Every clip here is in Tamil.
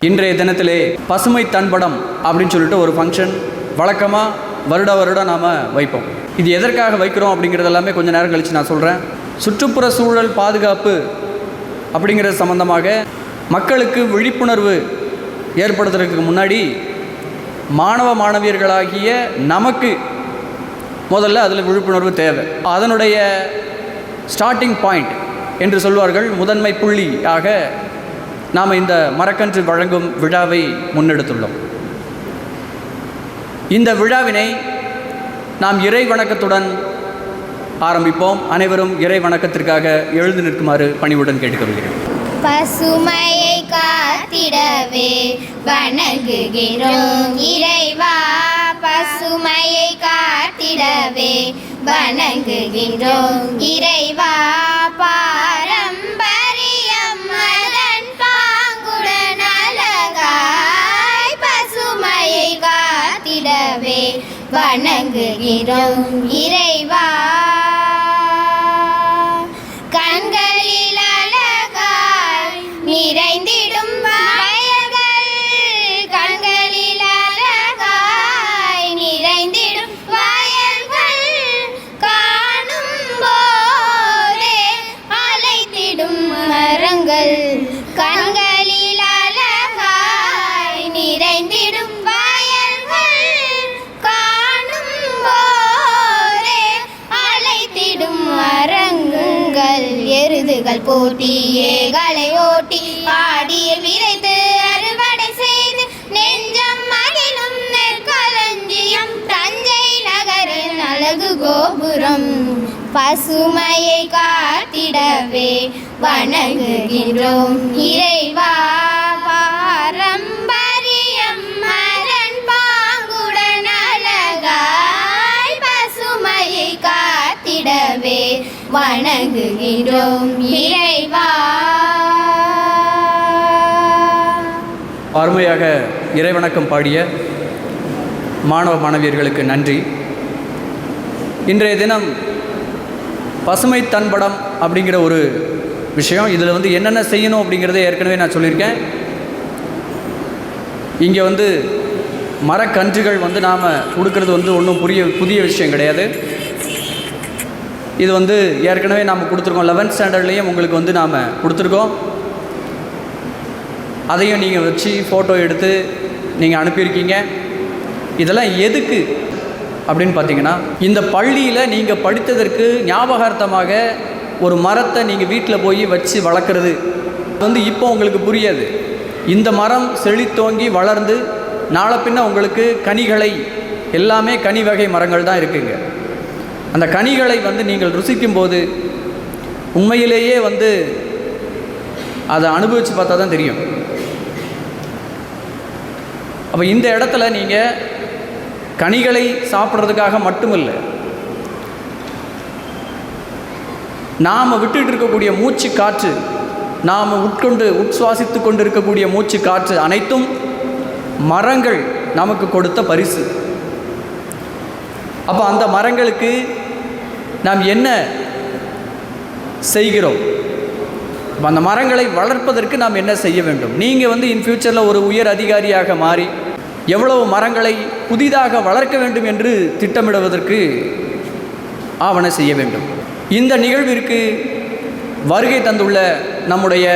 இன்றைய தினத்திலே பசுமை தன்படம் அப்படின்னு சொல்லிட்டு ஒரு ஃபங்க்ஷன் வழக்கமாக வருடம் நாம் வைப்போம். இது எதற்காக வைக்கிறோம் அப்படிங்கிறது எல்லாமே கொஞ்சம் நேரம் கழித்து நான் சொல்கிறேன். சுற்றுப்புற சூழல் பாதுகாப்பு அப்படிங்கிறது சம்பந்தமாக மக்களுக்கு விழிப்புணர்வு ஏற்படுத்துறதுக்கு முன்னாடி மாணவ மாணவியர்களாகிய நமக்கு முதல்ல அதில் விழிப்புணர்வு தேவை. அதனுடைய ஸ்டார்டிங் பாயிண்ட் என்று சொல்வார்கள், முதன்மை புள்ளியாக நாம் இந்த மரக்கன்று வழங்கும் விழாவை முன்னெடுத்துள்ளோம். இந்த விழாவினை நாம் இறை வணக்கத்துடன் ஆரம்பிப்போம். அனைவரும் இறை வணக்கத்திற்காக எழுந்து நிற்குமாறு பணிவுடன் கேட்டுக்கொள்கிறேன். பசுமையை காத்திடவே வணங்குகிறோம் இறைவா, பசுமையை காத்திடவே வணங்குகின்றோம் இறைவா. பாரம்பரியம் அதன் பாங்குடன் அழகாய் பசுமையை காத்திடவே வணங்குகிறோம் இறைவா. கண்களில் அழகாய் நிறைந்திடும் வயல்கள், கண்களில் அழகாய் நிறைந்திடும் வயல்கள் காணும் போதே அலைத்திடும் மரங்கள், கண்களில் அழகாய் நிறைந்திடும் வயல்கள் காணும் போதே அலைத்திடும் மரங்கள். எருதுகள் போட்டி ஏகளை ஓட்டி ஆடியில் விதைத்து அறுவடை செய்து நெஞ்சம் மகிழும் நெற்களஞ்சியம் தஞ்சை நகரின் அழகு கோபுரம். பசுமையை காத்திடவே வணங்குகின்றோம் இறைவா. பாரம்பரியம் மரண் பாங்குடன் அழகாய் பசுமையை காத்திடவே வணங்குகின்றோம் இறைவா. அருமையாக இறைவணக்கம் பாடிய மாணவ மாணவியர்களுக்கு நன்றி. இன்றைய தினம் பசுமை தன்படம் அப்படிங்கிற ஒரு விஷயம். இதில் என்னென்ன செய்யணும் அப்படிங்கிறத ஏற்கனவே நான் சொல்லியிருக்கேன். இங்கே மரக்கன்றுகள் நாம் கொடுக்கறது ஒன்றும் புதிய விஷயம் கிடையாது. இது ஏற்கனவே நாம் கொடுத்துருக்கோம். 11th ஸ்டாண்டர்ட்லேயும் உங்களுக்கு நாம் கொடுத்துருக்கோம். அதையும் நீங்கள் வச்சு ஃபோட்டோ எடுத்து நீங்கள் அனுப்பியிருக்கீங்க. இதெல்லாம் எதுக்கு அப்படின்னு பார்த்தீங்கன்னா, இந்த பள்ளியில் நீங்கள் படித்ததற்கு ஞாபகார்த்தமாக ஒரு மரத்தை நீங்கள் வீட்டில் போய் வச்சு வளர்க்குறது இப்போ உங்களுக்கு புரியாது. இந்த மரம் செழித்தோங்கி வளர்ந்து நாளை பின்ன உங்களுக்கு கனிகளை, எல்லாமே கனி வகை மரங்கள் தான் இருக்குங்க. அந்த கனிகளை நீங்கள் ருசிக்கும்போது உண்மையிலேயே அதை அனுபவித்து பார்த்தா தான் தெரியும். அப்போ இந்த இடத்துல நீங்கள் கனிகளை சாப்பிட்றதுக்காக மட்டுமில்லை, நாம் விட்டுட்டு இருக்கக்கூடிய மூச்சு காற்று, நாம் உட்சுவாசித்து கொண்டு இருக்கக்கூடிய மூச்சு காற்று அனைத்தும் மரங்கள் நமக்கு கொடுத்த பரிசு. அப்போ அந்த மரங்களுக்கு நாம் என்ன செய்கிறோம்? அந்த மரங்களை வளர்ப்பதற்கு நாம் என்ன செய்ய வேண்டும்? நீங்கள் இன் ஃபியூச்சரில் ஒரு உயர் அதிகாரியாக மாறி எவ்வளவு மரங்களை புதிதாக வளர்க்க வேண்டும் என்று திட்டமிடுவதற்கு ஆவண செய்ய வேண்டும். இந்த நிகழ்விற்கு வருகை தந்துள்ள நம்முடைய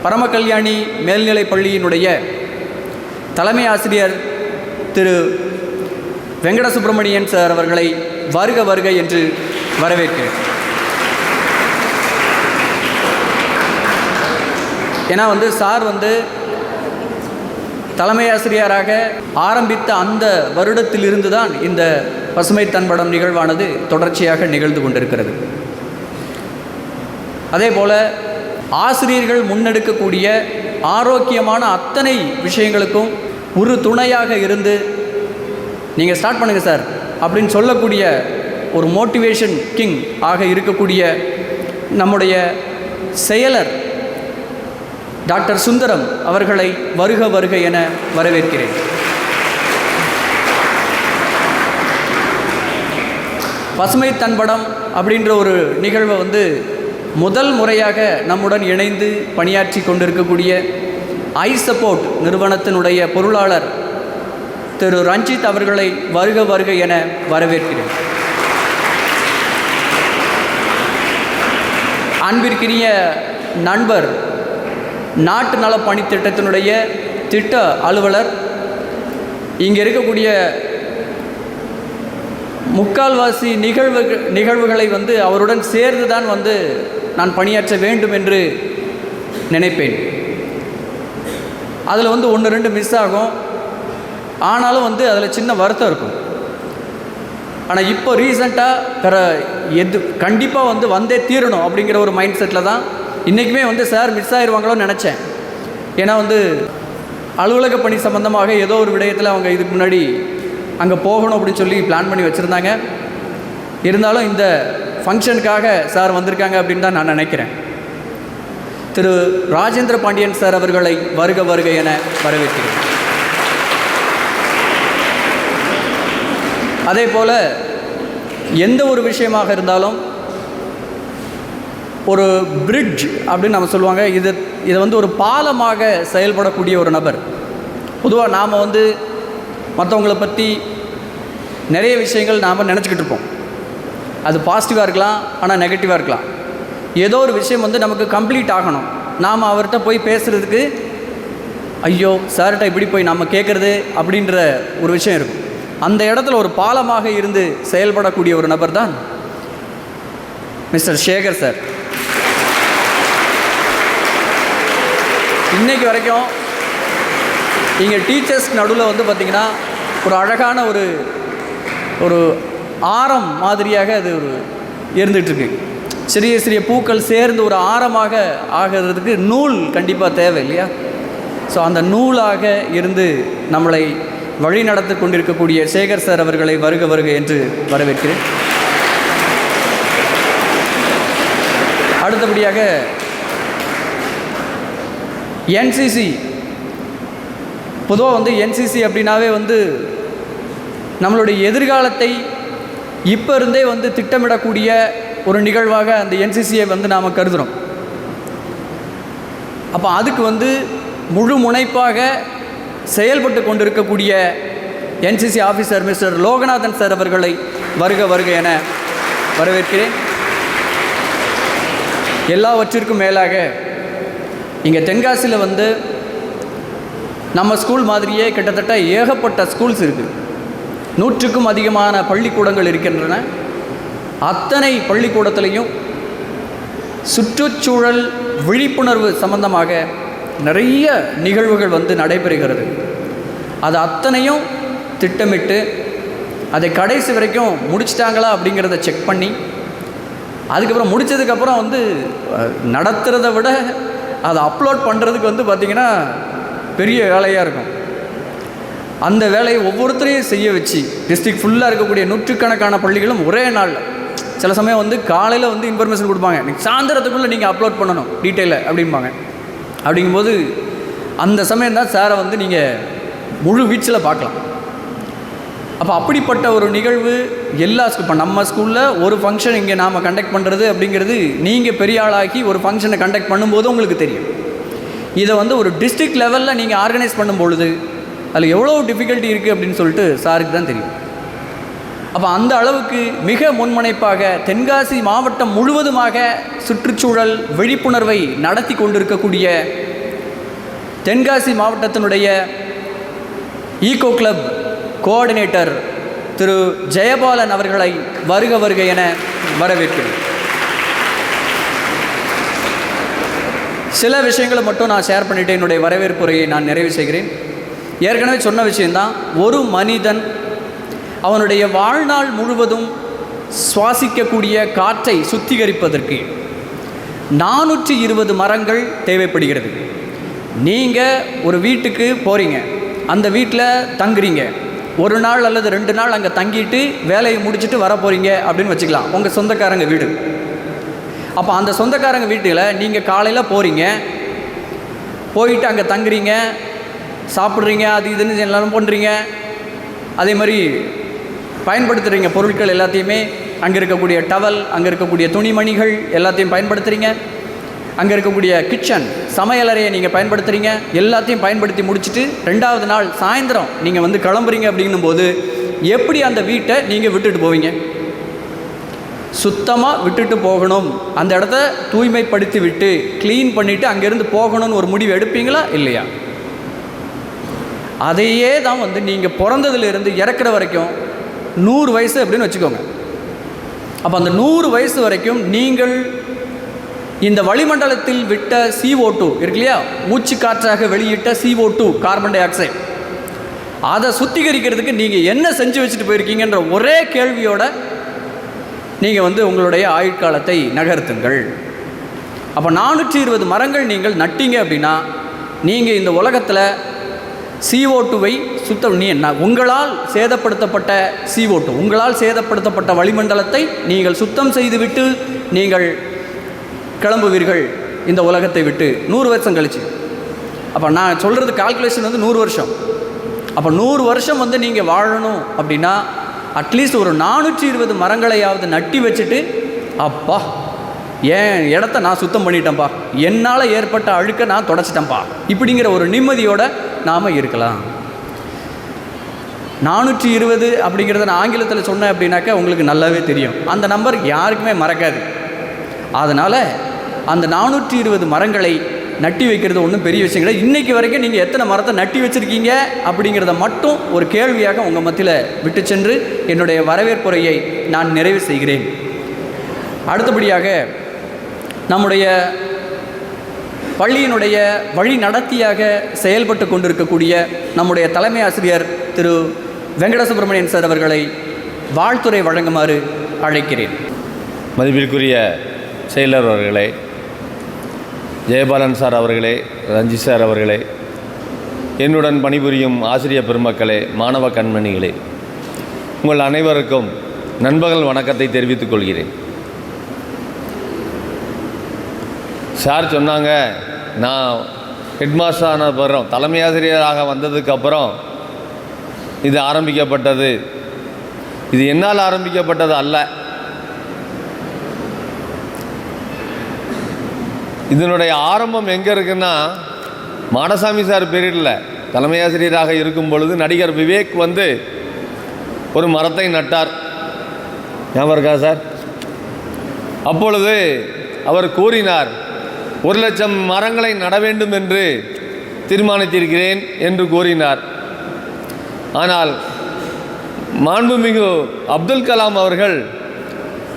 பரமகல்யாணி மேல்நிலைப் பள்ளியினுடைய தலைமை ஆசிரியர் திரு வெங்கட சுப்பிரமணியன் சார் அவர்களை வருக வருக என்று வரவேற்கிறேன். ஏன்னா சார் தலைமை ஆசிரியராக ஆரம்பித்த அந்த வருடத்திலிருந்து தான் இந்த பசுமை தன்படம் நிகழ்வானது தொடர்ச்சியாக நிகழ்ந்து கொண்டிருக்கிறது. அதே போல் ஆசிரியர்கள் முன்னெடுக்கக்கூடிய ஆரோக்கியமான அத்தனை விஷயங்களுக்கும் ஒரு துணையாக இருந்து நீங்கள் ஸ்டார்ட் பண்ணுங்கள் சார் அப்படின்னு சொல்லக்கூடிய ஒரு மோட்டிவேஷன் கிங் ஆக இருக்கக்கூடிய நம்முடைய செயலர் டாக்டர் சுந்தரம் அவர்களை வருக வருக என வரவேற்கிறேன். பசுமை தன்படம் அப்படின்ற ஒரு நிகழ்வை முதல் முறையாக நம்முடன் இணைந்து பணியாற்றி கொண்டிருக்கக்கூடிய ஐ சப்போர்ட் நிறுவனத்தினுடைய பொருளாளர் திரு ரஞ்சித் அவர்களை வருக வருக என வரவேற்கிறேன். அன்பிற்கினிய நண்பர் நாட்டு நல பணித்திட்டத்தினுடைய திட்ட அலுவலர், இங்கே இருக்கக்கூடிய முக்கால்வாசி நிகழ்வுகளை அவருடன் சேர்ந்து தான் நான் பணியாற்ற வேண்டும் என்று நினைப்பேன். அதில் 1-2 மிஸ் ஆகும். ஆனாலும் அதில் சின்ன வருத்தம் இருக்கும். ஆனால் இப்போ ரீசண்டாக கண்டிப்பாக வந்தே தீரணும் அப்படிங்கிற ஒரு மைண்ட் செட்டில் தான் இன்றைக்குமே சார் மிஸ் ஆயிடுவாங்களோன்னு நினச்சேன். ஏன்னா அலுவலக பணி சம்பந்தமாக ஏதோ ஒரு விடயத்தில் அவங்க இதுக்கு முன்னாடி அங்கே போகணும் அப்படின்னு சொல்லி பிளான் பண்ணி வச்சுருந்தாங்க. இருந்தாலும் இந்த ஃபங்க்ஷனுக்காக சார் வந்திருக்காங்க அப்படின்னு தான் நான் நினைக்கிறேன். திரு ராஜேந்திர பாண்டியன் சார் அவர்களை வருக வருக என வரவேற்கிறேன். அதே போல் எந்த ஒரு விஷயமாக இருந்தாலும் ஒரு பிரிட்ஜ் அப்படின்னு நம்ம சொல்லுவாங்க. இதை ஒரு பாலமாக செயல்படக்கூடிய ஒரு நபர். பொதுவாக நாம் மற்றவங்கள பற்றி நிறைய விஷயங்கள் நாம் நினச்சிக்கிட்டு இருப்போம். அது பாசிட்டிவாக இருக்கலாம், ஆனால் நெகட்டிவாக இருக்கலாம். ஏதோ ஒரு விஷயம் நமக்கு கம்ப்ளீட் ஆகணும். நாம் அவர்கிட்ட போய் பேசுகிறதுக்கு ஐயோ சார்கிட்ட இப்படி போய் நம்ம கேட்குறது அப்படின்ற ஒரு விஷயம் இருக்கும். அந்த இடத்துல ஒரு பாலமாக இருந்து செயல்படக்கூடிய ஒரு நபர் தான் மிஸ்டர் சேகர் சார். இன்றைக்கு வரைக்கும் இங்கே டீச்சர்ஸ் நடுவில் பார்த்திங்கன்னா ஒரு அழகான ஒரு ஆரம் மாதிரியாக அது இருந்துகிட்ருக்கு. சிறிய சிறிய பூக்கள் சேர்ந்து ஒரு ஆரமாக ஆகிறதுக்கு நூல் கண்டிப்பாக தேவை இல்லையா? ஸோ அந்த நூலாக இருந்து நம்மளை வழி நடத்தி கொண்டிருக்கக்கூடிய சேகர் சார் அவர்களை வருக வருக என்று வரவேற்கிறேன். அடுத்தபடியாக என்சிசி. பொதுவாக என்சிசி அப்படின்னாவே நம்மளுடைய எதிர்காலத்தை இப்போ இருந்தே திட்டமிடக்கூடிய ஒரு நிகழ்வாக அந்த என்சிசியை நாம் கருதுகிறோம். அப்போ அதுக்கு முழு முனைப்பாக செயல்பட்டு கொண்டிருக்கக்கூடிய NCC officer mister Loganathan sir அவர்களை வருக வருக என வரவேற்கிறேன். எல்லாவற்றிற்கும் மேலாக இங்கே தென்காசியில் நம்ம ஸ்கூல் மாதிரியே கிட்டத்தட்ட ஏகப்பட்ட ஸ்கூல்ஸ் இருக்குது. 100க்கும் அதிகமான பள்ளிக்கூடங்கள் இருக்கின்றன. அத்தனை பள்ளிக்கூடத்திலையும் சுற்றுச்சூழல் விழிப்புணர்வு சம்பந்தமாக நிறைய நிகழ்வுகள் நடைபெறுகிறது. அது அத்தனையும் திட்டமிட்டு அதை கடைசி வரைக்கும் முடிச்சிட்டாங்களா அப்படிங்கிறத செக் பண்ணி அதுக்கப்புறம் முடித்ததுக்கப்புறம் நடத்துகிறத விட அதை அப்லோட் பண்ணுறதுக்கு பார்த்திங்கன்னா பெரிய வேலையாக இருக்கும். அந்த வேலையை ஒவ்வொருத்தரையும் செய்ய வச்சு டிஸ்ட்ரிக்ட் ஃபுல்லாக இருக்கக்கூடிய 100கணக்கான பள்ளிகளும் ஒரே நாளில், சில சமயம் காலையில் இன்ஃபர்மேஷன் கொடுப்பாங்க, நீங்கள் சாயந்தரத்துக்குள்ளே நீங்கள் அப்லோட் பண்ணணும் டீட்டெயிலை அப்படிம்பாங்க. அப்படிங்கும்போது அந்த சமயம் தான் சாரை நீங்கள் முழு வீச்சில் பார்க்கலாம். அப்போ அப்படிப்பட்ட ஒரு நிகழ்வு எல்லா இப்போ நம்ம ஸ்கூலில் ஒரு ஃபங்க்ஷன் இங்கே நாம் கண்டக்ட் பண்ணுறது அப்படிங்கிறது நீங்கள் பெரிய ஆளாக்கி ஒரு ஃபங்க்ஷனை கண்டக்ட் பண்ணும்போது உங்களுக்கு தெரியும். இதை ஒரு டிஸ்ட்ரிக்ட் லெவலில் நீங்கள் ஆர்கனைஸ் பண்ணும்பொழுது அதில் எவ்வளோ டிஃபிகல்ட்டி இருக்குது அப்படின்னு சொல்லிட்டு சாருக்கு தான் தெரியும். அப்போ அந்த அளவுக்கு மிக முன்முனைப்பாக தென்காசி மாவட்டம் முழுவதுமாக சுற்றுச்சூழல் விழிப்புணர்வை நடத்தி கொண்டிருக்கக்கூடிய தென்காசி மாவட்டத்தினுடைய ஈகோ கிளப் கோஆர்டினேட்டர் திரு ஜெயபாலன் அவர்களை வருக வருக என வரவேற்கிறேன். சில விஷயங்களை மட்டும் நான் ஷேர் பண்ணிவிட்டு என்னுடைய வரவேற்புரையை நான் நிறைவு செய்கிறேன். ஏற்கனவே சொன்ன விஷயந்தான், ஒரு மனிதன் அவனுடைய வாழ்நாள் முழுவதும் சுவாசிக்கக்கூடிய காற்றை சுத்திகரிப்பதற்கு 420 மரங்கள் தேவைப்படுகிறது. நீங்கள் ஒரு வீட்டுக்கு போகிறீங்க, அந்த வீட்டில் தங்குறீங்க, ஒரு நாள் அல்லது 2 நாள் அங்கே தங்கிட்டு வேலையை முடிச்சுட்டு வர போகிறீங்க அப்படின்னு வச்சுக்கலாம். உங்கள் சொந்தக்காரங்க வீடு. அப்போ அந்த சொந்தக்காரங்க வீட்டில் நீங்கள் காலையில் போகிறீங்க, போயிட்டு அங்கே தங்குறீங்க, சாப்பிட்றீங்க, அது இதுன்னு எல்லோரும் பண்ணுறீங்க. அதே மாதிரி பயன்படுத்துகிறீங்க பொருட்கள் எல்லாத்தையுமே, அங்கே இருக்கக்கூடிய டவல், அங்கே இருக்கக்கூடிய துணிமணிகள் எல்லாத்தையும் பயன்படுத்துகிறீங்க. அங்கே இருக்கக்கூடிய கிச்சன் சமையலறையை நீங்கள் பயன்படுத்துகிறீங்க, எல்லாத்தையும் பயன்படுத்தி முடிச்சுட்டு 2வது நாள் சாயந்தரம் நீங்கள் வந்து கிளம்புறீங்க அப்படின்னும் போது எப்படி அந்த வீட்டை நீங்கள் விட்டுட்டு போவீங்க? சுத்தமாக விட்டுட்டு போகணும், அந்த இடத்த தூய்மைப்படுத்தி விட்டு க்ளீன் பண்ணிவிட்டு அங்கேருந்து போகணும்னு ஒரு முடிவு எடுப்பீங்களா இல்லையா? அதையே தான் வந்து நீங்கள் பிறந்ததுலேருந்து இறக்குற வரைக்கும் 100 வயசு அப்படின்னு வச்சுக்கோங்க. அப்போ அந்த 100 வயசு வரைக்கும் நீங்கள் இந்த வளிமண்டலத்தில் விட்ட CO2 இருக்கு இல்லையா, மூச்சு காற்றாக வெளியிட்ட CO2 கார்பன் டை ஆக்சைடு, அதை சுத்திகரிக்கிறதுக்கு நீங்கள் என்ன செஞ்சு வச்சுட்டு போயிருக்கீங்கன்ற ஒரே கேள்வியோட நீங்கள் வந்து உங்களுடைய ஆயுட்காலத்தை நகர்த்துங்கள். அப்போ 420 மரங்கள் நீங்கள் நட்டீங்க அப்படின்னா நீங்கள் இந்த உலகத்தில் CO2வை உங்களால் சேதப்படுத்தப்பட்ட CO2, உங்களால் சேதப்படுத்தப்பட்ட வளிமண்டலத்தை நீங்கள் சுத்தம் செய்துவிட்டு நீங்கள் கிளம்புவீர்கள் இந்த உலகத்தை விட்டு 100 வருஷம் கழிச்சு. அப்போ நான் சொல்கிறது கால்குலேஷன் வந்து 100 வருஷம். அப்போ 100 வருஷம் வந்து நீங்கள் வாழணும் அப்படின்னா அட்லீஸ்ட் ஒரு 420 மரங்களையாவது நட்டி வச்சுட்டு, அப்பா என் இடத்த நான் சுத்தம் பண்ணிட்டேன்ப்பா, என்னால் ஏற்பட்ட அழுக்க நான் தொடச்சிட்டேன்ப்பா, இப்படிங்கிற ஒரு நிம்மதியோடு நாம் இருக்கலாம். 420 அப்படிங்கிறத நான் ஆங்கிலத்தில் சொன்னேன் அப்படின்னாக்கா உங்களுக்கு நல்லாவே தெரியும், அந்த நம்பர் யாருக்குமே மறக்காது. அதனால் அந்த 420 மரங்களை நட்டி வைக்கிறது ஒன்றும் பெரிய விஷயம் கிடையாது. இன்றைக்கி வரைக்கும் நீங்கள் எத்தனை மரத்தை நட்டி வச்சுருக்கீங்க அப்படிங்கிறத மட்டும் ஒரு கேள்வியாக உங்கள் மத்தியில் விட்டு சென்று என்னுடைய வரவேற்புரையை நான் நிறைவு செய்கிறேன். அடுத்தபடியாக நம்முடைய பள்ளியினுடைய வழி நடத்தியாக செயல்பட்டு கொண்டிருக்கக்கூடிய நம்முடைய தலைமை ஆசிரியர் திரு வெங்கடசுப்ரமணியன் சார் அவர்களை வாழ்த்துரை வழங்குமாறு அழைக்கிறேன். மதிப்பிற்குரிய செயலர் அவர்களே, ஜெயபாலன் சார் அவர்களே, ரஞ்சித் சார் அவர்களே, என்னுடன் பணிபுரியும் ஆசிரியர் பெருமக்களே, மாணவ கண்மணிகளே, உங்கள் அனைவருக்கும் நண்பகல் வணக்கத்தை தெரிவித்துக் கொள்கிறேன். சார் சொன்னாங்க, நான் ஹெட்மாஸ்டர் ஆன பிறகு தலைமை ஆசிரியராக வந்ததுக்கப்புறம் இது ஆரம்பிக்கப்பட்டது. இது என்னால் ஆரம்பிக்கப்பட்டது அல்ல. இதனுடைய ஆரம்பம் எங்கே இருக்குன்னா, மாடசாமி சார் பீரியடில் தலைமை ஆசிரியராக இருக்கும் பொழுது நடிகர் விவேக் வந்து ஒரு மரத்தை நட்டார். ஞாபகம் இருக்கா சார்? அப்பொழுது அவர் கூறினார், 1,00,000 மரங்களை நட வேண்டும் என்று தீர்மானித்திருக்கிறேன் என்று கூறினார். ஆனால் மாண்புமிகு அப்துல் கலாம் அவர்கள்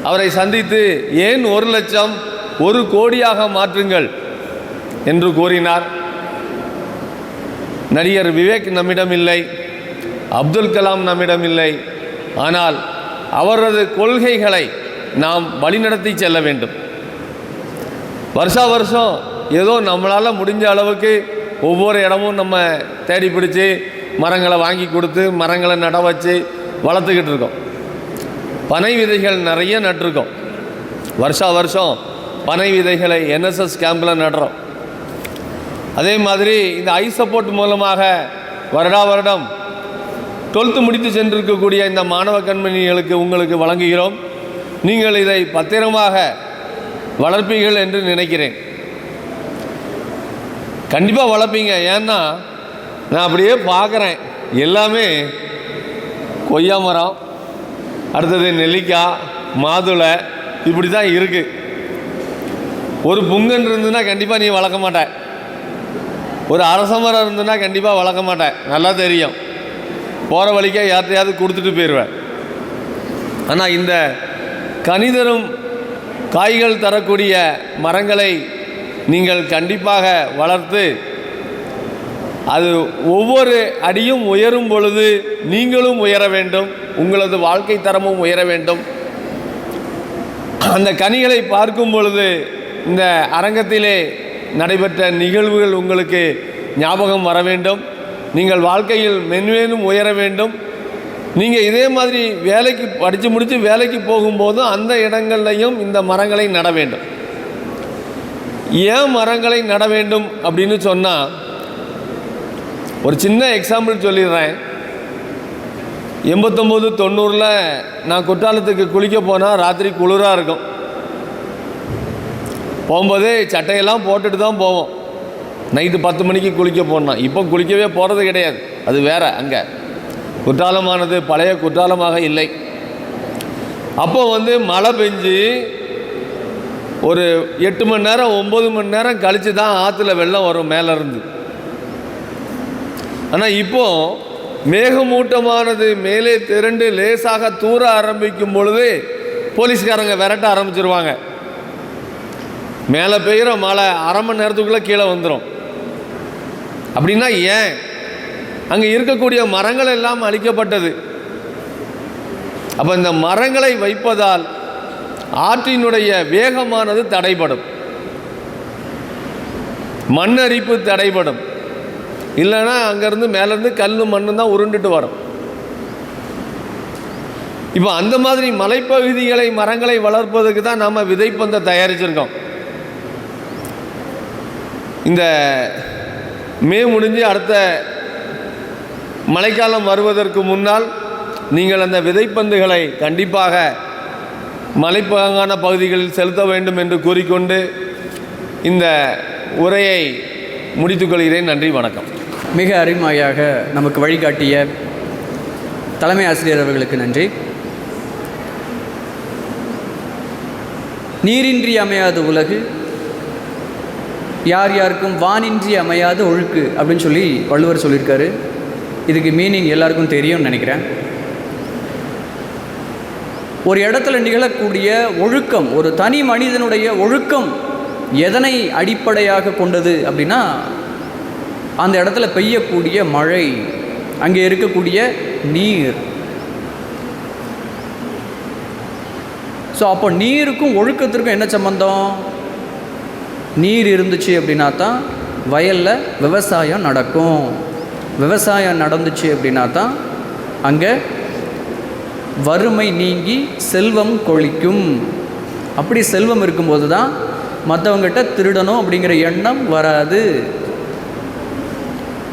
அவரை சந்தித்து, ஏன் 1,00,000 1 கோடியாக மாற்றுங்கள் என்று கூறினார். நடிகர் விவேக் நம்மிடம் இல்லை, அப்துல் கலாம் நம்மிடம் இல்லை. ஆனால் அவரது கொள்கைகளை நாம் வழிநடத்தி செல்ல வேண்டும். வருஷா வருஷம் ஏதோ நம்மளால் முடிஞ்ச அளவுக்கு ஒவ்வொரு இடமும் நம்ம தேடி பிடிச்சி மரங்களை வாங்கி கொடுத்து மரங்களை நட வச்சு வளர்த்துக்கிட்டு இருக்கோம். பனை விதைகள் நிறைய நட்டிருக்கோம். வருஷா வருஷம் பனை விதைகளை NSS கேம்பில் நடுறோம். அதே மாதிரி இந்த ஐ சப்போர்ட் மூலமாக வருடா வருடம் 12th முடித்து சென்றிருக்கக்கூடிய இந்த மாணவ கண்மணிகளுக்கு உங்களுக்கு வழங்குகிறோம். நீங்கள் இதை பத்திரமாக வளர்ப்பீர்கள் என்று நினைக்கிறேன். கண்டிப்பாக வளர்ப்பீங்க. ஏன்னா நான் அப்படியே பார்க்குறேன், எல்லாமே கொய்யா மரம், அடுத்தது நெல்லிக்காய், மாதுளை, இப்படி தான் இருக்குது. ஒரு புங்கன் இருந்ததுன்னா கண்டிப்பாக நீ வளர்க்க மாட்ட. ஒரு அரச மரம் இருந்ததுன்னா கண்டிப்பாக வளர்க்க மாட்டேன், நல்லா தெரியும். போகிற வழிக்கே யார்ட்டையாவது கொடுத்துட்டு போயிடுவேன். ஆனால் இந்த கனிதரும் காய்கள் தரக்கூடிய மரங்களை நீங்கள் கண்டிப்பாக வளர்த்து அது ஒவ்வொரு அடியும் உயரும் பொழுது நீங்களும் உயர வேண்டும், உங்களது வாழ்க்கை தரமும் உயர வேண்டும். அந்த கனிகளை பார்க்கும் பொழுது இந்த அரங்கத்திலே நடைபெற்ற நிகழ்வுகள் உங்களுக்கு ஞாபகம் வர வேண்டும். நீங்கள் வாழ்க்கையில் மென்மேலும் உயர வேண்டும். நீங்கள் இதே மாதிரி வேலைக்கு படித்து முடித்து வேலைக்கு போகும்போதும் அந்த இடங்கள்லையும் இந்த மரங்களை நட வேண்டும். ஏன் மரங்களை நட வேண்டும் அப்படின்னு சொன்னால், ஒரு சின்ன எக்ஸாம்பிள் சொல்லிடுறேன். 89-90 நான் குற்றாலத்துக்கு குளிக்க போனால் ராத்திரி குளிராக இருக்கும். போகும்போதே சட்டையெல்லாம் போட்டுட்டு தான் போவோம். நைட்டு 10 மணிக்கு குளிக்க போனோம். இப்போ குளிக்கவே போகிறது கிடையாது. அது வேற. அங்கே குற்றாலமானது பழைய குற்றாலமாக இல்லை. அப்போ மழை பெஞ்சு ஒரு 8 மணி நேரம் 9 மணி நேரம் கழித்து தான் ஆற்றுல வெள்ளம் வரும் மேலேருந்து. ஆனால் இப்போது மேகமூட்டமானது மேலே திரண்டு லேசாக தூர ஆரம்பிக்கும் பொழுது போலீஸ்காரங்க விரட்ட ஆரம்பிச்சிருவாங்க. மேலே பெய்கிற மழை அரை மணி நேரத்துக்குள்ளே கீழே வந்துடும். அப்படின்னா ஏன்? அங்கே இருக்கக்கூடிய மரங்கள் எல்லாம் அழிக்கப்பட்டது. அப்போ இந்த மரங்களை வைப்பதால் ஆற்றினுடைய வேகமானது தடைபடும், மண்ணரிப்பு தடைபடும். இல்லைன்னா அங்கேருந்து மேலேருந்து கல் மண்ணு தான் உருண்டுட்டு வரும். இப்போ அந்த மாதிரி மலைப்பகுதிகளை மரங்களை வளர்ப்பதற்கு தான் நாம் விதைப்பந்தை தயாரிச்சிருக்கோம். இந்த மே முடிஞ்சு அடுத்த மழைக்காலம் வருவதற்கு முன்னால் நீங்கள் அந்த விதைப்பந்துகளை கண்டிப்பாக மலைப்பாங்கான பகுதிகளில் செலுத்த வேண்டும் என்று கூறிக்கொண்டு இந்த உரையை முடித்துக்கொள்கிறேன். நன்றி, வணக்கம். மிக அருமையாக நமக்கு வழிகாட்டிய தலைமை ஆசிரியர் அவர்களுக்கு நன்றி. நீரின்றி அமையாது உலகு, யார் யாருக்கும் வானின்றி அமையாது ஒழுக்கு அப்படின்னு சொல்லி வள்ளுவர் சொல்லியிருக்காரு. இதுக்கு மீனிங் எல்லாருக்கும் தெரியும்னு நினைக்கிறேன். ஒரு இடத்துல நிகழக்கூடிய ஒழுக்கம், ஒரு தனி மனிதனுடைய ஒழுக்கம் எதனை அடிப்படையாக கொண்டது அப்படின்னா அந்த இடத்துல பெய்யக்கூடிய மழை, அங்கே இருக்கக்கூடிய நீர். ஸோ அப்போ நீருக்கும் ஒழுக்கத்திற்கும் என்ன சம்பந்தம்? நீர் இருந்துச்சு அப்படின்னா தான் வயலில் விவசாயம் நடக்கும். விவசாயம் நடந்துச்சு அப்படின்னா தான் அங்கே வறுமை நீங்கி செல்வம் கொழிக்கும். அப்படி செல்வம் இருக்கும்போது தான் மற்றவங்ககிட்ட திருடணும் அப்படிங்கிற எண்ணம் வராது.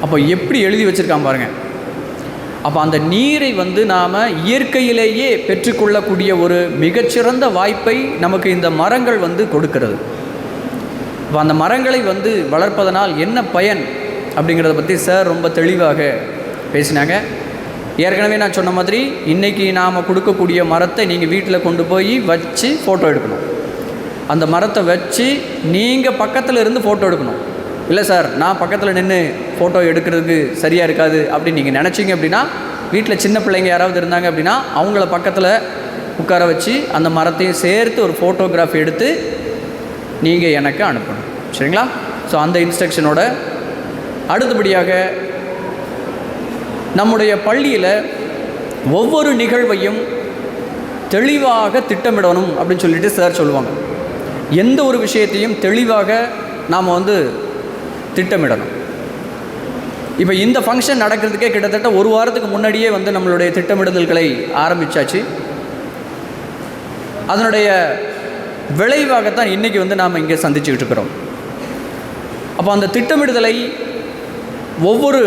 அப்போ எப்படி எழுதி வச்சுருக்கான் பாருங்கள். அப்போ அந்த நீரை நாம் இயற்கையிலேயே பெற்றுக்கொள்ளக்கூடிய ஒரு மிகச்சிறந்த வாய்ப்பை நமக்கு இந்த மரங்கள் கொடுக்கிறது. இப்போ அந்த மரங்களை வளர்ப்பதனால் என்ன பயன் அப்படிங்கிறத பற்றி சார் ரொம்ப தெளிவாக பேசினாங்க. ஏற்கனவே நான் சொன்ன மாதிரி இன்றைக்கி நாம் கொடுக்கக்கூடிய மரத்தை நீங்கள் வீட்டில் கொண்டு போய் வச்சு ஃபோட்டோ எடுக்கணும். அந்த மரத்தை வச்சு நீங்கள் பக்கத்தில் இருந்து ஃபோட்டோ எடுக்கணும். இல்லை சார், நான் பக்கத்தில் நின்று ஃபோட்டோ எடுக்கிறதுக்கு சரியாக இருக்காது அப்படின்னு நீங்கள் நினச்சிங்க அப்படின்னா, வீட்டில் சின்ன பிள்ளைங்க யாராவது இருந்தாங்க அப்படின்னா அவங்கள பக்கத்தில் உட்கார வச்சு அந்த மரத்தையும் சேர்த்து ஒரு ஃபோட்டோகிராஃபி எடுத்து நீங்கள் எனக்கு அனுப்பணும். சரிங்களா? ஸோ அந்த இன்ஸ்ட்ரக்ஷனோட அடுத்தபடியாக நம்முடைய பள்ளியில் ஒவ்வொரு நிகழ்வையும் தெளிவாக திட்டமிடணும் அப்படின்னு சொல்லிட்டு சார் சொல்லுவாங்க. எந்த ஒரு விஷயத்தையும் தெளிவாக நாம் திட்டமிடணும். இப்போ இந்த ஃபங்க்ஷன் நடக்கிறதுக்கே கிட்டத்தட்ட ஒரு வாரத்துக்கு முன்னாடியே நம்மளுடைய திட்டமிடுதல்களை ஆரம்பித்தாச்சு. அதனுடைய விளைவாகத்தான் இன்றைக்கி நாம் இங்கே சந்திச்சுக்கிட்டு இருக்கிறோம். அப்போ அந்த திட்டமிடுதலை ஒவ்வொரு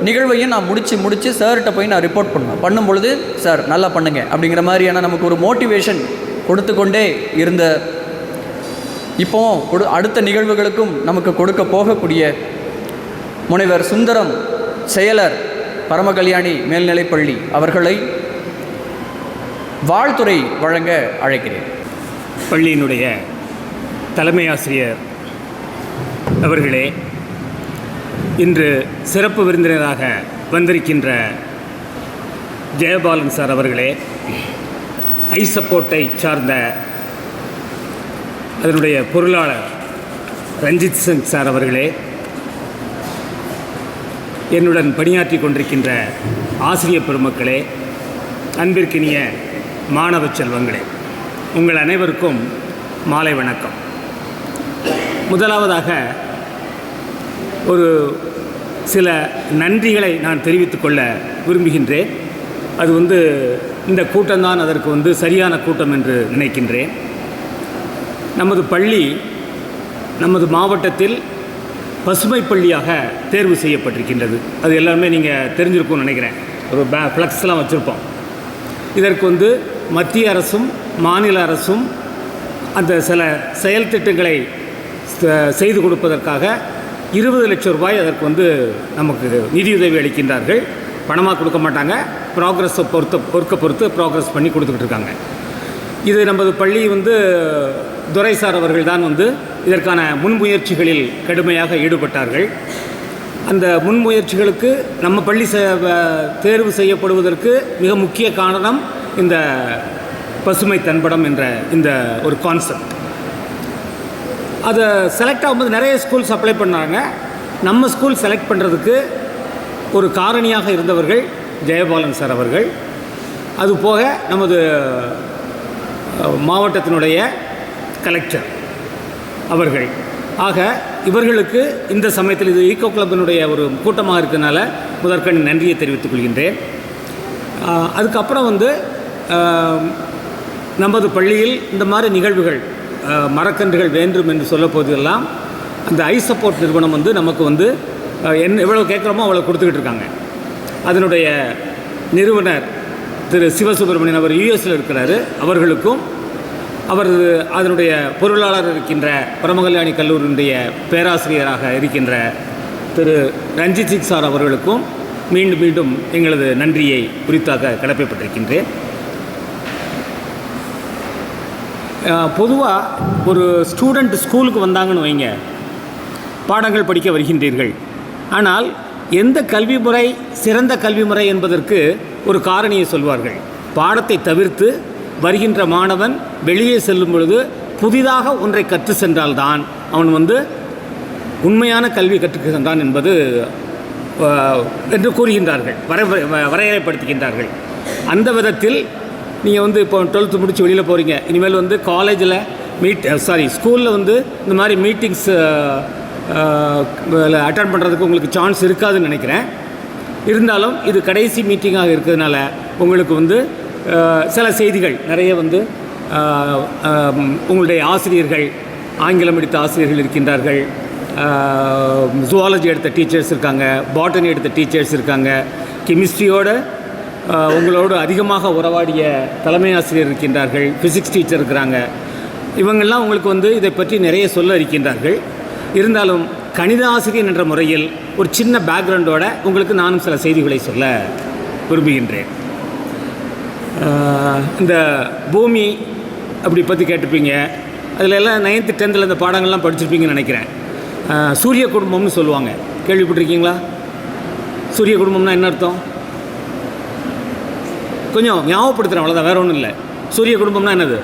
நிகழ்வையும் நான் முடித்து சார்கிட்ட போய் நான் ரிப்போர்ட் பண்ணும் பொழுது, சார் நல்லா பண்ணுங்க அப்படிங்கிற மாதிரியான நமக்கு ஒரு மோட்டிவேஷன் கொடுத்து கொண்டே இருந்த, இப்போவும் அடுத்த நிகழ்வுகளுக்கும் நமக்கு கொடுக்க போகக்கூடிய முனைவர் சுந்தரம் செயலர் பரமகல்யாணி மேல்நிலைப்பள்ளி அவர்களை வாழ்த்துரை வழங்க அழைக்கிறேன். பள்ளியினுடைய தலைமை ஆசிரியர் அவர்களே, இன்று சிறப்பு விருந்தினராக வந்திருக்கின்ற ஜெயபாலன் சார் அவர்களே, ஐ சப்போர்ட்டை சார்ந்த அதனுடைய பொருளாளர் ரஞ்சித் சிங் சார் அவர்களே, என்னுடன் பணியாற்றி கொண்டிருக்கின்ற ஆசிரியர் பெருமக்களே, அன்பிற்கினிய மாணவ செல்வங்களே, உங்கள் அனைவருக்கும் மாலை வணக்கம். முதலாவதாக ஒரு சில நன்றிகளை நான் தெரிவித்துக்கொள்ள விரும்புகின்றேன். அது இந்த கூட்டம்தான் அதற்கு சரியான கூட்டம் என்று நினைக்கின்றேன். நமது பள்ளி நமது மாவட்டத்தில் பசுமை பள்ளியாக தேர்வு செய்யப்பட்டிருக்கின்றது. அது எல்லாருமே நீங்கள் தெரிஞ்சிருக்கும்னு நினைக்கிறேன். ஒரு ஃப்ளக்ஸ்லாம் வச்சுருப்போம். இதற்கு மத்திய அரசும் மாநில அரசும் அந்த சில செயல் திட்டங்களை செய்து கொடுப்பதற்காக 20 லட்சம் ரூபாய் அதற்கு வந்து நமக்கு நிதியுதவி அளிக்கின்றார்கள். பணமாக கொடுக்க மாட்டாங்க, ப்ராக்ரஸை பொறுத்து ப்ராக்ரஸ் பண்ணி கொடுத்துக்கிட்டு இருக்காங்க. இது நமது பள்ளி வந்து துரை சார் அவர்கள் தான் வந்து இதற்கான முன்முயற்சிகளில் கடுமையாக ஈடுபட்டார்கள். அந்த முன்முயற்சிகளுக்கு நம்ம பள்ளி தேர்வு செய்யப்படுவதற்கு மிக முக்கிய காரணம் இந்த பசுமை தன்படம் என்ற இந்த ஒரு கான்செப்ட். அதை செலக்ட் ஆகும்போது நிறைய ஸ்கூல்ஸ் அப்ளை பண்ணாங்க. நம்ம ஸ்கூல் செலக்ட் பண்ணுறதுக்கு ஒரு காரணியாக இருந்தவர்கள் ஜெயபாலன் சார் அவர்கள். அதுபோக நமது மாவட்டத்தினுடைய கலெக்டர் அவர்கள். ஆக இவர்களுக்கு இந்த சமயத்தில் இது ஈகோ கிளப்பினுடைய ஒரு கூட்டமாக இருக்கிறதுனால முதற்கண் நன்றியை தெரிவித்துக் கொள்கின்றேன். அதுக்கப்புறம் வந்து நமது பள்ளியில் இந்த மாதிரி நிகழ்வுகள் மரக்கன்றுகள் வேண்டும் என்று சொல்ல போதெல்லாம் அந்த ஐ சப்போர்ட் நிறுவனம் வந்து நமக்கு வந்து எவ்வளோ கேட்குறோமோ அவ்வளோ கொடுத்துக்கிட்டு இருக்காங்க. அதனுடைய நிறுவனர் திரு சிவசுப்ரமணியன் அவர் யூஎஸில் இருக்கிறாரு. அவர்களுக்கும் அதனுடைய பொருளாளர் இருக்கின்ற பரமகல்யாணி கல்லூரியினுடைய பேராசிரியராக இருக்கின்ற திரு ரஞ்சித் சிங் சார் அவர்களுக்கும் மீண்டும் மீண்டும் எங்களது நன்றியை குறித்தாக கடமைப்பட்டிருக்கின்றேன். பொதுவாக ஒரு ஸ்டூடெண்ட் ஸ்கூலுக்கு வந்தாங்கன்னு வைங்க, பாடங்கள் படிக்க வருகின்றீர்கள். ஆனால் எந்த கல்வி முறை சிறந்த கல்வி முறை என்பதற்கு ஒரு காரணியை சொல்வார்கள். பாடத்தை தவிர்த்து வருகின்ற மாணவன் வெளியே செல்லும் பொழுது புதிதாக ஒன்றை கற்று சென்றால்தான் அவன் வந்து உண்மையான கல்வி கற்று சென்றான் என்பது என்று கூறுகின்றார்கள், வரையறைப்படுத்துகின்றார்கள். அந்த விதத்தில் நீங்கள் வந்து இப்போ 12th முடித்து வெளியில் போகிறீங்க, இனிமேல் வந்து காலேஜில் ஸ்கூலில் வந்து இந்த மாதிரி மீட்டிங்ஸ் அட்டன் பண்ணுறதுக்கு உங்களுக்கு சான்ஸ் இருக்காதுன்னு நினைக்கிறேன். இருந்தாலும் இது கடைசி மீட்டிங்காக இருக்கிறதுனால உங்களுக்கு வந்து சில செய்திகள் நிறைய வந்து உங்களுடைய ஆசிரியர்கள், ஆங்கிலம் எடுத்த ஆசிரியர்கள் இருக்கின்றார்கள், ஜுவாலஜி எடுத்த டீச்சர்ஸ் இருக்காங்க, பாட்டனி எடுத்த டீச்சர்ஸ் இருக்காங்க, கெமிஸ்ட்ரியோடு உங்களோடு அதிகமாக உறவாடிய தலைமை ஆசிரியர் இருக்கின்றார்கள், ஃபிசிக்ஸ் டீச்சர் இருக்கிறாங்க. இவங்கெல்லாம் உங்களுக்கு வந்து இதை பற்றி நிறைய சொல்ல இருக்கின்றார்கள். இருந்தாலும் கணித ஆசிரியர் என்ற முறையில் ஒரு சின்ன பேக்ரவுண்டோட உங்களுக்கு நானும் சில செய்திகளை சொல்ல விரும்புகின்றேன். இந்த பூமி அப்படி பற்றி கேட்டிருப்பீங்க. அதில் எல்லாம் 9th 10th இந்த பாடங்கள்லாம் படிச்சிருப்பீங்கன்னு நினைக்கிறேன். சூரிய குடும்பம்னு சொல்லுவாங்க, கேள்விப்பட்டிருக்கீங்களா? சூரிய குடும்பம்னா என்ன அர்த்தம்? கொஞ்சம் ஞாபகப்படுத்துகிறேன், அவ்வளோதான், வேறு ஒன்றும் இல்லை. சூரிய குடும்பம்னா என்னது?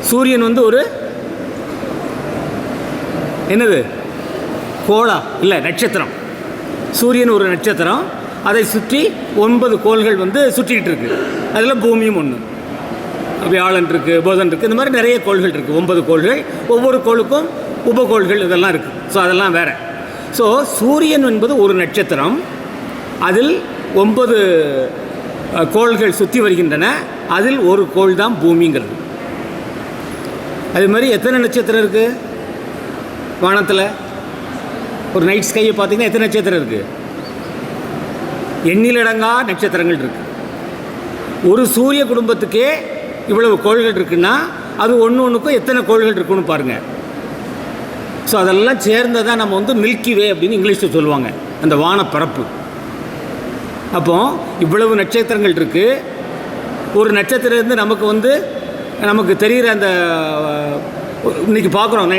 சூரியன் வந்து ஒரு என்னது கோளா இல்லை, நட்சத்திரம். சூரியன் ஒரு நட்சத்திரம், அதை சுற்றி 9 கோள்கள் வந்து சுற்றிக்கிட்டு இருக்குது. அதில் பூமியும் ஒன்று, வியாழன் இருக்குது, புதன் இருக்குது, இந்த மாதிரி நிறைய கோள்கள் இருக்குது. 9 கோள்கள், ஒவ்வொரு கோளுக்கும் உபகோள்கள் இதெல்லாம் இருக்குது. ஸோ அதெல்லாம் வேறு. ஸோ சூரியன் என்பது ஒரு நட்சத்திரம், அதில் 9 கோள்கள் சுற்றி வருகின்றன. அதில் ஒரு கோள் தான் பூமிங்கிறது. அது மாதிரி எத்தனை நட்சத்திரம் இருக்குது வானத்தில்? ஒரு நைட் ஸ்கையை பார்த்தீங்கன்னா எத்தனை நட்சத்திரம் இருக்குது? எண்ணிலடங்கா நட்சத்திரங்கள் இருக்குது. ஒரு சூரிய குடும்பத்துக்கே இவ்வளவு கோள்கள் இருக்குன்னா அது ஒன்றுக்கும் எத்தனை கோள்கள் இருக்குன்னு பாருங்கள். ஸோ அதெல்லாம் சேர்ந்ததான் நம்ம வந்து மில்கி வே அப்படின்னு இங்கிலீஷில் சொல்லுவாங்க, அந்த வானப்பரப்பு. அப்போது இவ்வளவு நட்சத்திரங்கள் இருக்குது. ஒரு நட்சத்திரம் இருந்து நமக்கு தெரிகிற அந்த இன்றைக்கி பார்க்குறோம்,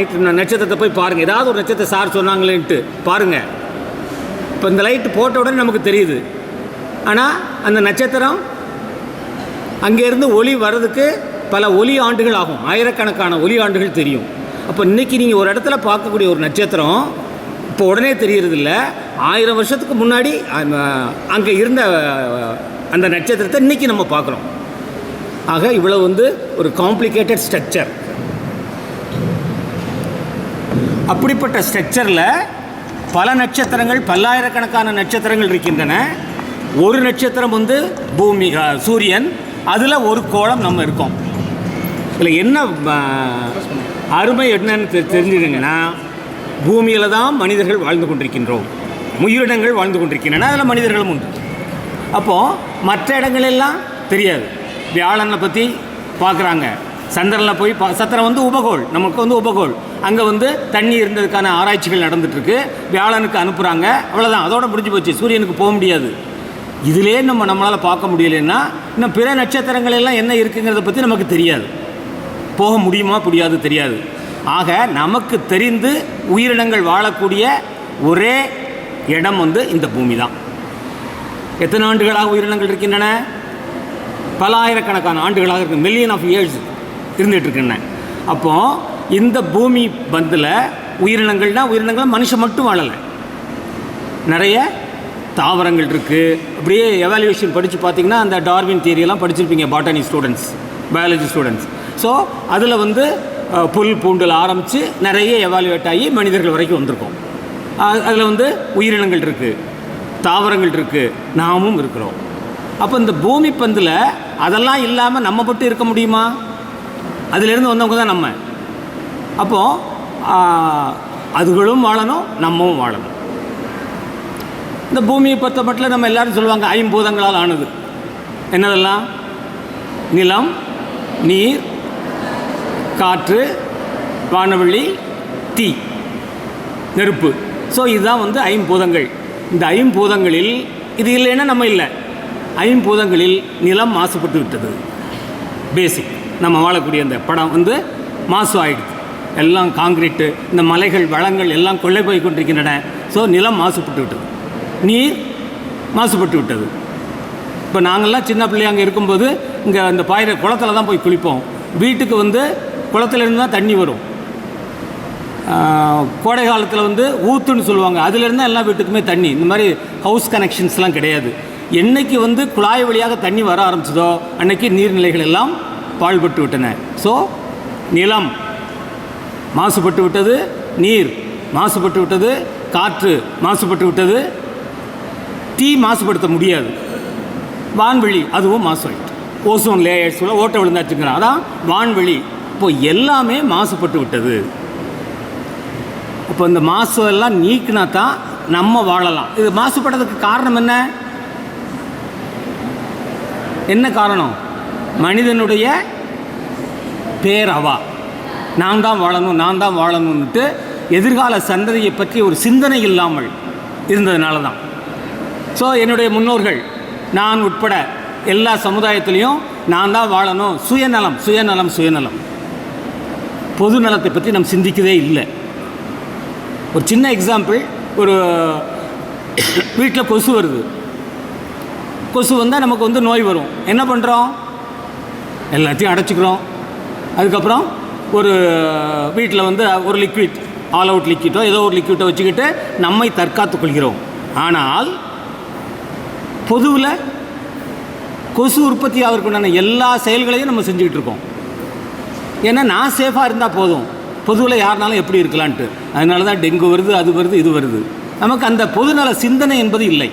நட்சத்திரத்தை போய் பாருங்கள். ஏதாவது ஒரு நட்சத்திரம் சார் சொன்னாங்களேன்ட்டு பாருங்கள். இப்போ இந்த லைட்டு போட்ட உடனே நமக்கு தெரியுது. ஆனால் அந்த நட்சத்திரம் அங்கேருந்து ஒளி வர்றதுக்கு பல ஒளி ஆண்டுகள் ஆகும், ஆயிரக்கணக்கான ஒளி ஆண்டுகள் தெரியும். அப்போ இன்றைக்கி நீங்கள் ஒரு இடத்துல பார்க்கக்கூடிய ஒரு நட்சத்திரம் இப்போ உடனே தெரியறதில்ல. 1000 வருஷத்துக்கு முன்னாடி அங்கே இருந்த அந்த நட்சத்திரத்தை இன்றைக்கி நம்ம பார்க்குறோம். ஆக இவ்வளோ வந்து ஒரு காம்ப்ளிகேட்டட் ஸ்ட்ரக்சர். அப்படிப்பட்ட ஸ்ட்ரக்சரில் பல நட்சத்திரங்கள், பல்லாயிரக்கணக்கான நட்சத்திரங்கள் இருக்கின்றன. ஒரு நட்சத்திரம் வந்து பூமி, சூரியன், அதில் ஒரு கோளம் நம்ம இருக்கோம். இதில் என்ன அருமை என்னன்னு தெரிஞ்சுக்கங்கன்னா, பூமியில் தான் மனிதர்கள் வாழ்ந்து கொண்டிருக்கின்றோம், உயிரினங்கள் வாழ்ந்து கொண்டிருக்கின்றன, அதில் மனிதர்களும் உண்டு. அப்போது மற்ற இடங்களெல்லாம் தெரியாது. வியாழனை பற்றி பார்க்குறாங்க, சந்திரனில் போய் சந்திரன் வந்து உபகோள், நமக்கு வந்து உபகோள். அங்கே வந்து தண்ணி இருந்ததுக்கான ஆராய்ச்சிகள் நடந்துகிட்ருக்கு. வியாழனுக்கு அனுப்புகிறாங்க, அவ்வளோதான், அதோட முடிஞ்சு போச்சு. சூரியனுக்கு போக முடியாது. இதிலே நம்மளால் பார்க்க முடியலைன்னா இன்னும் பிற நட்சத்திரங்கள் எல்லாம் என்ன இருக்குங்கிறத பற்றி நமக்கு தெரியாது. போக முடியுமா முடியாது தெரியாது. ஆக நமக்கு தெரிந்து உயிரினங்கள் வாழக்கூடிய ஒரே இடம் வந்து இந்த பூமி தான். எத்தனை ஆண்டுகளாக உயிரினங்கள் இருக்கின்றன? பல ஆயிரக்கணக்கான ஆண்டுகளாக இருக்கு, மில்லியன் ஆஃப் இயர்ஸ் இருந்துகிட்டு இருக்கின்றன. அப்போது இந்த பூமி பந்தில் உயிரினங்கள் மனுஷன் மட்டும் வாழலை, நிறைய தாவரங்கள் இருக்குது. அப்படியே எவாலுவேஷன் படித்து பார்த்திங்கன்னா அந்த டார்வின் தியரியெல்லாம் படிச்சிருப்பீங்க, botany students, biology students. So அதில் வந்து புல் பூண்டில் ஆரம்பித்து நிறைய எவாலுவேட் ஆகி மனிதர்கள் வரைக்கும் வந்திருக்கோம். அதில் வந்து உயிரினங்கள் இருக்குது, தாவரங்கள் இருக்குது, நாமும் இருக்கிறோம். அப்போ இந்த பூமி பந்தில் அதெல்லாம் இல்லாமல் நம்ம மட்டும் இருக்க முடியுமா? அதிலிருந்து வந்தவங்க தான் நம்ம. அப்போது அதுகளும் வாழணும், நம்மவும் வாழணும். இந்த பூமியை பொறுத்த மட்டும் நம்ம எல்லோரும் சொல்லுவாங்க ஐம்பூதங்களால் ஆனது. என்னதெல்லாம்? நிலம், நீர், காற்று, வானவெளி, தீ, நெருப்பு. ஸோ இதுதான் வந்து ஐம்பூதங்கள். இந்த ஐம்பூதங்களில் இது இல்லைன்னா நம்ம இல்லை. ஐம்பூதங்களில் நிலம் மாசுபட்டு விட்டது. பேசிக் நம்ம வாழக்கூடிய அந்த படம் வந்து மாசு ஆகிடுது. எல்லாம் காங்கிரீட்டு, இந்த மலைகள் வளங்கள் எல்லாம் கொள்ளை போய் கொண்டிருக்கின்றன. ஸோ நிலம் மாசுபட்டு விட்டது, நீர் மாசுபட்டு விட்டது. இப்போ நாங்கள்லாம் சின்ன பிள்ளை அங்கே இருக்கும்போது இங்கே அந்த பாயிற குளத்தில் தான் போய் குளிப்போம். வீட்டுக்கு வந்து குளத்துலேருந்து தான் தண்ணி வரும். கோடை காலத்தில் வந்து ஊற்றுன்னு சொல்லுவாங்க, அதுலேருந்து தான் எல்லா வீட்டுக்குமே தண்ணி. இந்த மாதிரி ஹவுஸ் கனெக்ஷன்ஸ்லாம் கிடையாது. என்றைக்கு வந்து குழாய் வழியாக தண்ணி வர ஆரம்பிச்சதோ அன்றைக்கி நீர்நிலைகள் எல்லாம் பாழ்பட்டு விட்டன. ஸோ நிலம் மாசுபட்டு விட்டது, நீர் மாசுபட்டு விட்டது, காற்று மாசுபட்டு விட்டது, தீ மாசுபடுத்த முடியாது, வான்வெளி அதுவும் மாசுபட்டு, ஓசோன் லேயர்ஸில் ஓட்டை விழுந்தாச்சுங்கிறான், அதான் வான்வெளி. இப்போ எல்லாமே மாசுபட்டு விட்டது. இப்போ இந்த மாசு எல்லாம் நீக்கினா தான் நம்ம வாழலாம். இது மாசுபடுறதுக்கு காரணம் என்ன காரணம்? மனிதனுடைய பேரவா. நான் தான் வாழணும்னுட்டு எதிர்கால சந்ததியை பற்றி ஒரு சிந்தனை இல்லாமல் இருந்ததுனால தான். ஸோ என்னுடைய முன்னோர்கள், நான் உட்பட எல்லா சமுதாயத்திலையும் நான் தான் வாழணும், சுயநலம். பொது நலத்தை பற்றி நம்ம சிந்திக்கவே இல்லை. ஒரு சின்ன எக்ஸாம்பிள், ஒரு வீட்டில் கொசு வருது. கொசு வந்தால் நமக்கு வந்து நோய் வரும். என்ன பண்ணுறோம்? எல்லாத்தையும் அடைச்சிக்கிறோம். அதுக்கப்புறம் ஒரு வீட்டில் வந்து ஒரு லிக்விட், ஆல் அவுட் லிக்விட்டோ ஏதோ ஒரு லிக்விட்டை வச்சுக்கிட்டு நம்மை தற்காத்து கொள்கிறோம். ஆனால் பொதுவில் கொசு உற்பத்தி ஆகிறதுக்குண்டான எல்லா செயல்களையும் நம்ம செஞ்சுக்கிட்டு இருக்கோம். ஏன்னா நான் சேஃபாக இருந்தால் போதும், பொதுவில் யாருனாலும் எப்படி இருக்கலான்ட்டு. அதனால தான் டெங்கு வருது, அது வருது, இது வருது. நமக்கு அந்த பொதுநல சிந்தனை என்பது இல்லை.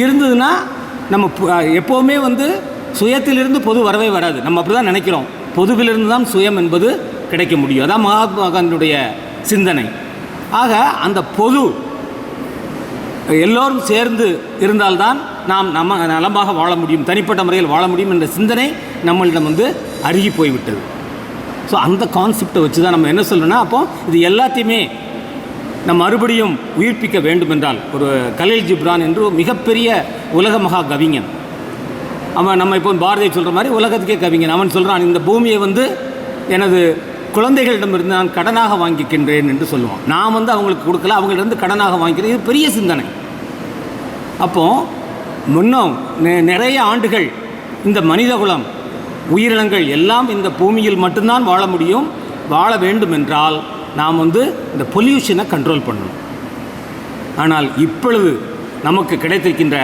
இருந்ததுன்னா நம்ம எப்போவுமே வந்து சுயத்திலிருந்து பொது வரவே வராது. நம்ம அப்படி தான் நினைக்கிறோம், பொதுவிலிருந்து தான் சுயம் என்பது கிடைக்க முடியும். அதான் மகாத்மா காந்தியுடைய சிந்தனை. ஆக அந்த பொது எல்லோரும் சேர்ந்து இருந்தால்தான் நாம் நலமாக வாழ முடியும், தனிப்பட்ட முறையில் வாழ முடியும் என்ற சிந்தனை நம்மளிடம் வந்து அருகி போய்விட்டது. ஸோ அந்த கான்செப்டை வச்சு தான் நம்ம என்ன சொல்லணும்னா, அப்போது இது எல்லாத்தையுமே நம்ம மறுபடியும் உயிர்ப்பிக்க வேண்டும் என்றால், ஒரு கலீல் ஜிப்ரான் என்று மிகப்பெரிய உலக மகா கவிஞன், அவன் நம்ம இப்போ பாரதியை சொல்கிற மாதிரி உலகத்துக்கே கவிஞன். அவன் சொல்கிறான், இந்த பூமியை வந்து எனது குழந்தைகளிடமிருந்து நான் கடனாக வாங்கிக்கின்றேன் என்று சொல்லுவான். நான் வந்து அவங்களுக்கு கொடுக்கல, அவங்களிடம் கடனாக வாங்கிக்கிறேன். இது பெரிய சிந்தனை. அப்போது முன்னும் நிறைய ஆண்டுகள் இந்த மனிதகுலம், உயிரினங்கள் எல்லாம் இந்த பூமியில் மட்டும்தான் வாழ முடியும். வாழ வேண்டும் என்றால் நாம் வந்து இந்த பொல்யூஷனை கண்ட்ரோல் பண்ணணும். ஆனால் இப்பொழுது நமக்கு கிடைத்திருக்கின்ற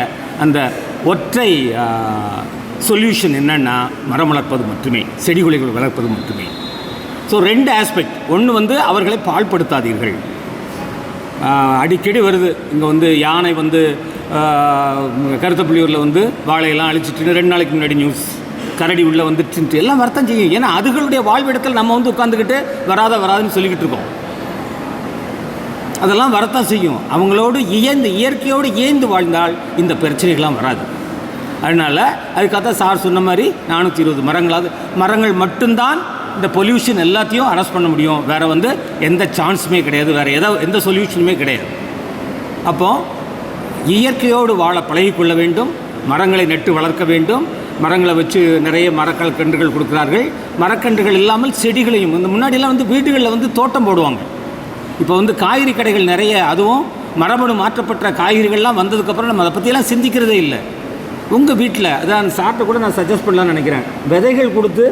அந்த ஒற்றை சொல்யூஷன் என்னென்னா, மரம் வளர்ப்பது மட்டுமே, செடி கொடிகள் வளர்ப்பது மட்டுமே. So 2 aspect. ஒன்று வந்து அவர்களை பாழ்படுத்தாதீர்கள். அடிக்கடி வருது இங்கே வந்து யானை வந்து கருத்தப்புள்ளியூரில் வந்து வாழையெல்லாம் அழிச்சிட்டு 2 நாளைக்கு முன்னாடி நியூஸ், கரடி உள்ளே வந்துட்டு எல்லாம் வருத்தம் செய்யும். ஏன்னா அதுகளுடைய வாழ்விடத்தில் நம்ம வந்து உட்காந்துக்கிட்டு வராதுன்னு சொல்லிக்கிட்டு இருக்கோம். அதெல்லாம் வரத்தான் செய்யும். அவங்களோடு இயற்கையோடு இயந்து வாழ்ந்தால் இந்த பிரச்சனைகள்லாம் வராது. அதனால் அதுக்காக தான் சார் சொன்ன மாதிரி 420 மரங்களாவது மரங்கள் மட்டும்தான் இந்த பொல்யூஷன் எல்லாத்தையும் அரெஸ்ட் பண்ண முடியும். வேறு வந்து எந்த சான்ஸுமே கிடையாது, வேறு எந்த சொல்யூஷனுமே கிடையாது. அப்போது இயற்கையோடு வாழ பழகிக்கொள்ள வேண்டும், மரங்களை நட்டு வளர்க்க வேண்டும். மரங்களை வச்சு நிறைய கன்றுகள் கொடுக்குறார்கள். மரக்கன்றுகள் இல்லாமல் செடிகளையும் இந்த முன்னாடியெல்லாம் வந்து வீடுகளில் வந்து தோட்டம் போடுவாங்க. இப்போ வந்து காய்கறி கடைகள் நிறைய, அதுவும் மரபணு மாற்றப்பட்ட காய்கறிகள்லாம் வந்ததுக்கப்புறம் நம்ம அதை பற்றியெல்லாம் சிந்திக்கிறதே இல்லை. உங்கள் வீட்டில் அதான் சாப்பிட்ட கூட நான் சஜஸ்ட் பண்ணலான்னு நினைக்கிறேன். விதைகள் கொடுத்து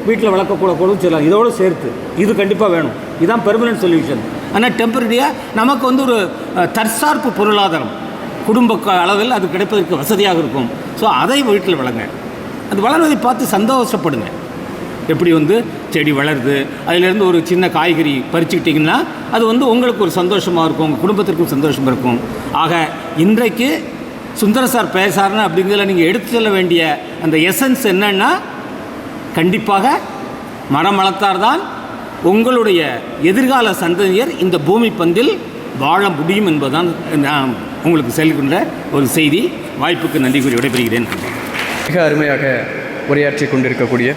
வீட்டில் வளர்க்கக்கூட சொல்லலாம். இதோடு சேர்த்து இது கண்டிப்பாக வேணும். இதுதான் பெர்மனன்ட் சொல்யூஷன். ஆனால் டெம்பரரியாக நமக்கு வந்து ஒரு தற்சார்பு பொருளாதாரம் குடும்ப அளவில் அது கிடைப்பதற்கு வசதியாக இருக்கும். ஸோ அதை வீட்டில் வளங்க. அது வளர்வதை பார்த்து சந்தோஷப்படுங்க. எப்படி வந்து செடி வளருது, அதிலேருந்து ஒரு சின்ன காய்கறி பறிச்சுக்கிட்டிங்கன்னா அது வந்து உங்களுக்கு ஒரு சந்தோஷமாக இருக்கும், உங்கள் குடும்பத்திற்கும் சந்தோஷமாக இருக்கும். ஆக இன்றைக்கு சுந்தர சார் பேசாருன்னு அப்படிங்கிறத நீங்கள் எடுத்து சொல்ல வேண்டிய அந்த எசன்ஸ் என்னன்னா, கண்டிப்பாக மரம் வளர்த்தார்தான் உங்களுடைய எதிர்கால சந்ததியர் இந்த பூமி பந்தில் வாழ முடியும் என்பதுதான் நான் உங்களுக்கு சொல்கின்ற ஒரு செய்தி. வாய்ப்புக்கு நன்றி கூறி விடைபெறுகிறேன். மிக அருமையாக உரையாற்றி கொண்டிருக்கக்கூடிய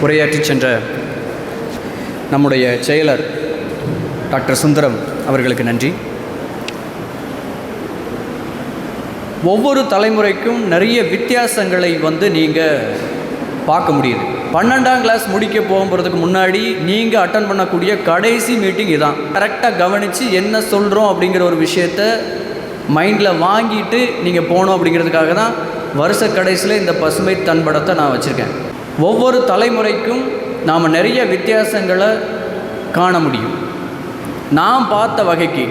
உரையாற்றி சென்ற நம்முடைய செயலர் டாக்டர் சுந்தரம் அவர்களுக்கு நன்றி. ஒவ்வொரு தலைமுறைக்கும் நிறைய வித்தியாசங்களை வந்து நீங்கள் பார்க்க முடியுது. 12ஆம் கிளாஸ் முடிக்க போகும்போகிறதுக்கு முன்னாடி நீங்கள் அட்டன் பண்ணக்கூடிய கடைசி மீட்டிங் இதான். கரெக்டாக கவனித்து என்ன சொல்கிறோம் அப்படிங்கிற ஒரு விஷயத்த மைண்டில் வாங்கிட்டு நீங்கள் போகணும் அப்படிங்கிறதுக்காக தான் வருஷ கடைசியில் இந்த பசுமை தன்படத்தை நான் வச்சுருக்கேன். ஒவ்வொரு தலைமுறைக்கும் நாம் நிறைய வித்தியாசங்களை காண முடியும். நான் பார்த்த வகைக்கு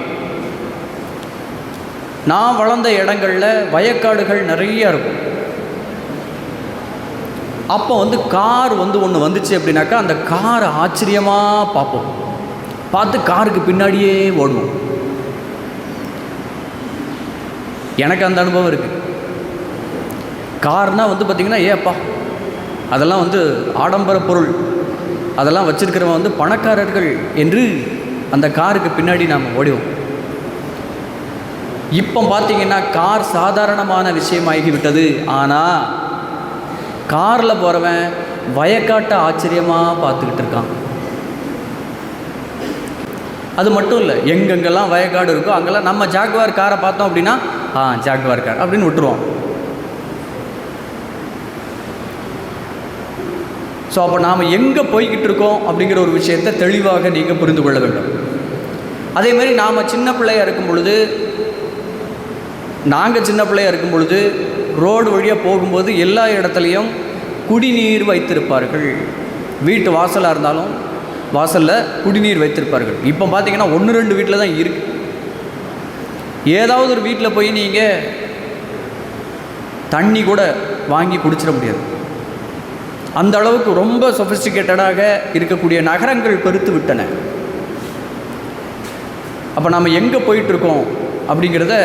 நான் வளர்ந்த இடங்களில் வயக்காடுகள் நிறைய இருக்கும். அப்போ வந்து கார் வந்து ஒன்று வந்துச்சு அப்படின்னாக்கா அந்த காரை ஆச்சரியமாக பார்ப்போம். பார்த்து காருக்கு பின்னாடியே ஓடுவோம். எனக்கு அந்த அனுபவம் இருக்குது. கார்னால் வந்து பார்த்திங்கன்னா ஏப்பா அதெல்லாம் வந்து ஆடம்பர பொருள், அதெல்லாம் வச்சுருக்கிறவன் வந்து பணக்காரர்கள் என்று அந்த காருக்கு பின்னாடி நாம் ஓடுவோம். இப்போ பார்த்திங்கன்னா கார் சாதாரணமான விஷயமாகிவிட்டது. ஆனால் காரில் போகிறவன் வயக்காட்டை ஆச்சரியமாக பார்த்துக்கிட்டு இருக்கான். அது மட்டும் இல்லை, எங்கெங்கெல்லாம் வயக்காடு இருக்கோ அங்கெல்லாம் நம்ம ஜாகுவார் காரை பார்த்தோம் அப்படின்னா ஜாகுவார் கார் அப்படின்னு விட்டுருவோம். ஸோ அப்போ நாம் எங்கே போய்கிட்டு இருக்கோம் அப்படிங்கிற ஒரு விஷயத்தை தெளிவாக நீங்கள் புரிந்து கொள்ள வேண்டும். அதேமாதிரி நாம் சின்ன பிள்ளையாக இருக்கும் பொழுது, நாங்கள் சின்ன பிள்ளையாக இருக்கும் பொழுது ரோடு வழியாக போகும்போது எல்லா இடத்துலையும் குடிநீர் வைத்திருப்பார்கள். வீட்டு வாசலாக இருந்தாலும் வாசலில் குடிநீர் வைத்திருப்பார்கள். இப்போ பார்த்திங்கன்னா 1-2 வீட்டில் தான் இருக்குது. ஏதாவது ஒரு வீட்டில் போய் நீங்கள் தண்ணி கூட வாங்கி குடிச்சிட முடியாது. அந்த அளவுக்கு ரொம்ப சொஃபிஸ்டிகேட்டடாக இருக்கக்கூடிய நகரங்கள் பெருத்து விட்டன. அப்போ நாம் எங்கே போயிட்டுருக்கோம் அப்படிங்கிறத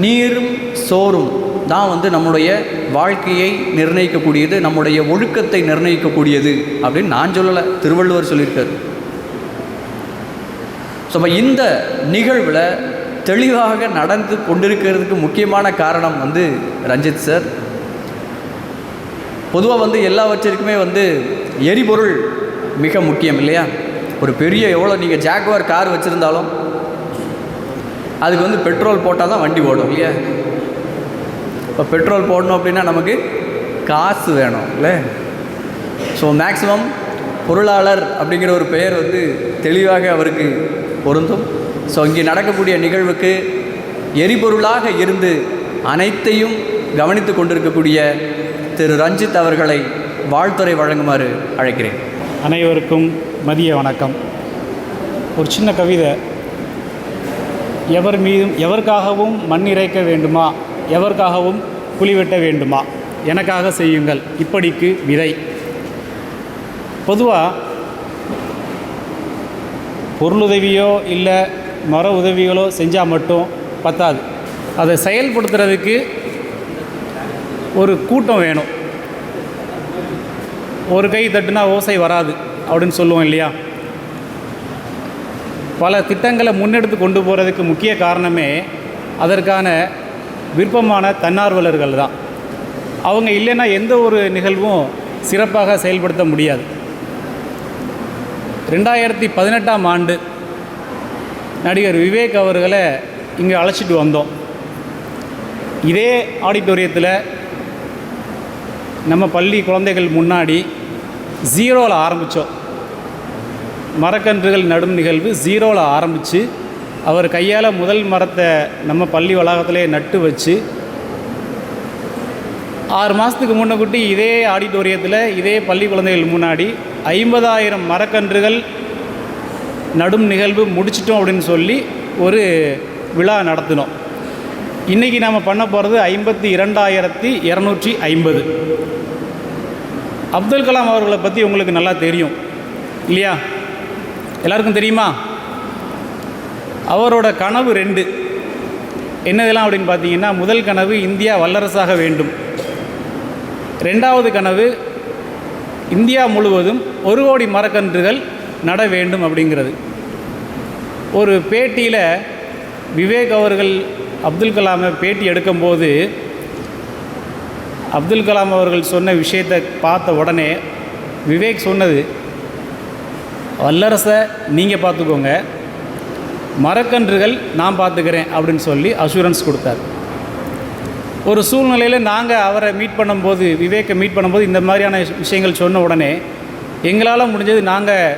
நீரும் சோறும் தான் வந்து நம்முடைய வாழ்க்கையை நிர்ணயிக்கக்கூடியது, நம்முடைய ஒழுக்கத்தை நிர்ணயிக்கக்கூடியது அப்படின்னு நான் சொல்லலை, திருவள்ளுவர் சொல்லியிருக்காரு. ஸோ அப்போ இந்த நிகழ்வில் தெளிவாக நடந்து கொண்டிருக்கிறதுக்கு முக்கியமான காரணம் வந்து ரஞ்சித் சார். பொதுவாக வந்து எல்லாவற்றிற்குமே வந்து எரிபொருள் மிக முக்கியம் இல்லையா? ஒரு பெரிய எவ்வளோ நீங்கள் ஜாகுவார் கார் வச்சுருந்தாலும் அதுக்கு வந்து பெட்ரோல் போட்டால் தான் வண்டி ஓடும் இல்லையா? இப்போ பெட்ரோல் போடணும் அப்படின்னா நமக்கு காசு வேணும் இல்லை? ஸோ மேக்ஸிமம் பொருளாளர் அப்படிங்கிற ஒரு பெயர் வந்து தெளிவாக அவருக்கு பொருந்தும். ஸோ இங்கே நடக்கக்கூடிய நிகழ்வுக்கு எரிபொருளாக இருந்து அனைத்தையும் கவனித்து கொண்டிருக்கக்கூடிய திரு ரஞ்சித் அவர்களை வாழ்த்துரை வழங்குமாறு அழைக்கிறேன். அனைவருக்கும் மதிய வணக்கம். ஒரு சின்ன கவிதை. எவர் மீதும் எவருக்காகவும் மண் இறைக்க வேண்டுமா, எவருக்காகவும் குழி வெட்ட வேண்டுமா, எனக்காக செய்யுங்கள் இப்படிக்கு விதை. பொதுவாக பொருளுதவியோ இல்லை மர உதவிகளோ செஞ்சால் மட்டும் பத்தாது. அதை செயல்படுத்துறதுக்கு ஒரு கூட்டம் வேணும். ஒரு கை தட்டுனா ஓசை வராது அப்படின்னு சொல்லுவோம் இல்லையா? பல திட்டங்களை முன்னெடுத்து கொண்டு போகிறதுக்கு முக்கிய காரணமே அதற்கான விருப்பமான தன்னார்வலர்கள் தான். அவங்க இல்லைன்னா எந்த ஒரு நிகழ்வும் சிறப்பாக செயல்படுத்த முடியாது. 2018ஆம் ஆண்டு நடிகர் விவேக் அவர்களை இங்கே அழைச்சிட்டு வந்தோம். இதே ஆடிட்டோரியத்தில் நம்ம பள்ளி குழந்தைகள் முன்னாடி 0ல் ஆரம்பித்தோம். மரக்கன்றுகள் நடும் நிகழ்வு 0ல் ஆரம்பித்து அவர் கையால் முதல் மரத்தை நம்ம பள்ளி வளாகத்திலே நட்டு வச்சு 6 மாதத்துக்கு முன்னக்கூட்டி இதே ஆடிட்டோரியத்தில் இதே பள்ளி குழந்தைகள் முன்னாடி 50,000 மரக்கன்றுகள் நடும் நிகழ்வு முடிச்சிட்டோம் அப்படின்னு சொல்லி ஒரு விழா நடத்தினோம். இன்றைக்கி நாம் பண்ண போகிறது 52,250. அப்துல் கலாம் அவர்களை பற்றி உங்களுக்கு நல்லா தெரியும் இல்லையா? எல்லாருக்கும் தெரியுமா? அவரோட கனவு 2 என்னதெல்லாம் அப்படின்னு பார்த்தீங்கன்னா, முதல் கனவு இந்தியா வல்லரசாக வேண்டும். 2வது கனவு இந்தியா முழுவதும் 1 கோடி மரக்கன்றுகள் நட வேண்டும் அப்படிங்கிறது. ஒரு பேட்டியில் விவேக் அவர்கள் அப்துல் கலாமை பேட்டி எடுக்கும்போது அப்துல் கலாம் அவர்கள் சொன்ன விஷயத்தை பார்த்த உடனே விவேக் சொன்னது, வல்லரசை நீங்கள் பார்த்துக்கோங்க, மரக்கன்றுகள் நான் பார்த்துக்கிறேன் அப்படின்னு சொல்லி அஷூரன்ஸ் கொடுத்தார். ஒரு சூழ்நிலையில் நாங்கள் அவரை மீட் பண்ணும்போது, விவேக்கை மீட் பண்ணும்போது இந்த மாதிரியான விஷயங்கள் சொன்ன உடனே எங்களால் முடிஞ்சது நாங்கள்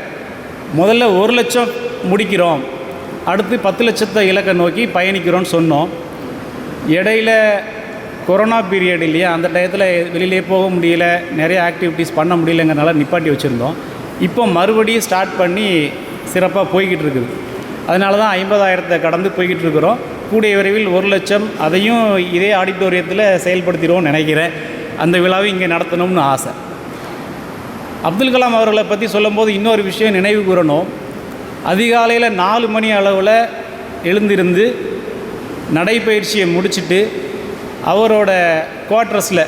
முதல்ல 1 லட்சம் முடிக்கிறோம், அடுத்து 10 லட்சத்தை இலக்கை நோக்கி பயணிக்கிறோன்னு சொன்னோம். இடையில் கொரோனா பீரியட் இல்லையா, அந்த டயத்தில் வெளியிலே போக முடியல, நிறைய ஆக்டிவிட்டீஸ் பண்ண முடியலங்கிறனால நிப்பாட்டி வச்சுருந்தோம். இப்போ மறுபடியும் ஸ்டார்ட் பண்ணி சிறப்பாக போய்கிட்டு இருக்குது. அதனால தான் 50,000 கடந்து போய்கிட்டு இருக்கிறோம். கூடிய விரைவில் 1 லட்சம் அதையும் இதே ஆடிட்டோரியத்தில் செயல்படுத்திடுவோம்னு நினைக்கிறேன். அந்த விழாவை இங்கே நடத்தணும்னு ஆசை. அப்துல் கலாம் அவர்களை பற்றி சொல்லும்போது இன்னொரு விஷயம் நினைவு கூறணும். அதிகாலையில் 4 மணி அளவில் எழுந்திருந்து நடைப்பயிற்சியை முடிச்சுட்டு அவரோட குவார்ட்டர்ஸில்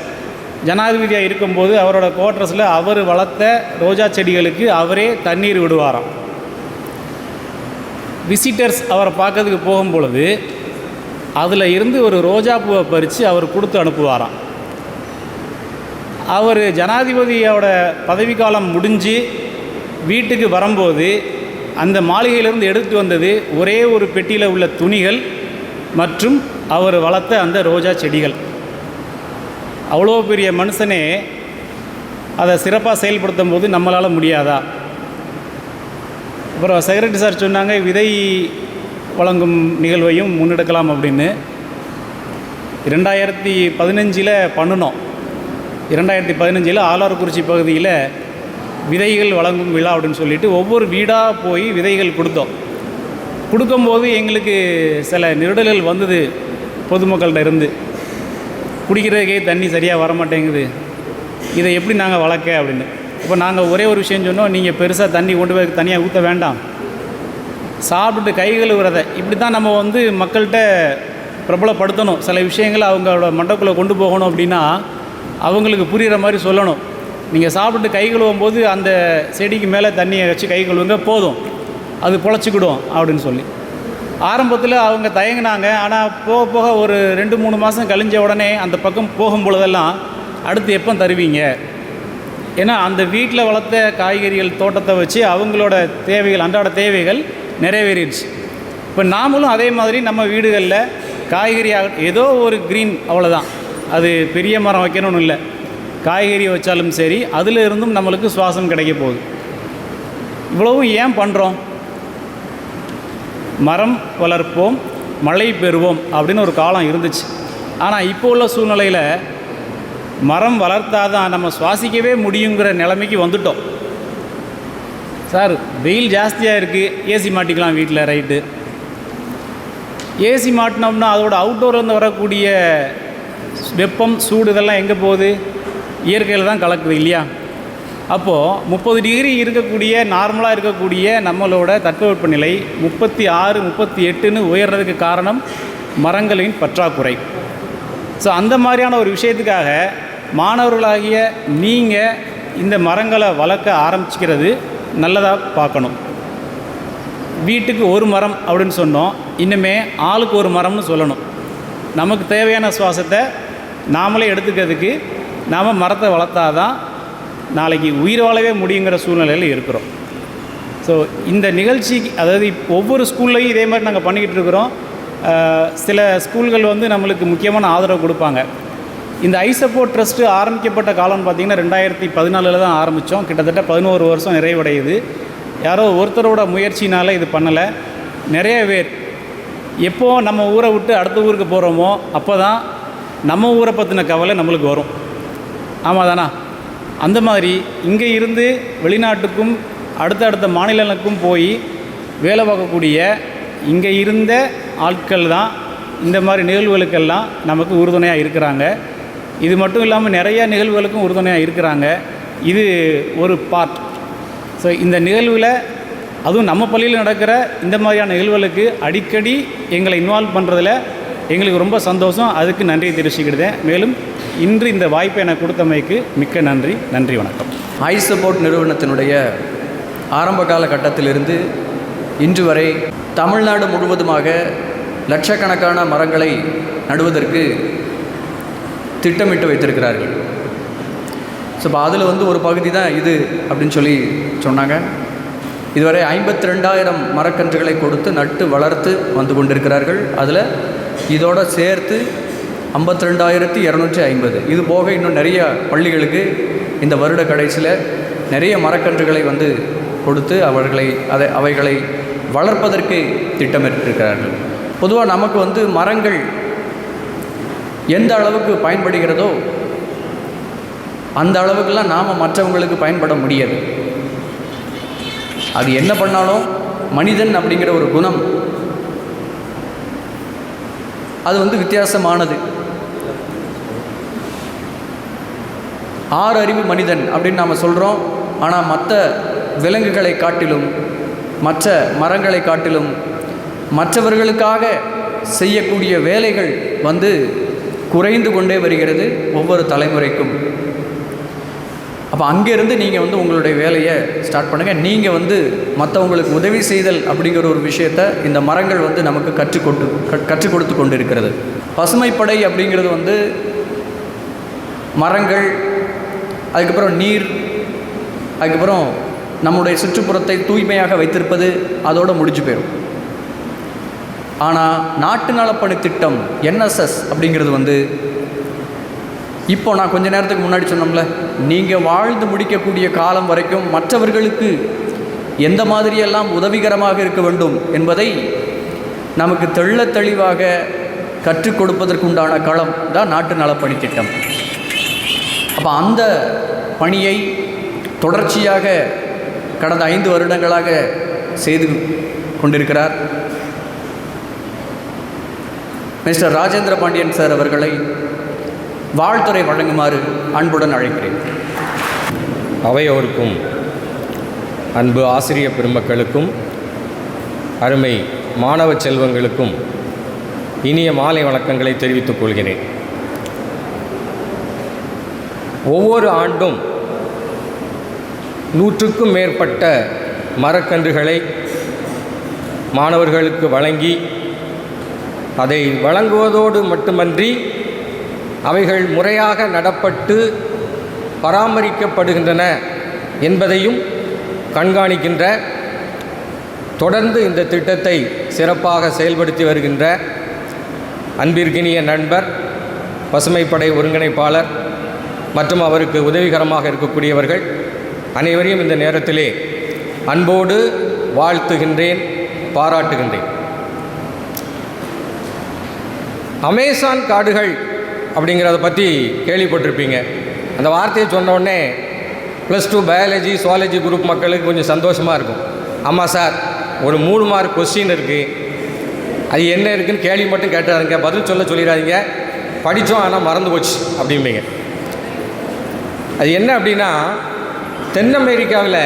ஜனாதிபதியாக இருக்கும்போது அவரோட குவார்ட்டர்ஸில் அவர் வளர்த்த ரோஜா செடிகளுக்கு அவரே தண்ணீர் விடுவாராம். விசிட்டர்ஸ் அவரை பார்க்கறதுக்கு போகும்பொழுது அதில் இருந்து ஒரு ரோஜா பூவை பறித்து அவர் கொடுத்து அனுப்புவாராம். அவர் ஜனாதிபதியோட பதவிக்காலம் முடிஞ்சு வீட்டுக்கு வரும்போது அந்த மாளிகையிலிருந்து எடுத்து வந்தது ஒரே ஒரு பெட்டியில் உள்ள துணிகள் மற்றும் அவர் வளர்த்த அந்த ரோஜா செடிகள். அவ்வளோ பெரிய மனுஷனே அதை சிறப்பாக செயல்படுத்தும் போது நம்மளால் முடியாதா? அப்புறம் செக்ரட்டரி சார் சொன்னாங்க, விதை வழங்கும் நிகழ்வையும் முன்னெடுக்கலாம் அப்படின்னு. 2015 பண்ணினோம். 2015 ஆலார்குறிச்சி பகுதியில் விதைகள் வழங்கும் விழா அப்படின்னு சொல்லிட்டு ஒவ்வொரு வீடாக போய் விதைகள் கொடுக்கும்போது எங்களுக்கு சில நெருடல்கள் வந்தது. பொதுமக்கள்கிட்ட இருந்து குடிக்கிறதுக்கே தண்ணி சரியாக வரமாட்டேங்குது, இதை எப்படி நாங்கள் வளர்க்க அப்படின்னு. இப்போ நாங்கள் ஒரே ஒரு விஷயம் சொன்னோம், நீங்கள் பெருசாக தண்ணி கொண்டு போய் தனியாக ஊற்ற வேண்டாம், சாப்பிட்டு கை கழுவுறதை இப்படி தான் நம்ம மக்கள்கிட்ட பிரபலப்படுத்தணும். சில விஷயங்களை அவங்களோட மண்டக்குள்ளே கொண்டு போகணும் அப்படின்னா அவங்களுக்கு புரிகிற மாதிரி சொல்லணும். நீங்கள் சாப்பிட்டு கை கழுவும் போது அந்த செடிக்கு மேலே தண்ணியை வச்சு கை கழுவுங்க, போதும், அது பொழைச்சிக்கிடும் அப்படின்னு சொல்லி. ஆரம்பத்தில் அவங்க தயங்கினாங்க. ஆனால் போக போக ஒரு 2-3 மாதம் கழிஞ்ச உடனே அந்த பக்கம் போகும்பொழுதெல்லாம் அடுத்து எப்போ தருவீங்க, ஏன்னா அந்த வீட்டில் வளர்த்த காய்கறிகள் தோட்டத்தை வச்சு அவங்களோட தேவைகள், அன்றாட தேவைகள் நிறைவேறிடுச்சு. இப்போ நாமளும் அதே மாதிரி நம்ம வீடுகளில் காய்கறி ஏதோ ஒரு க்ரீன், அவ்வளோதான், அது பெரிய மரம் வைக்கணும்னு இல்லை, காய்கறி வச்சாலும் சரி அதில் இருந்தும் நம்மளுக்கு சுவாசம் கிடைக்க போகுது. இவ்வளவும் ஏன் பண்ணுறோம்? மரம் வளர்ப்போம் மழை பெறுவோம் அப்படின்னு ஒரு காலம் இருந்துச்சு. ஆனால் இப்போ உள்ள சூழ்நிலையில் மரம் வளர்த்தாதான் நம்ம சுவாசிக்கவே முடியுங்கிற நிலைமைக்கு வந்துட்டோம். சார் வெயில் ஜாஸ்தியாக இருக்குது, ஏசி மாட்டிக்கலாம் வீட்டில், ரைட்டு. ஏசி மாட்டினோம்னா அதோட அவுட்டோர்லேருந்து வரக்கூடிய வெப்பம், சூடு இதெல்லாம் எங்கே போகுது? இயற்கையில் தான் கலக்குது இல்லையா? அப்போது 30 டிகிரி இருக்கக்கூடிய நார்மலாக இருக்கக்கூடிய நம்மளோட தட்பவெப்பநிலை 36, 38ன்னு உயர்றதுக்கு காரணம் மரங்களின் பற்றாக்குறை. ஸோ அந்த மாதிரியான ஒரு விஷயத்துக்காக மாணவர்களாகிய நீங்கள் இந்த மரங்களை வளர்க்க ஆரம்பிச்சிக்கிறது நல்லதாக பார்க்கணும். வீட்டுக்கு ஒரு மரம் அப்படின்னு சொன்னோம், இன்னுமே ஆளுக்கு ஒரு மரம்னு சொல்லணும். நமக்கு தேவையான சுவாசத்தை நாமளே எடுத்துக்கிறதுக்கு நாம் மரத்தை வளர்த்தா தான் நாளைக்கு உயிர் வாழவே முடியுங்கிற சூழ்நிலையில் இருக்கிறோம். ஸோ இந்த நிகழ்ச்சி, அதாவது ஒவ்வொரு ஸ்கூல்லையும் இதே மாதிரி நாங்கள் பண்ணிக்கிட்டு இருக்கிறோம். சில ஸ்கூல்கள் வந்து நம்மளுக்கு முக்கியமான ஆதரவு கொடுப்பாங்க. இந்த ஐ சப்போர்ட் ட்ரஸ்ட்டு ஆரம்பிக்கப்பட்ட காலம்னு பார்த்திங்கன்னா 2014 தான் ஆரம்பித்தோம். கிட்டத்தட்ட 11 வருஷம் நிறைவடையுது. யாரோ ஒருத்தரோட முயற்சினால் இது பண்ணலை. நிறைய பேர் எப்போ நம்ம ஊரை விட்டு அடுத்த ஊருக்கு போகிறோமோ அப்போ தான் நம்ம ஊரை பற்றின கவலை நம்மளுக்கு வரும். ஆமாம் தானா? அந்த மாதிரி இங்கே இருந்து வெளிநாட்டுக்கும் அடுத்தடுத்த மாநிலங்களுக்கும் போய் வேலை பார்க்கக்கூடிய இங்கே இருந்த ஆட்கள் தான் இந்த மாதிரி நிகழ்வுகளுக்கெல்லாம் நமக்கு உறுதுணையாக இருக்கிறாங்க. இது மட்டும் இல்லாமல் நிறைய நிகழ்வுகளுக்கும் உறுதுணையாக இருக்கிறாங்க. இது ஒரு பார்ட். ஸோ இந்த நிகழ்வில், அதுவும் நம்ம பள்ளியில் நடக்கிற இந்த மாதிரியான நிகழ்வுகளுக்கு அடிக்கடி எங்களை இன்வால்வ் பண்ணுறதில் எங்களுக்கு ரொம்ப சந்தோஷம். அதுக்கு நன்றி தெரிவிச்சுக்கிட்டேன். மேலும் இன்று இந்த வாய்ப்பை எனக்கு கொடுத்தமைக்கு மிக்க நன்றி. நன்றி, வணக்கம். ஐ சப்போர்ட் நிறுவனத்தினுடைய ஆரம்ப காலகட்டத்திலிருந்து இன்று வரை தமிழ்நாடு முழுவதுமாக லட்சக்கணக்கான மரங்களை நடுவதற்கு திட்டமிட்டு வைத்திருக்கிறார்கள். ஸோ இப்போ அதில் வந்து ஒரு பகுதி தான் இது அப்படின்னு சொல்லி சொன்னாங்க. இதுவரை 52,000 மரக்கன்றுகளை கொடுத்து நட்டு வளர்த்து வந்து கொண்டிருக்கிறார்கள். அதில் இதோடு சேர்த்து 52,250, இது போக இன்னும் நிறைய பள்ளிகளுக்கு இந்த வருட கடைசியில் நிறைய மரக்கன்றுகளை வந்து கொடுத்து அவைகளை வளர்ப்பதற்கு திட்டமிட்டிருக்கிறார்கள். பொதுவாக நமக்கு வந்து மரங்கள் எந்த அளவுக்கு பயன்படுகிறதோ அந்த அளவுக்கெல்லாம் நாம் மற்றவங்களுக்கு பயன்பட முடியாது. அது என்ன பண்ணாலும் மனிதன் அப்படிங்கிற ஒரு குணம் அது வந்து வித்தியாசமானது. 6 அறிவு மனிதன் அப்படின்னு நாம் சொல்கிறோம். ஆனால் மற்ற விலங்குகளை காட்டிலும், மற்ற மரங்களை காட்டிலும் மற்றவர்களுக்காக செய்யக்கூடிய வேலைகள் வந்து குறைந்து கொண்டே வருகிறது ஒவ்வொரு தலைமுறைக்கும். அப்போ அங்கேருந்து நீங்கள் வந்து உங்களுடைய வேலையை ஸ்டார்ட் பண்ணுங்கள். நீங்கள் வந்து மற்றவங்களுக்கு உதவி செய்தல் அப்படிங்கிற ஒரு விஷயத்தை இந்த மரங்கள் வந்து நமக்கு கற்றுக் கொடுத்து கொண்டு இருக்கிறது. பசுமைப்படை அப்படிங்கிறது வந்து மரங்கள், அதுக்கப்புறம் நீர், அதுக்கப்புறம் நம்முடைய சுற்றுப்புறத்தை தூய்மையாக வைத்திருப்பது, அதோடு முடிஞ்சு போயிடும். ஆனால் நாட்டு நலப்பணி திட்டம் NSS அப்படிங்கிறது வந்து இப்போ நான் கொஞ்ச நேரத்துக்கு முன்னாடி சொன்னோம்ல, நீங்கள் வாழ்ந்து முடிக்கக்கூடிய காலம் வரைக்கும் மற்றவர்களுக்கு எந்த மாதிரியெல்லாம் உதவிகரமாக இருக்க வேண்டும் என்பதை நமக்கு தெள்ளத் தெளிவாக கற்றுக் கொடுப்பதற்குண்டான களம் தான் நாட்டு நலப்பணி திட்டம். அப்போ அந்த பணியை தொடர்ச்சியாக கடந்த 5 வருடங்களாக செய்து கொண்டிருக்கிறார் மிஸ்டர் ராஜேந்திர பாண்டியன் சார் அவர்களை வாழ்த்துரை வழங்குமாறு அன்புடன் அழைக்கிறேன். அவையோருக்கும் அன்பு ஆசிரியர் பெருமக்களுக்கும் அருமை மாணவ செல்வங்களுக்கும் இனிய மாலை வணக்கங்களை தெரிவித்துக் கொள்கிறேன். ஒவ்வொரு ஆண்டும் 100க்கும் மேற்பட்ட மரக்கன்றுகளை மாணவர்களுக்கு வழங்கி, அதை வழங்குவதோடு மட்டுமன்றி அவைகள் முறையாக நடப்பட்டு பராமரிக்கப்படுகின்றன என்பதையும் கண்காணிக்கின்ற, தொடர்ந்து இந்த திட்டத்தை சிறப்பாக செயல்படுத்தி வருகின்ற அன்பிற்கினிய நண்பர், பசுமைப்படை ஒருங்கிணைப்பாளர் மற்றும் அவருக்கு உதவிகரமாக இருக்கக்கூடியவர்கள் அனைவரையும் இந்த நேரத்திலே அன்போடு வாழ்த்துகின்றேன், பாராட்டுகின்றேன். அமேசான் காடுகள் அப்படிங்கிறத பற்றி கேள்விப்பட்டிருப்பீங்க. அந்த வார்த்தையை சொன்ன உடனே +2 பயாலஜி சுவாலஜி குரூப் மக்களுக்கு கொஞ்சம் சந்தோஷமாக இருக்கும். ஆமாம் சார், ஒரு 3 மார்க் கொஸ்டின் இருக்குது, அது என்ன இருக்குதுன்னு கேள்வி மட்டும் கேட்டாருங்க, பதில் சொல்லிடாதீங்க, படித்தோம் ஆனால் மறந்து போச்சு அப்படிம்பீங்க. அது என்ன அப்படின்னா, தென் அமெரிக்காவில்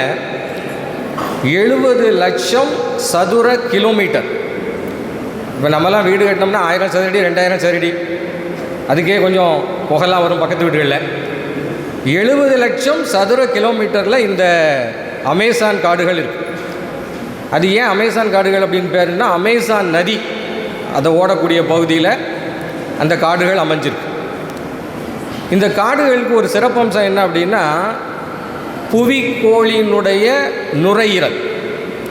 70 லட்சம் சதுர கிலோமீட்டர். இப்போ நம்மலாம் வீடு கட்டினோம்னா 1000 சதுரடி 2000 சதுரடி, அதுக்கே கொஞ்சம் புகலாம் வரும் பக்கத்து வீடுகளில். 70 லட்சம் சதுர கிலோமீட்டரில் இந்த அமேசான் காடுகள் இருக்குது. அது ஏன் அமேசான் காடுகள் அப்படின்னு பேருன்னா, அமேசான் நதி அதை ஓடக்கூடிய பகுதியில் அந்த காடுகள் அமைஞ்சிருக்கு. இந்த காடுகளுக்கு ஒரு சிறப்பம்சம் என்ன அப்படின்னா, புவிக்கோளினுடைய நுரையீரல்,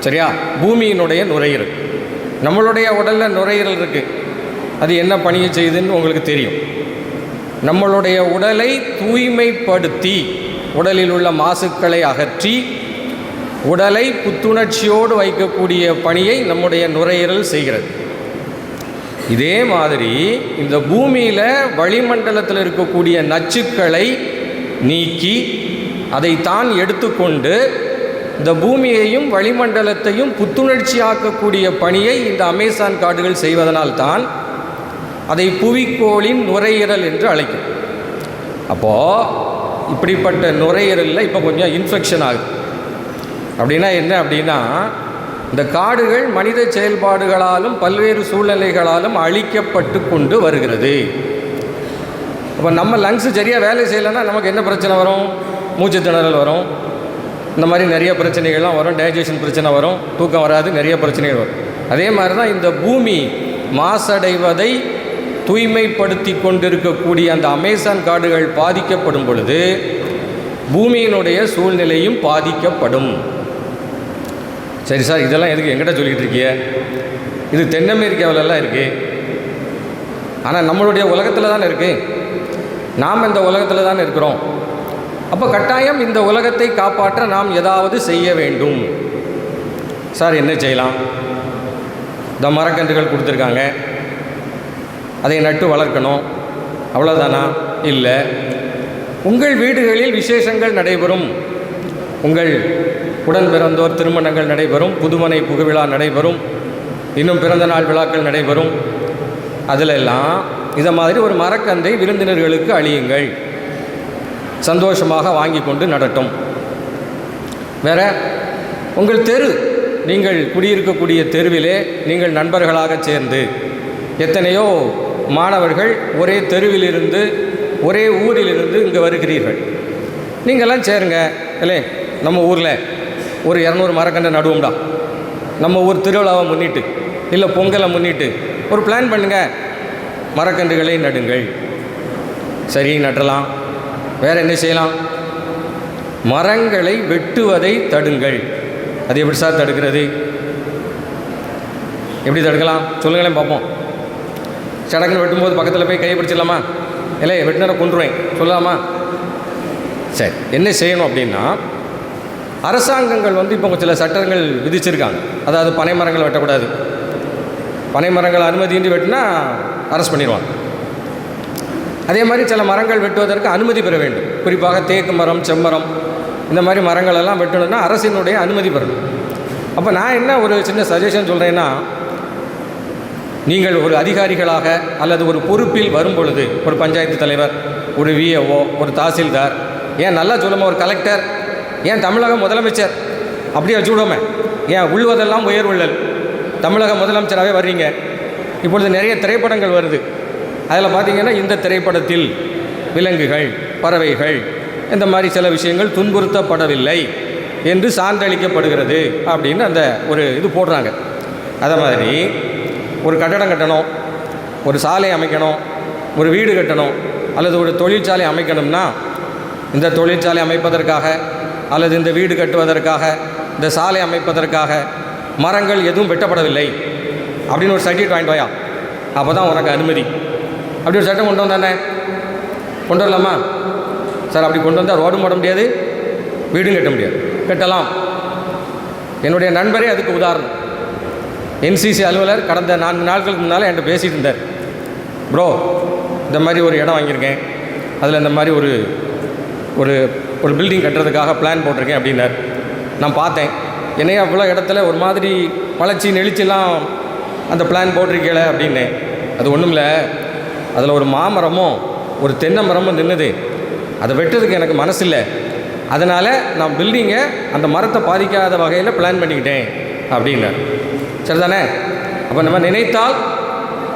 சரியா, பூமியினுடைய நுரையீரல். நம்மளுடைய உடலில் நுரையீரல் இருக்குது. அது என்ன பணியை செய்யுதுன்னு உங்களுக்கு தெரியும். நம்மளுடைய உடலை தூய்மைப்படுத்தி, உடலில் உள்ள மாசுக்களை அகற்றி, உடலை புத்துணர்ச்சியோடு வைக்கக்கூடிய பணியை நம்முடைய நுரையீரல் செய்கிறது. இதே மாதிரி இந்த பூமியில் வளிமண்டலத்தில் இருக்கக்கூடிய நச்சுக்களை நீக்கி அதைத்தான் எடுத்துக்கொண்டு இந்த பூமியையும் வளிமண்டலத்தையும் புத்துணர்ச்சியாக்கக்கூடிய பணியை இந்த அமேசான் காடுகள் செய்வதனால்தான் அதை புவிக்கோளின் நுரையீரல் என்று அழைக்கும். அப்போது இப்படிப்பட்ட நுரையீரலில் இப்போ கொஞ்சம் இன்ஃபெக்ஷன் ஆகுது. அப்படின்னா என்ன அப்படின்னா, இந்த காடுகள் மனித செயல்பாடுகளாலும் பல்வேறு சூழ்நிலைகளாலும் அழிக்கப்பட்டு கொண்டு வருகிறது. அப்போ நம்ம லங்ஸு சரியாக வேலை செய்யலைன்னா நமக்கு என்ன பிரச்சனை வரும்? மூச்சு திணறல் வரும், இந்த மாதிரி நிறைய பிரச்சனைகள்லாம் வரும், டைஜஷன் பிரச்சனை வரும், தூக்கம் வராது, நிறைய பிரச்சனைகள் வரும். அதே மாதிரி தான் இந்த பூமி மாசடைவதை தூய்மைப்படுத்தி கொண்டிருக்கக்கூடிய அந்த அமேசான் காடுகள் பாதிக்கப்படும் பொழுது பூமியினுடைய சூழ்நிலையும் பாதிக்கப்படும். சரி சார், இதெல்லாம் எதுக்கு எங்கிட்ட சொல்லிகிட்டு இருக்கிய? இது தென் அமெரிக்காவிலலாம் இருக்குது. ஆனால் நம்மளுடைய உலகத்தில் தானே இருக்குது, நாம் இந்த உலகத்தில் தானே இருக்கிறோம். அப்போ கட்டாயம் இந்த உலகத்தை காப்பாற்ற நாம் ஏதாவது செய்ய வேண்டும். சார் என்ன செய்யலாம்? இந்த மரக்கன்றுகள் கொடுத்துருக்காங்க, அதை நட்டு வளர்க்கணும், அவ்வளோதானா? இல்லை. உங்கள் வீடுகளில் விசேஷங்கள் நடைபெறும், உங்கள் உடன் பிறந்தோர் திருமணங்கள் நடைபெறும், புதுமனை புகுவிழா நடைபெறும், இன்னும் பிறந்த நாள் விழாக்கள் நடைபெறும். அதிலெல்லாம் இதை மாதிரி ஒரு மரக்கன்றை விருந்தினர்களுக்கு அழியுங்கள், சந்தோஷமாக வாங்கி கொண்டு நடட்டும். வேற உங்கள் தெரு, நீங்கள் குடியிருக்கக்கூடிய தெருவிலே நீங்கள் நண்பர்களாக சேர்ந்து எத்தனையோ மாணவர்கள் ஒரே தெருவிலிருந்து ஒரே ஊரிலிருந்து இங்கே வருகிறீர்கள், நீங்கள்லாம் சேருங்க. இல்லை, நம்ம ஊரில் ஒரு 200 மரக்கன்றை நடுவோம்டா, நம்ம ஊர் திருவிழாவை முன்னிட்டு இல்லை பொங்கலை முன்னிட்டு ஒரு பிளான் பண்ணுங்கள், மரக்கன்றுகளை நடுங்கள். சரி, நட்டலாம். வேறு என்ன செய்யலாம்? மரங்களை வெட்டுவதை தடுங்கள். அது எப்படி சார் தடுக்கிறது? எப்படி தடுக்கலாம் சொல்லுங்களேன் பார்ப்போம். சடங்குன்னு வெட்டும்போது பக்கத்தில் போய் கையை பிடிச்சிடலாமா? இல்லை, வெட்டினரை கொண்டுருவேன் சொல்லலாமா? சரி, என்ன செய்யணும் அப்படின்னா, அரசாங்கங்கள் இப்போ சில சட்டங்கள் விதிச்சிருக்காங்க. அதாவது பனை மரங்கள் வெட்டக்கூடாது, பனை மரங்கள் அனுமதியின்றி வெட்டினா அரெஸ்ட் பண்ணிடுவாங்க. அதே மாதிரி சில மரங்கள் வெட்டுவதற்கு அனுமதி பெற வேண்டும். குறிப்பாக தேக்கு மரம், செம்மரம், இந்த மாதிரி மரங்கள் எல்லாம் வெட்டணும்னா அரசினுடைய அனுமதி பெறணும். அப்போ நான் என்ன ஒரு சின்ன சஜஷன் சொல்கிறேன்னா, நீங்கள் ஒரு அதிகாரிகளாக அல்லது ஒரு பொறுப்பில் வரும் பொழுது, ஒரு பஞ்சாயத்து தலைவர், ஒரு விஏஓ, ஒரு தாசில்தார், ஏன் நல்லா சொல்லுமா ஒரு கலெக்டர், ஏன் தமிழக முதலமைச்சர், அப்படியே வச்சு விடுவோமே, ஏன் உள்வதெல்லாம் உயர்வுள்ளல், தமிழக முதலமைச்சராகவே வர்றீங்க. இப்பொழுது நிறைய திரைப்படங்கள் வருது. அதில் பார்த்திங்கன்னா இந்த திரைப்படத்தில் விலங்குகள், பறவைகள், இந்த மாதிரி சில விஷயங்கள் துன்புறுத்தப்படவில்லை என்று சான்றளிக்கப்படுகிறது அப்படின்னு அந்த ஒரு இது போடுறாங்க. அதை மாதிரி ஒரு கட்டடம் கட்டணும், ஒரு சாலை அமைக்கணும், ஒரு வீடு கட்டணும், அல்லது ஒரு தொழிற்சாலை அமைக்கணும்னா இந்த தொழிற்சாலை அமைப்பதற்காக அல்லது இந்த வீடு கட்டுவதற்காக, இந்த சாலை அமைப்பதற்காக மரங்கள் எதுவும் வெட்டப்படவில்லை அப்படின்னு ஒரு சர்டிஃபிகேட் வாங்கிட்டு வாயா, அப்போ தான் உனக்கு அனுமதி. அப்படி ஒரு சட்டம் கொண்டு வந்தானே, கொண்டு வரலாமா சார்? அப்படி கொண்டு வந்தால் ரோடும் போட முடியாது, வீடும் கட்ட முடியாது. கட்டலாம். என்னுடைய நண்பரே அதுக்கு உதாரணம். என்சிசி அலுவலர் கடந்த 4 நாட்களுக்கு முன்னால் என்கிட்ட பேசிகிட்டு இருந்தார். ப்ரோ, இந்த மாதிரி ஒரு இடம் வாங்கியிருக்கேன், அதில் இந்த மாதிரி ஒரு ஒரு ஒரு பில்டிங் கட்டுறதுக்காக பிளான் போட்டிருக்கேன் அப்படின்னார். நான் பார்த்தேன், என்னையா அவ்வளோ இடத்துல ஒரு மாதிரி வளர்ச்சி நெளிச்செல்லாம் அந்த பிளான் போட்டிருக்கீங்களே அப்படின்னேன். அது ஒன்றும் இல்லை, அதில் ஒரு மாமரமும் ஒரு தென்னை மரமும் நின்றுது, அதை வெட்டுறதுக்கு எனக்கு மனசு இல்லை, அதனால் நான் பில்டிங்கை அந்த மரத்தை பாதிக்காத வகையில் பிளான் பண்ணிக்கிட்டேன் அப்படின்னார். சரிதானே? அப்போ நம்ம நினைத்தால்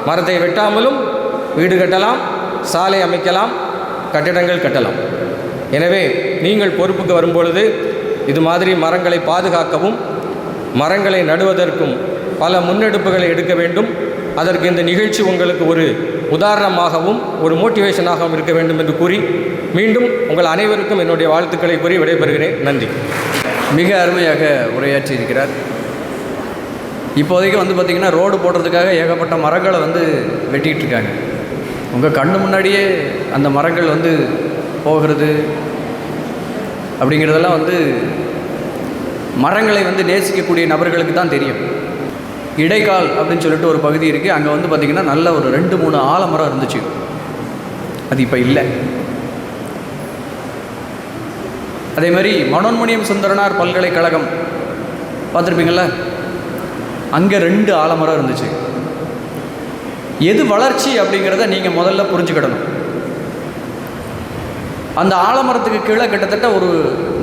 மரத்தை வெட்டாமலும் வீடு கட்டலாம், சாலை அமைக்கலாம், கட்டிடங்கள் கட்டலாம். எனவே நீங்கள் பொறுப்புக்கு வரும்பொழுது இது மாதிரி மரங்களை பாதுகாக்கவும் மரங்களை நடுவதற்கும் பல முன்னெடுப்புகளை எடுக்க வேண்டும். அதற்கு இந்த நிகழ்ச்சி உங்களுக்கு ஒரு உதாரணமாகவும் ஒரு மோட்டிவேஷனாகவும் இருக்க வேண்டும் என்று கூறி மீண்டும் உங்கள் அனைவருக்கும் என்னுடைய வாழ்த்துக்களை கூறி விடைபெறுகிறேன். நன்றி. மிக அருமையாக உரையாற்றி இருக்கிறார். இப்போதைக்கு வந்து பார்த்திங்கன்னா ரோடு போடுறதுக்காக ஏகப்பட்ட மரங்களை வந்து வெட்டிகிட்டு இருக்காங்க. உங்கள் கண்ணு முன்னாடியே அந்த மரங்கள் வந்து போகிறது அப்படிங்கிறதெல்லாம் வந்து மரங்களை வந்து நேசிக்கக்கூடிய நபர்களுக்கு தான் தெரியும். இடைக்கால் அப்படின்னு சொல்லிட்டு ஒரு பகுதி இருக்குது. அங்கே வந்து பார்த்திங்கன்னா நல்ல ஒரு 2-3 ஆலமரம் இருந்துச்சு. அது இப்போ இல்லை. அதே மாதிரி மனோன்மணியம் சுந்தரனார் பல்கலைக்கழகம் பார்த்துருப்பீங்களா, அங்கே 2 ஆலமரம் இருந்துச்சு. எது வளர்ச்சி அப்படிங்கிறத நீங்கள் முதல்ல புரிஞ்சுக்கிடணும். அந்த ஆலமரத்துக்கு கீழே கிட்டத்தட்ட ஒரு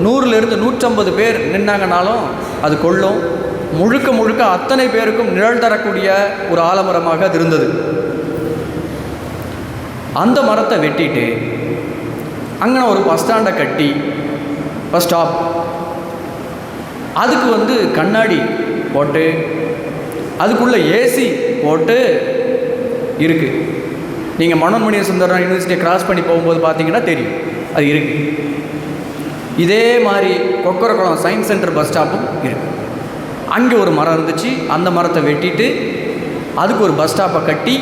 100லேருந்து 150 பேர் நின்னாங்கனாலும் அது கொள்ளும். முழுக்க முழுக்க அத்தனை பேருக்கும் நிழல் தரக்கூடிய ஒரு ஆலமரமாக அது இருந்தது. அந்த மரத்தை வெட்டிட்டு அங்கே ஒரு பஸ் ஸ்டாண்டை கட்டி, பஸ் ஸ்டாப், அதுக்கு வந்து கண்ணாடி போட்டு அதுக்குள்ளே ஏசி போட்டு இருக்குது. நீங்கள் மனோன்மணிய சுந்தரம் யூனிவர்சிட்டியை கிராஸ் பண்ணி போகும்போது பார்த்தீங்கன்னா தெரியும் அது இருக்குது. இதே மாதிரி கொக்கரகுளம் சயின்ஸ் சென்டர் பஸ் ஸ்டாப்பும் இருக்குது. அங்கே ஒரு மரம் இருந்துச்சு. அந்த மரத்தை வெட்டிட்டு அதுக்கு ஒரு பஸ் ஸ்டாப்பை கட்டி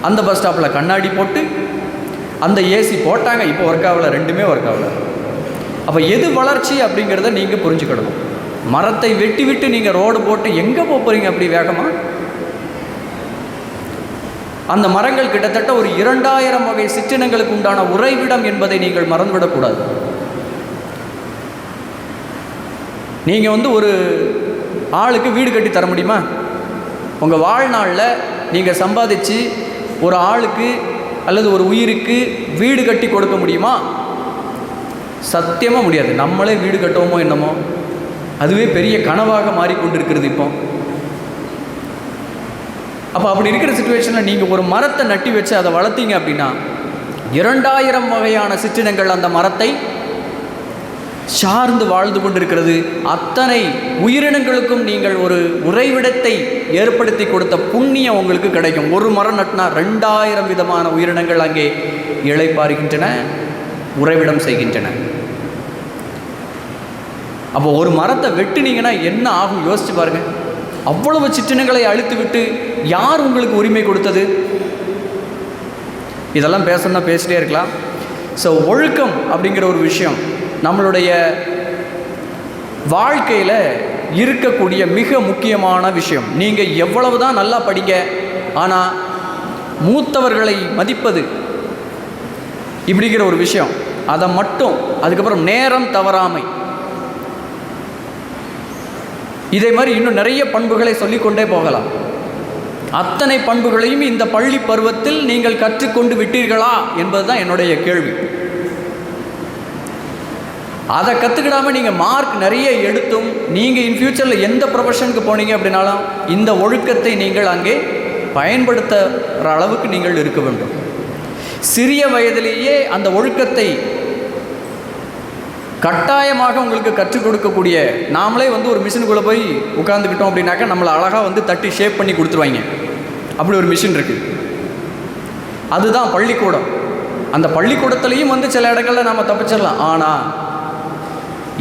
அந்த பஸ் ஸ்டாப்பில் கண்ணாடி போட்டு அந்த ஏசி போட்டாங்க. இப்போ ஒர்க் ஆகலை, 2மே ஒர்க் ஆகலை. அப்போ எது வளர்ச்சி அப்படிங்கிறத நீங்கள் புரிஞ்சுக்கிடணும். மரத்தை வெட்டி விட்டு நீங்கள் ரோடு போட்டு எங்கே போகிறீங்க அப்படி வேகமாக? அந்த மரங்கள் கிட்டத்தட்ட ஒரு 2000 வகை சிற்றினங்களுக்கு உண்டான உறைவிடம் என்பதை நீங்கள் மறந்துவிடக்கூடாது. நீங்கள் வந்து ஒரு ஆளுக்கு வீடு கட்டி தர முடியுமா? உங்கள் வாழ்நாளில் நீங்கள் சம்பாதிச்சு ஒரு ஆளுக்கு அல்லது ஒரு உயிருக்கு வீடு கட்டி கொடுக்க முடியுமா? சத்தியமாக முடியாது. நம்மளே வீடு கட்டுவோமோ என்னமோ, அதுவே பெரிய கனவாக மாறிக்கொண்டிருக்கிறது இப்போ. அப்போ அப்படி இருக்கிற சிச்சுவேஷனில் நீங்கள் ஒரு மரத்தை நட்டி வச்சு அதை வளர்த்தீங்க அப்படின்னா 2000 வகையான சிற்றினங்கள் அந்த மரத்தை சார்ந்து வாழ்ந்து கொண்டிருக்கிறது. அத்தனை உயிரினங்களுக்கும் நீங்கள் ஒரு உறைவிடத்தை ஏற்படுத்தி கொடுத்த புண்ணியம் உங்களுக்கு கிடைக்கும். ஒரு மரம் நட்டினா 2000 விதமான உயிரினங்கள் அங்கே இளைப்பாறுகின்றன, உறைவிடம் செய்கின்றன. அப்போ ஒரு மரத்தை வெட்டினீங்கன்னா என்ன ஆகும் யோசிச்சு பாருங்கள். அவ்வளவு சிற்றினங்களை அழித்து விட்டு யார் உங்களுக்கு உரிமை கொடுத்தது? இதெல்லாம் பேசணும்னா பேசிட்டே இருக்கலாம். ஸோ ஒழுக்கம் அப்படிங்கிற ஒரு விஷயம் நம்மளுடைய வாழ்க்கையில் இருக்கக்கூடிய மிக முக்கியமான விஷயம். நீங்கள் எவ்வளவு தான் நல்லா படிங்க, ஆனால் மூத்தவர்களை மதிப்பது இப்படிங்கிற ஒரு விஷயம், அதை மட்டும். அதுக்கப்புறம் நேரம் தவறாமை, இதே மாதிரி இன்னும் நிறைய பண்புகளை சொல்லிக்கொண்டே போகலாம். அத்தனை பண்புகளையும் இந்த பள்ளி பருவத்தில் நீங்கள் கற்றுக்கொண்டு விட்டீர்களா என்பதுதான் என்னுடைய கேள்வி. அதை கற்றுக்கிடாமல் நீங்கள் மார்க் நிறைய எடுத்தும் நீங்கள் இன் ஃபியூச்சரில் எந்த ப்ரொஃபஷனுக்கு போனீங்க அப்படின்னாலும் இந்த ஒழுக்கத்தை நீங்கள் அங்கே பயன்படுத்துகிற அளவுக்கு நீங்கள் இருக்க வேண்டும். சிறிய வயதிலேயே அந்த ஒழுக்கத்தை கட்டாயமாக உங்களுக்கு கற்றுக் கொடுக்கக்கூடிய, நாமளே வந்து ஒரு மிஷினுக்குள்ளே போய் உட்காந்துக்கிட்டோம் அப்படின்னாக்கா நம்மளை அழகாக வந்து தட்டி ஷேப் பண்ணி கொடுத்துருவாங்க. அப்படி ஒரு மிஷின் இருக்குது. அதுதான் பள்ளிக்கூடம். அந்த பள்ளிக்கூடத்துலேயும் வந்து சில இடங்களில் நாம் தப்பிச்சிடலாம். ஆனால்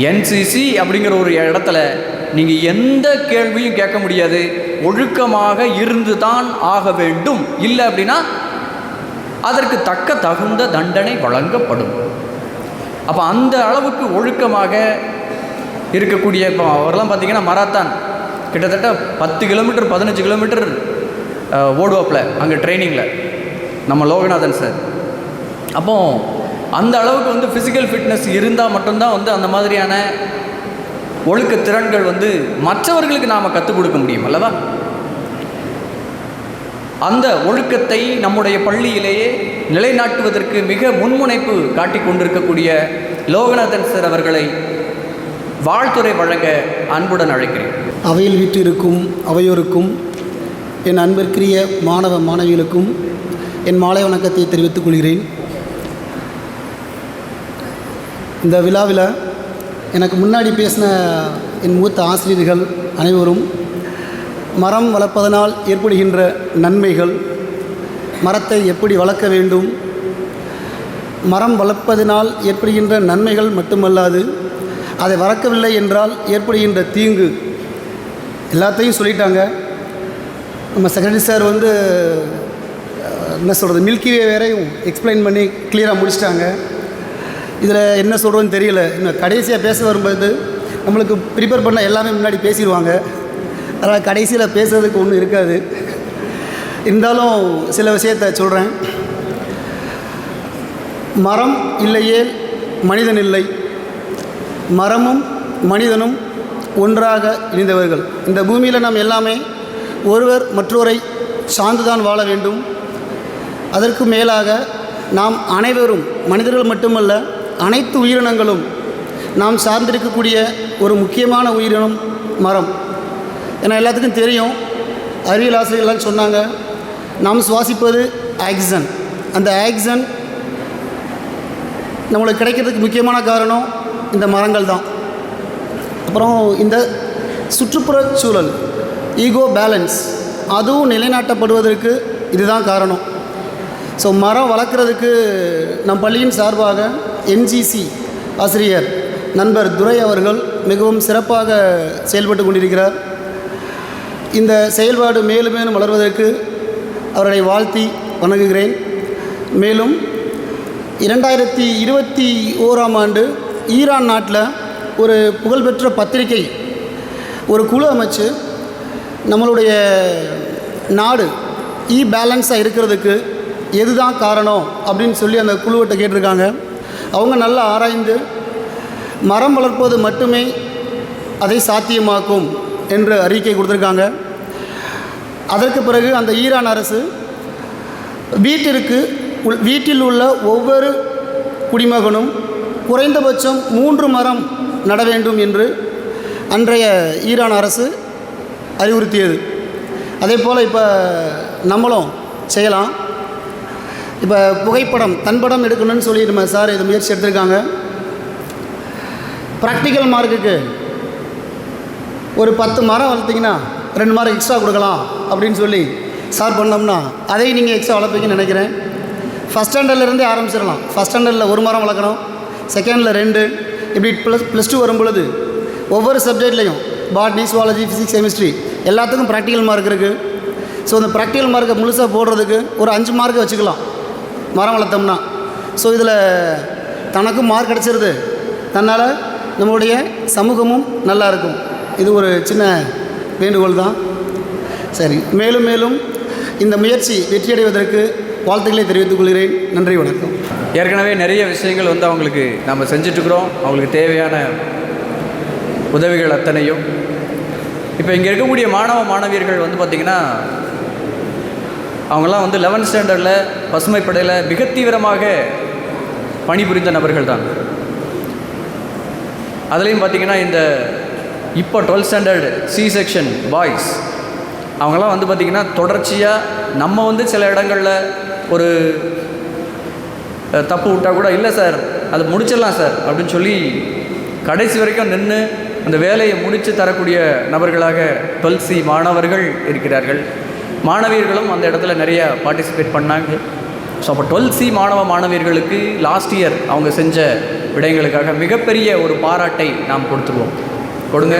என்சிசி அப்படிங்கிற ஒரு இடத்துல நீங்கள் எந்த கேள்வியும் கேட்க முடியாது. ஒழுக்கமாக இருந்து தான் ஆக வேண்டும். இல்லை அப்படின்னா அதற்கு தகுந்த தண்டனை வழங்கப்படும். அப்போ அந்த அளவுக்கு ஒழுக்கமாக இருக்கக்கூடிய, இப்போ அவரெல்லாம் பார்த்திங்கன்னா மராத்தான் கிட்டத்தட்ட 10 கிலோமீட்டர் 15 கிலோமீட்டர் ஓடுவாப்பில் அங்கே ட்ரைனிங்கில் நம்ம லோகநாதன் சார். அப்போது அந்த அளவுக்கு வந்து ஃபிசிக்கல் ஃபிட்னஸ் இருந்தால் மட்டும்தான் வந்து அந்த மாதிரியான ஒழுக்க திறன்கள் வந்து மற்றவர்களுக்கு நாம் கற்றுக் கொடுக்க முடியும் அல்லவா? அந்த ஒழுக்கத்தை நம்முடைய பள்ளியிலேயே நிலைநாட்டுவதற்கு மிக முன்முனைப்பு காட்டிக் கொண்டிருக்கக்கூடிய லோகநாதன் சார் அவர்களை வாழ்த்துரை வழங்க அன்புடன் அழைக்கிறேன். அவையில் வீற்றிருக்கும் அவையோருக்கும் என் அன்பிற்குரிய மாணவ மாணவிகளுக்கும் என் மாலை வணக்கத்தை தெரிவித்துக் கொள்கிறேன். இந்த விழாவில் எனக்கு முன்னாடி பேசின என் மூத்த ஆசிரியர்கள் அனைவரும் மரம் வளர்ப்பதனால் ஏற்படுகின்ற நன்மைகள், மரத்தை எப்படி வளர்க்க வேண்டும், மரம் வளர்ப்பதனால் ஏற்படுகின்ற நன்மைகள் மட்டுமல்லாது அதை வளர்க்கவில்லை என்றால் ஏற்படுகின்ற தீங்கு எல்லாத்தையும் சொல்லிட்டாங்க. நம்ம செக்ரட்டரி சார் வந்து என்ன சொல்கிறது, மில்கிவே வேறையும் எக்ஸ்பிளைன் பண்ணி கிளியராக முடிச்சிட்டாங்க. இதில் என்ன சொல்கிறோன்னு தெரியல. இன்னும் கடைசியாக பேச வரும்போது நம்மளுக்கு ப்ரிப்பேர் பண்ண எல்லாமே முன்னாடி பேசிடுவாங்க. அதனால் கடைசியில் பேசுறதுக்கு ஒன்றும் இருக்காது. இருந்தாலும் சில விஷயத்தை சொல்கிறேன். மரம் இல்லையே மனிதன் இல்லை, மரமும் மனிதனும் ஒன்றாக இணைந்தவர்கள். இந்த பூமியில் நாம் எல்லாமே ஒருவர் மற்றொருவரை சார்ந்துதான் வாழ வேண்டும். அதற்கு மேலாக நாம் அனைவரும், மனிதர்கள் மட்டுமல்ல அனைத்து உயிரினங்களும் நாம் சார்ந்திருக்கக்கூடிய ஒரு முக்கியமான உயிரினம் மரம். ஏன்னா எல்லாத்துக்கும் தெரியும், அறிவியல் ஆசிரியர்கள்லாம் சொன்னாங்க, நாம் சுவாசிப்பது ஆக்சிஜன். அந்த ஆக்சிஜன் நம்மளுக்கு கிடைக்கிறதுக்கு முக்கியமான காரணம் இந்த மரங்கள் தான். அப்புறம் இந்த சுற்றுப்புற சூழல், ஈகோ பேலன்ஸ், அதுவும் நிலைநாட்டப்படுவதற்கு இதுதான் காரணம். ஸோ மரம் வளர்க்குறதுக்கு நம் பள்ளியின் சார்பாக என்ஜிசி ஆசிரியர் நண்பர் துரை அவர்கள் மிகவும் சிறப்பாக செயல்பட்டு கொண்டிருக்கிறார். இந்த செயல்பாடு மேலும் மேலும் வளர்வதற்கு அவர்களை வாழ்த்தி வணங்குகிறேன். மேலும் 2021ஆம் ஆண்டு ஈரான் நாட்டில் ஒரு புகழ்பெற்ற பத்திரிகை ஒரு குழு அமைச்சு நம்மளுடைய நாடு பேலன்ஸாக இருக்கிறதுக்கு எதுதான் காரணம் அப்படின்னு சொல்லி அந்த குழுவிட்ட கேட்டிருக்காங்க. அவங்க நல்லா ஆராய்ந்து மரம் வளர்ப்பது மட்டுமே அதை சாத்தியமாக்கும் என்று அறிக்கை கொடுத்துருக்காங்க. அதற்கு பிறகு அந்த ஈரான் அரசு வீட்டில் உள்ள ஒவ்வொரு குடிமகனும் குறைந்தபட்சம் 3 மரம் நட வேண்டும் என்று அன்றைய ஈரான் அரசு அறிவுறுத்தியது. அதே போல் இப்போ நம்மளும் செய்யலாம். இப்போ புகைப்படம், தன்படம் எடுக்கணும்னு சொல்லி நம்ம சார் இதை முயற்சி எடுத்திருக்காங்க. ப்ராக்டிக்கல் மார்க்குக்கு ஒரு 10 மரம் வளர்த்திங்கன்னா 2 மார்க் எக்ஸ்ட்ரா கொடுக்கலாம் அப்படின்னு சொல்லி சார் பண்ணோம்னா அதையும் நீங்கள் எக்ஸ்ட்ரா வளர்ப்பீங்கன்னு நினைக்கிறேன். ஃபஸ்ட் ஸ்டாண்டர்ட்லேருந்தே ஆரம்பிச்சிடலாம். ஃபஸ்ட் ஸ்டாண்டர்டில் 1 மரம் வளர்க்கணும், செகண்டில் 2, இப்படி ப்ளஸ் 2 வரும் பொழுது ஒவ்வொரு சப்ஜெக்ட்லேயும் பாட்னி, சுவாலஜி, ஃபிசிக்ஸ், கெமிஸ்ட்ரி எல்லாத்துக்கும் ப்ராக்டிக்கல் மார்க் இருக்குது. ஸோ அந்த ப்ராக்டிக்கல் மார்க்கை முழுசாக போடுறதுக்கு ஒரு 5 மார்க்கை வச்சுக்கலாம் மரம் வளர்த்தோம்னா. ஸோ இதில் தனக்கும் மார்க் கிடச்சிருது, தன்னால் நம்மளுடைய சமூகமும் நல்லா இருக்கும். இது ஒரு சின்ன வேண்டுகோள் தான். சரி, மேலும் மேலும் இந்த முயற்சி வெற்றியடைவதற்கு வாழ்த்துக்களை தெரிவித்துக் கொள்கிறேன். நன்றி, வணக்கம். ஏற்கனவே நிறைய விஷயங்கள் வந்து அவங்களுக்கு நம்ம செஞ்சிட்ருக்குறோம். அவங்களுக்கு தேவையான உதவிகள் அத்தனையும் இப்போ இங்கே இருக்கக்கூடிய மாணவியர்கள் வந்து பார்த்திங்கன்னா அவங்களாம் வந்து 11th ஸ்டாண்டர்டில் பசுமைப்படையில் மிக தீவிரமாக பணிபுரிந்த நபர்கள் தான். அதுலேயும் பார்த்திங்கன்னா இந்த இப்போ 12th standard C section boys அவங்களாம் வந்து பார்த்திங்கன்னா தொடர்ச்சியாக நம்ம வந்து சில இடங்களில் ஒரு தப்பு விட்டால் கூட இல்லை சார் அதை முடிச்சிடலாம் சார் அப்படின்னு சொல்லி கடைசி வரைக்கும் நின்று அந்த வேலையை முடித்து தரக்கூடிய நபர்களாக 12C மாணவர்கள் இருக்கிறார்கள். மாணவியர்களும் அந்த இடத்துல நிறைய பார்ட்டிசிபேட் பண்ணாங்க. ஸோ அப்போ 12C மாணவியர்களுக்கு லாஸ்ட் இயர் அவங்க செஞ்ச விடயங்களுக்காக மிகப்பெரிய ஒரு பாராட்டை நாம் கொடுத்துருவோம். கொடுங்க.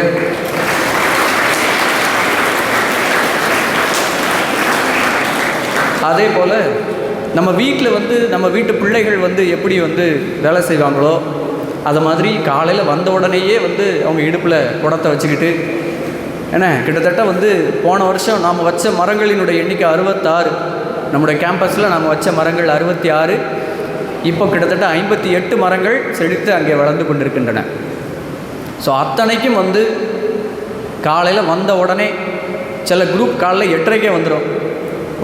அதே போல் நம்ம வீட்டில் வந்து நம்ம வீட்டு பிள்ளைகள் வந்து எப்படி வந்து வேலை செய்வாங்களோ அது மாதிரி காலையில் வந்த உடனேயே வந்து அவங்க இடுப்பில் குடத்தை வச்சுக்கிட்டு, ஏன்னா கிட்டத்தட்ட வந்து போன வருஷம் நாம் வச்ச மரங்களினுடைய எண்ணிக்கை 66, நம்முடைய கேம்பஸில் நாம் வச்ச மரங்கள் 66, இப்போ கிட்டத்தட்ட 58 மரங்கள் செழித்து அங்கே வளர்ந்து கொண்டிருக்கின்றன. ஸோ அத்தனைக்கும் வந்து காலையில் வந்த உடனே சில குரூப் காலையில் 8:30க்கே வந்துடும்,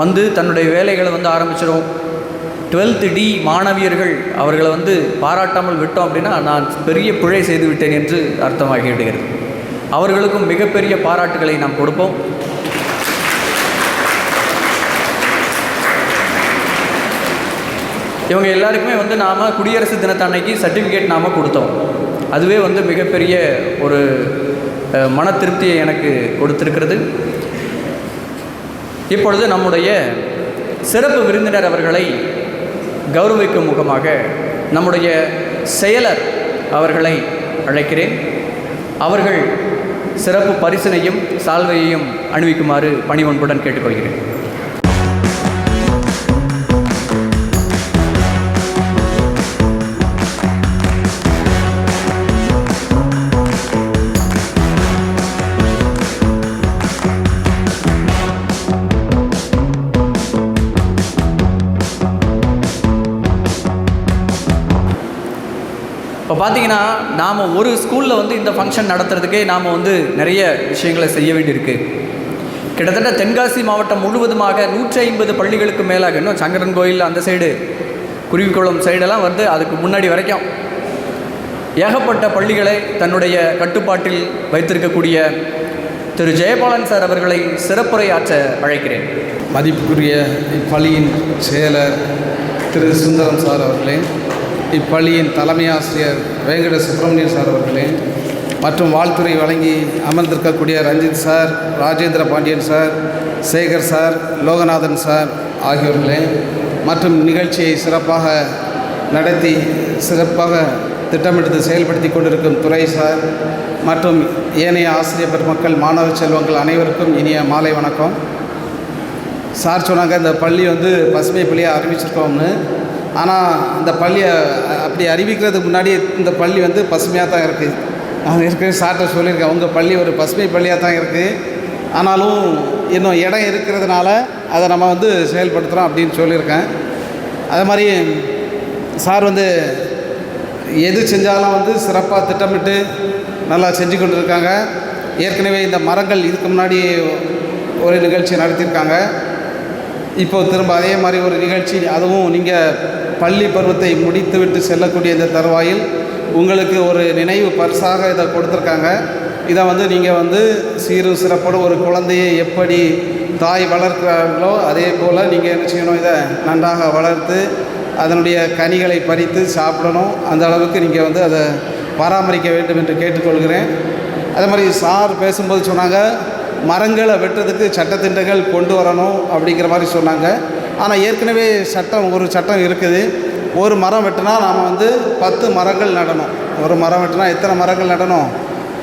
வந்து தன்னுடைய வேலைகளை வந்து ஆரம்பிச்சிடும். 12th D மாணவியர்கள் அவர்களை வந்து பாராட்டாமல் விட்டோம் அப்படின்னா நான் பெரிய பிழை செய்து விட்டேன் என்று அர்த்தமாகிவிடுகிறது. அவர்களுக்கும் மிகப்பெரிய பாராட்டுகளை நாம் கொடுப்போம். இவங்க எல்லாருக்குமே வந்து நாம் குடியரசு தினத்தன்னைக்கு சர்டிஃபிகேட் நாம் கொடுத்தோம். அதுவே வந்து மிகப்பெரிய ஒரு மன திருப்தியை எனக்கு கொடுத்துருக்கிறது. இப்பொழுது நம்முடைய சிறப்பு விருந்தினர் அவர்களை கௌரவிக்கும் முகமாக நம்முடைய செயலர் அவர்களை அழைக்கிறேன். அவர்கள் சிறப்பு பரிசினையும் சால்வையையும் அணிவிக்குமாறு பணிவன்புடன் கேட்டுக்கொள்கிறேன். இப்போ பார்த்தீங்கன்னா நாம் ஒரு ஸ்கூலில் வந்து இந்த ஃபங்க்ஷன் நடத்துறதுக்கே நாம் வந்து நிறைய விஷயங்களை செய்ய வேண்டியிருக்கு. கிட்டத்தட்ட தென்காசி மாவட்டம் முழுவதுமாக 150 பள்ளிகளுக்கு மேலாக, இன்னும் சங்கரன் கோயில் அந்த சைடு குருவிக்குளம் சைடெல்லாம் வந்து அதுக்கு முன்னாடி வரைக்கும் ஏகப்பட்ட பள்ளிகளை தன்னுடைய கட்டுப்பாட்டில் வைத்திருக்கக்கூடிய திரு ஜெயபாலன் சார் அவர்களை சிறப்புரை ஆற்ற அழைக்கிறேன். மதிப்புக்குரிய இப்பள்ளியின் செயலர் திரு சுந்தரம் சார் அவர்களே, இப்பள்ளியின் தலைமை ஆசிரியர் வேங்கட சுப்பிரமணியன் சார் அவர்களே, மற்றும் வாழ்த்துறை வழங்கி அமர்ந்திருக்கக்கூடிய Ranjith sir, Rajendra Pandian sir, Sekar sir, Loganathan sir ஆகியோர்களே, மற்றும் நிகழ்ச்சியை சிறப்பாக நடத்தி சிறப்பாக திட்டமிட்டு செயல்படுத்தி கொண்டிருக்கும் துறை சார் மற்றும் ஏனைய ஆசிரியர் பெருமக்கள், மாணவ செல்வங்கள் அனைவருக்கும் இனிய மாலை வணக்கம். சார் சொன்னாங்க இந்த பள்ளி வந்து பசுமை பள்ளியாக அறிவிச்சிருக்கோம்னு. ஆனால் இந்த பள்ளியை அப்படி அறிவிக்கிறதுக்கு முன்னாடி இந்த பள்ளி வந்து பசுமையாக தான் இருக்குது. நான் ஏற்கனவே சார்கிட்ட சொல்லியிருக்கேன், உங்கள் பள்ளி ஒரு பசுமை பள்ளியாக தான் இருக்குது, ஆனாலும் இன்னும் இடம் இருக்கிறதுனால அதை நம்ம வந்து செயல்படுத்துகிறோம் அப்படின்னு சொல்லியிருக்கேன். அதே மாதிரி சார் வந்து எது செஞ்சாலும் வந்து சிறப்பாக திட்டமிட்டு நல்லா செஞ்சு கொண்டு இருக்காங்க. ஏற்கனவே இந்த மரங்கள் இதுக்கு முன்னாடி ஒரு நிகழ்ச்சி நடத்தியிருக்காங்க. இப்போ திரும்ப அதே மாதிரி ஒரு நிகழ்ச்சி, அதுவும் நீங்கள் பள்ளி பருவத்தை முடித்துவிட்டு செல்லக்கூடிய இந்த தருவாயில் உங்களுக்கு ஒரு நினைவு பரிசாக இதை கொடுத்துருக்காங்க. இதை வந்து நீங்கள் வந்து சீரும் சிறப்போடு ஒரு குழந்தையை எப்படி தாய் வளர்க்கிறார்களோ அதே போல் நீங்கள் என்ன செய்யணும், இதை நன்றாக வளர்த்து அதனுடைய கனிகளை பறித்து சாப்பிடணும். அந்த அளவுக்கு நீங்கள் வந்து அதை பராமரிக்க வேண்டும் என்று கேட்டுக்கொள்கிறேன். அதே மாதிரி சார் பேசும்போது சொன்னாங்க, மரங்களை வெட்டுறதுக்கு சட்டத்திட்டங்கள் கொண்டு வரணும் அப்படிங்கிற மாதிரி சொன்னாங்க. ஆனால் ஏற்கனவே ஒரு சட்டம் இருக்குது. ஒரு மரம் வெட்டினா நாம் வந்து 10 மரங்கள் நடணும். ஒரு மரம் வெட்டினா எத்தனை மரங்கள் நடணும்?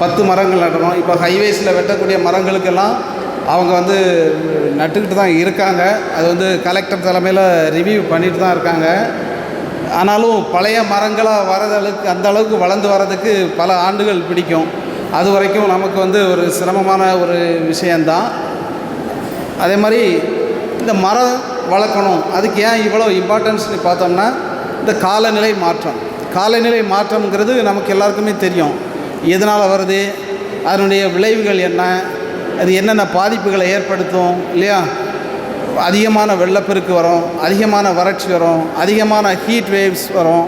10 மரங்கள் நடணும். இப்போ ஹைவேஸில் வெட்டக்கூடிய மரங்களுக்கெல்லாம் அவங்க வந்து நட்டுக்கிட்டு தான் இருக்காங்க. அது வந்து கலெக்டர் தலைமையில் ரிவ்யூ பண்ணிட்டு தான் இருக்காங்க. ஆனாலும் பழைய மரங்களாக வரதளவுக்கு அந்த அளவுக்கு வளர்ந்து வர்றதுக்கு பல ஆண்டுகள் பிடிக்கும். அது வரைக்கும் நமக்கு வந்து ஒரு சிரமமான ஒரு விஷயந்தான். அதே மாதிரி இந்த மரம் வளர்க்கணும், அதுக்கு ஏன் இவ்வளோ இம்பார்ட்டன்ஸ்னு பார்த்தோம்னா, இந்த காலநிலை மாற்றம்ங்கிறது நமக்கு எல்லாருக்குமே தெரியும். எதனால் வருது, அதனுடைய விளைவுகள் என்ன, அது என்னென்ன பாதிப்புகளை ஏற்படுத்தும் இல்லையா? அதிகமான வெள்ளப்பெருக்கு வரும், அதிகமான வறட்சி வரும், அதிகமான ஹீட் வேவ்ஸ் வரும்.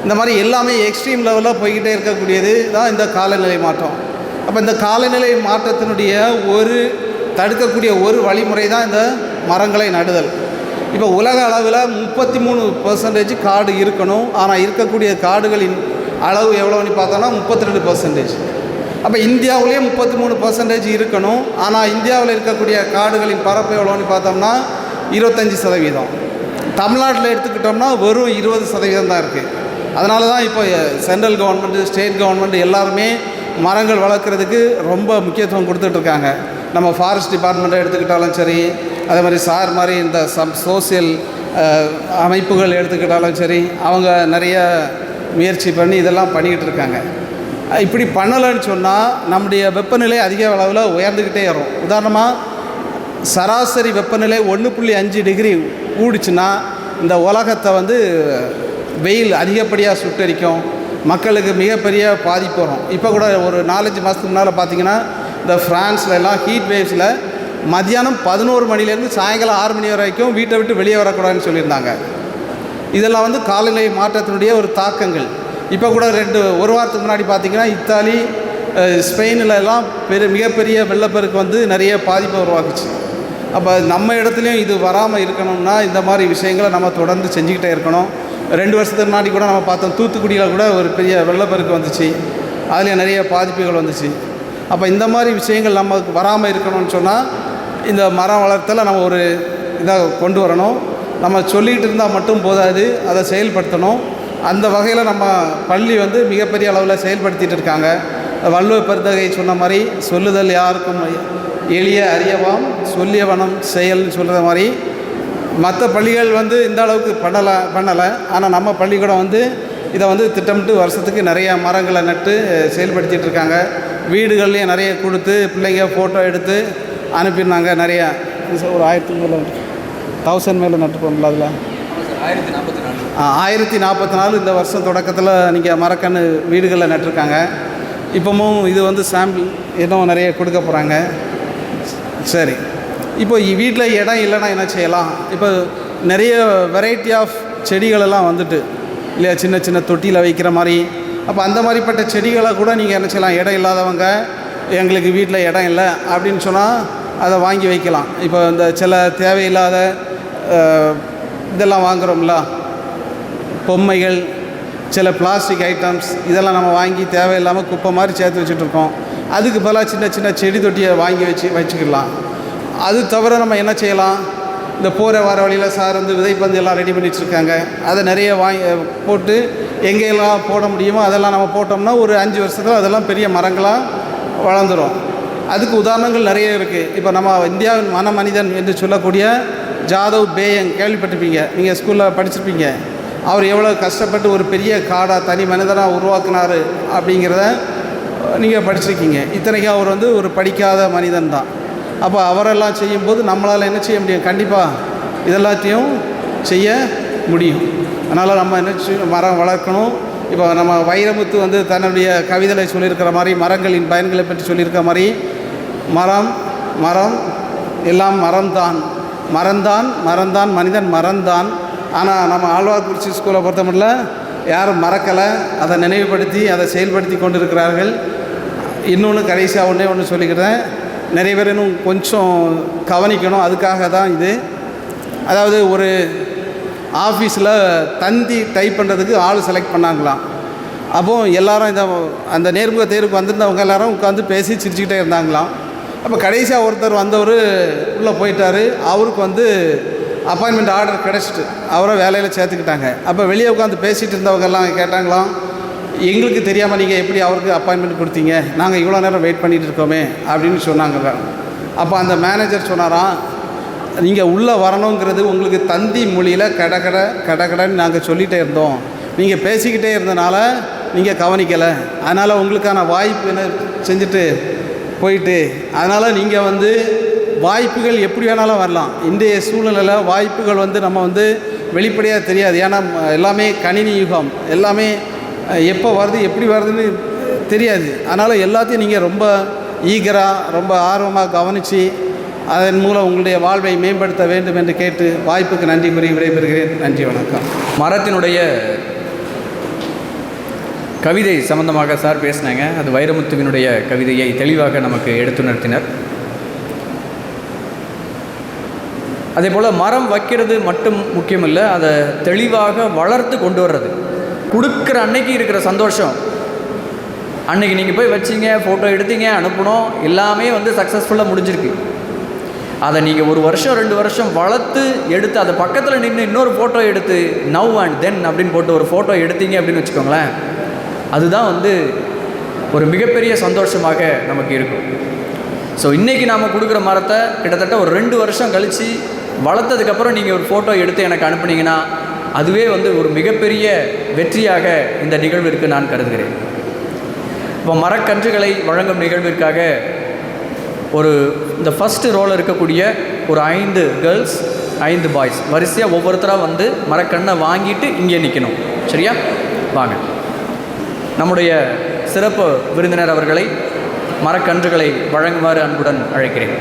இந்த மாதிரி எல்லாமே எக்ஸ்ட்ரீம் லெவலில் போய்கிட்டே இருக்கக்கூடியது தான் இந்த காலநிலை மாற்றம். அப்போ இந்த காலநிலை மாற்றத்தினுடைய தடுக்கக்கூடிய ஒரு வழிமுறை தான் இந்த மரங்களை நடுதல். இப்போ உலக அளவில் 33% காடு இருக்கணும். ஆனால் இருக்கக்கூடிய காடுகளின் அளவு எவ்வளோன்னு பார்த்தோன்னா 32%. அப்போ இந்தியாவிலேயே 33% இருக்கணும். ஆனால் இந்தியாவில் இருக்கக்கூடிய காடுகளின் பரப்பு எவ்வளோன்னு பார்த்தோம்னா 25%. தமிழ்நாட்டில் எடுத்துக்கிட்டோம்னா வெறும் 20% தான் இருக்குது. அதனால தான் இப்போ சென்ட்ரல் கவர்மெண்ட்டு, ஸ்டேட் கவர்மெண்ட் எல்லாருமே மரங்கள் வளர்க்குறதுக்கு ரொம்ப முக்கியத்துவம் கொடுத்துட்ருக்காங்க. நம்ம ஃபாரஸ்ட் டிபார்ட்மெண்ட்டை எடுத்துக்கிட்டாலும் சரி, அதே மாதிரி சார் மாதிரி இந்த சோசியல் அமைப்புகள் எடுத்துக்கிட்டாலும் சரி, அவங்க நிறைய முயற்சி பண்ணி இதெல்லாம் பண்ணிக்கிட்டு இருக்காங்க. இப்படி பண்ணலைன்னு சொன்னால் நம்முடைய வெப்பநிலை அதிக அளவில் உயர்ந்துக்கிட்டே வரும். உதாரணமாக சராசரி வெப்பநிலை 1.5 டிகிரி கூடிச்சுன்னா இந்த உலகத்தை வந்து வெயில் அதிகப்படியாக சுட்டரிக்கும், மக்களுக்கு மிகப்பெரிய பாதிப்பு வரும். இப்போ கூட ஒரு 4-5 மாதத்துக்கு முன்னால் பார்த்திங்கன்னா இந்த ஃப்ரான்ஸில் எல்லாம் ஹீட் வேவ்ஸில் மத்தியானம் 11 மணிலேருந்து சாயங்காலம் 6 மணி வரைக்கும் வீட்டை விட்டு வெளியே வரக்கூடாதுன்னு சொல்லியிருந்தாங்க. இதெல்லாம் வந்து காலநிலை மாற்றத்தினுடைய ஒரு தாக்கங்கள். இப்போ கூட ஒரு வாரத்துக்கு முன்னாடி பார்த்திங்கன்னா இத்தாலி, ஸ்பெயினிலெல்லாம் மிகப்பெரிய வெள்ளப்பெருக்கு வந்து நிறைய பாதிப்பை உருவாக்குச்சு. அப்போ நம்ம இடத்துலையும் இது வராமல் இருக்கணும்னா இந்த மாதிரி விஷயங்களை நம்ம தொடர்ந்து செஞ்சுக்கிட்டே இருக்கணும். 2 வருஷத்துக்கு முன்னாடி கூட நம்ம பார்த்தோம், தூத்துக்குடியில் கூட ஒரு பெரிய வெள்ளப்பெருக்கு வந்துச்சு, அதில் நிறைய பாதிப்புகள் வந்துச்சு. அப்போ இந்த மாதிரி விஷயங்கள் நமக்கு வராமல் இருக்கணும்னு சொன்னால் இந்த மரம் வளர்த்தல நம்ம ஒரு இதாக கொண்டு வரணும். நம்ம சொல்லிகிட்டு இருந்தால் மட்டும் போதாது, அதை செயல்படுத்தணும். அந்த வகையில் நம்ம பள்ளி வந்து மிகப்பெரிய அளவில் செயல்படுத்திகிட்டு இருக்காங்க. வள்ளுவ பெருந்தகை சொன்ன மாதிரி சொல்லுதல் யாருக்கும் எளிய அறியவாம் சொல்லியவனம் செயல்னு சொல்கிற மாதிரி மற்ற பள்ளிகள் வந்து இந்த அளவுக்கு பண்ணலை. ஆனால் நம்ம பள்ளிக்கூடம் வந்து இதை வந்து திட்டமிட்டு வருஷத்துக்கு நிறையா மரங்களை நட்டு செயல்படுத்திகிட்டு இருக்காங்க. வீடுகள்லேயும் நிறைய கொடுத்து பிள்ளைங்க ஃபோட்டோ எடுத்து அனுப்பியிருந்தாங்க. நிறையா ஒரு 1000 மேலே நட்டுப்போம்ல. அதில் 1044 இந்த வருஷம் தொடக்கத்தில் நீங்கள் மரக்கன்று வீடுகளில் நட்டிருக்காங்க. இப்போவும் இது வந்து சாம்பிள் இன்னும் நிறைய கொடுக்க போகிறாங்க. சரி, இப்போ வீட்டில் இடம் இல்லைன்னா என்ன செய்யலாம்? இப்போ நிறைய வெரைட்டி ஆஃப் செடிகளெல்லாம் வந்துட்டு இல்லையா, சின்ன சின்ன தொட்டியில் வைக்கிற மாதிரி. அப்போ அந்த மாதிரிப்பட்ட செடிகளை கூட நீங்கள் என்ன செய்யலாம்? இடம் இல்லாதவங்க, எங்களுக்கு வீட்டில் இடம் இல்லை அப்படின்னு சொன்னால் அதை வாங்கி வைக்கலாம். இப்போ இந்த சில தேவையில்லாத இதெல்லாம் வாங்குகிறோம்ல, பொம்மைகள், சில பிளாஸ்டிக் ஐட்டம்ஸ், இதெல்லாம் நம்ம வாங்கி தேவையில்லாமல் குப்பை மாதிரி சேர்த்து வச்சுட்ருக்கோம். அதுக்கு பதிலாக சின்ன சின்ன செடி தொட்டியை வாங்கி வச்சுக்கலாம். அது தவிர நம்ம என்ன செய்யலாம்? இந்த போகிற வர வழியில் சார் வந்து விதைப்பந்து எல்லாம் ரெடி பண்ணிகிட்ருக்காங்க. அதை நிறைய போட்டு எங்கெல்லாம் போட முடியுமோ அதெல்லாம் நம்ம போட்டோம்னா ஒரு 5 வருஷத்தில் அதெல்லாம் பெரிய மரங்களாக வளர்ந்துடும். அதுக்கு உதாரணங்கள் நிறைய இருக்குது. இப்போ நம்ம இந்தியாவின் மனிதன் என்று சொல்லக்கூடிய ஜாதவ் பேயங் கேள்விப்பட்டிருப்பீங்க, நீங்கள் ஸ்கூலில் படிச்சிருப்பீங்க. அவர் எவ்வளோ கஷ்டப்பட்டு ஒரு பெரிய காடாக தனி மனிதனாக உருவாக்குனார் அப்படிங்கிறத நீங்கள் படிச்சிருக்கீங்க. இத்தனைக்கும் அவர் வந்து ஒரு படிக்காத மனிதன் தான். அப்போ அவரெல்லாம் செய்யும்போது நம்மளால் என்ன செய்ய முடியும்? கண்டிப்பாக இதெல்லாத்தையும் செய்ய முடியும். அதனால் நம்ம என்ன மரம் வளர்க்கணும். இப்போ நம்ம வைரமுத்து வந்து தன்னுடைய கவிதையில் சொல்லியிருக்கிற மாதிரி மரங்களின் பயன்களை பற்றி சொல்லியிருக்கிற மாதிரி மரம் மரம் எல்லாம் மரம்தான், மறந்தான் மனிதன் மறந்தான். ஆனால் நம்ம ஆழ்வார்குறிச்சி ஸ்கூலை பொறுத்த மட்டும் யாரும் மறக்கலை, அதை நினைவுபடுத்தி அதை செயல்படுத்தி கொண்டு இருக்கிறார்கள். இன்னொன்று கடைசியாக ஒன்று சொல்லிக்கிறேன், நிறைய பேர் இன்னும் கொஞ்சம் கவனிக்கணும். அதுக்காக தான் இது. அதாவது ஒரு ஆஃபீஸில் தந்தி டைப் பண்ணுறதுக்கு ஆள் செலக்ட் பண்ணாங்களாம். அப்போது எல்லோரும் அந்த நேர்முக தேர்வுக்கு வந்திருந்தவங்க எல்லோரும் உட்காந்து பேசி சிரிச்சுக்கிட்டே இருந்தாங்களாம். அப்போ கடைசியாக ஒருத்தர் வந்தவர் உள்ளே போயிட்டார். அவருக்கு வந்து அப்பாயின்மெண்ட் ஆர்டர் கிடச்சிட்டு அவரை வேலையில் சேர்த்துக்கிட்டாங்க. அப்போ வெளியே உட்காந்து பேசிகிட்டு இருந்தவங்கெல்லாம் கேட்டாங்களாம், எங்களுக்கு தெரியாமல் நீங்கள் எப்படி அவருக்கு அப்பாயின்மெண்ட் கொடுத்தீங்க? நாங்கள் இவ்வளோ நேரம் வெயிட் பண்ணிகிட்டு இருக்கோமே அப்படின்னு சொன்னாங்க. அப்போ அந்த மேனேஜர் சொன்னாராம், நீங்கள் உள்ளே வரணுங்கிறது உங்களுக்கு தந்தி மொழியில் கடன்னு நாங்கள் சொல்லிகிட்டே இருந்தோம். நீங்கள் பேசிக்கிட்டே இருந்தனால நீங்கள் கவனிக்கலை. அதனால் உங்களுக்கான வாய்ப்பு என்ன செஞ்சுட்டு போயிட்டு, அதனால் நீங்கள் வந்து வாய்ப்புகள் எப்படி வேணாலும் வரலாம். இன்றைய சூழ்நிலையில் வாய்ப்புகள் வந்து நம்ம வந்து வெளிப்படையாக தெரியாது. ஏன்னா எல்லாமே கணினி யுகம், எல்லாமே எப்போ வருது எப்படி வருதுன்னு தெரியாது. அதனால் எல்லாத்தையும் நீங்கள் ரொம்ப ஈகராக ரொம்ப ஆர்வமாக கவனித்து அதன் மூலம் உங்களுடைய வாழ்வை மேம்படுத்த வேண்டும் என்று கேட்டு வாய்ப்புக்கு நன்றி கூறி விடைபெறுகிறேன். நன்றி, வணக்கம். மரத்தினுடைய கவிதை சம்பந்தமாக சார் பேசினாங்க. அது வைரமுத்துவினுடைய கவிதையை தெளிவாக நமக்கு எடுத்துணர்த்தினர். அதே போல் மரம் வைக்கிறது மட்டும் முக்கியமில்லை, அதை தெளிவாக வளர்த்து கொண்டு வர்றது. கொடுக்குற அன்னைக்கு இருக்கிற சந்தோஷம், அன்னைக்கு நீங்கள் போய் வச்சிங்க, ஃபோட்டோ எடுத்தீங்க, அனுப்பணும், எல்லாமே வந்து சக்ஸஸ்ஃபுல்லாக முடிஞ்சிருக்கு. அதை நீங்கள் 1 வருஷம் 2 வருஷம் வளர்த்து எடுத்து அதை பக்கத்தில் நின்று இன்னொரு ஃபோட்டோ எடுத்து நவ் அண்ட் தென் அப்படின்னு போட்டு ஒரு ஃபோட்டோ எடுத்தீங்க அப்படின்னு வச்சுக்கோங்களேன், அதுதான் வந்து ஒரு மிகப்பெரிய சந்தோஷமாக நமக்கு இருக்கும். ஸோ இன்றைக்கி நாம் கொடுக்குற மரத்தை கிட்டத்தட்ட ஒரு 2 வருஷம் கழித்து வளர்த்ததுக்கப்புறம் நீங்கள் ஒரு ஃபோட்டோ எடுத்து எனக்கு அனுப்புனீங்கன்னா அதுவே வந்து ஒரு மிகப்பெரிய வெற்றியாக இந்த நிகழ்விற்கு நான் கருதுகிறேன். இப்போ மரக்கன்றுகளை வழங்கும் நிகழ்விற்காக இந்த ஃபஸ்ட்டு ரோவில் இருக்கக்கூடிய ஒரு 5 கேர்ள்ஸ் 5 பாய்ஸ் வரிசையாக ஒவ்வொருத்தராக வந்து மரக்கண்ணை வாங்கிட்டு இங்கே நிற்கணும். சரியா? வாங்க. நம்முடைய சிறப்பு விருந்தினர் அவர்களை மரக்கன்றுகளை வழங்குமாறு அன்புடன் அழைக்கிறேன்.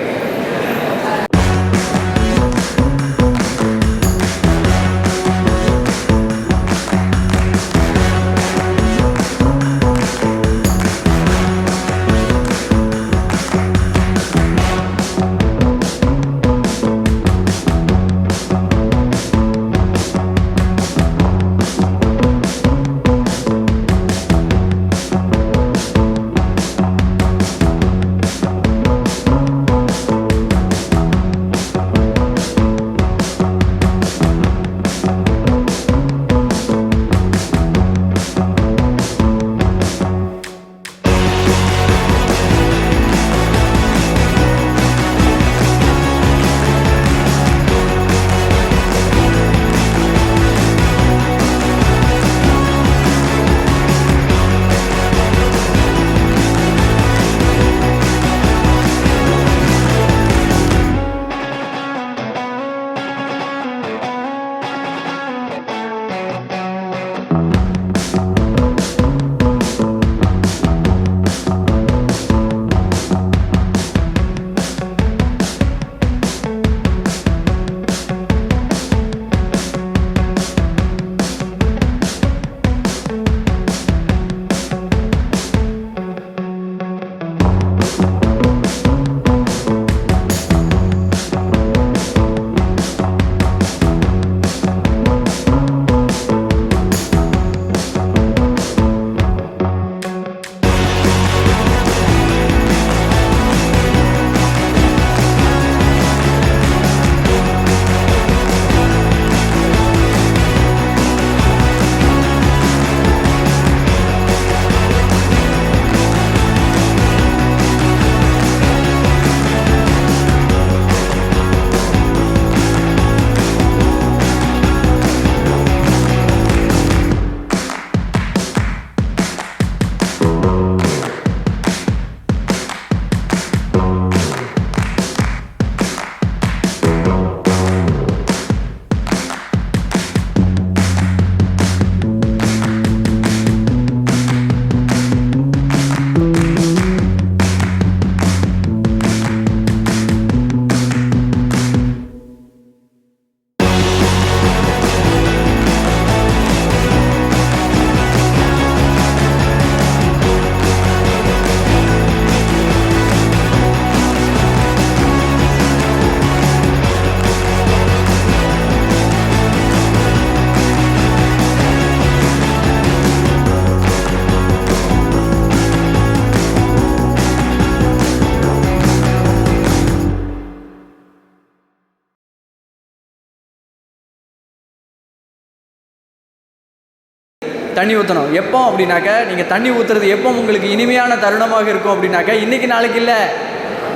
தண்ணி ஊற்றணும். எப்போ அப்படின்னாக்க, நீங்கள் தண்ணி ஊற்றுறது எப்போ உங்களுக்கு இனிமையான தருணமாக இருக்கும் அப்படின்னாக்க, இன்றைக்கி நாளைக்கு இல்லை,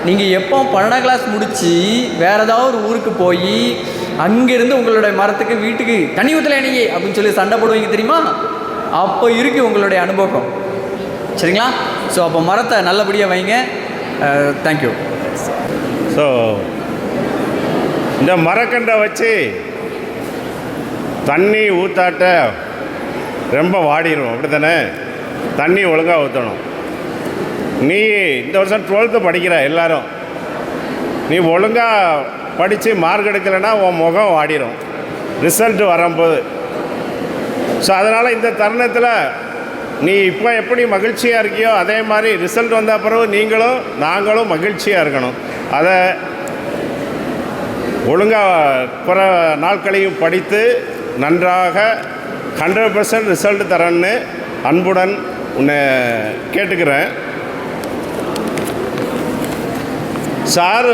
நீங்கள் எப்போ 12ஆம் கிளாஸ் முடித்து வேறு ஏதாவது ஒரு ஊருக்கு போய் அங்கேருந்து உங்களுடைய மரத்துக்கு வீட்டுக்கு தண்ணி ஊற்றலை நீங்க அப்படின்னு சொல்லி சண்டை போடுவீங்க தெரியுமா? அப்போ இருக்குது உங்களுடைய அனுபவம். சரிங்களா? ஸோ அப்போ மரத்தை நல்லபடியாக வைங்க. தேங்க்யூ. ஸோ இந்த மரக்கண்டை வச்சு தண்ணி ஊற்றாட்ட ரொம்ப வாடிடும், அப்படி தானே? தண்ணி ஒழுங்காக ஊற்றணும். நீ இந்த வருஷம் 12th படிக்கிற எல்லாரும், நீ ஒழுங்காக படித்து மார்க் எடுக்கலைன்னா உன் முகம் வாடிடும் ரிசல்ட் வரும்போது. ஸோ அதனால் இந்த தருணத்தில் நீ இப்போ எப்படி மகிழ்ச்சியாக இருக்கியோ அதே மாதிரி ரிசல்ட் வந்த பிறகு நீங்களும் நாங்களும் மகிழ்ச்சியாக இருக்கணும். அதை ஒழுங்காக பிற நாட்களையும் படித்து நன்றாக 100% ரிசல்ட் தரேன்னு அன்புடன் உன்னை கேட்டுக்கிறேன். சார்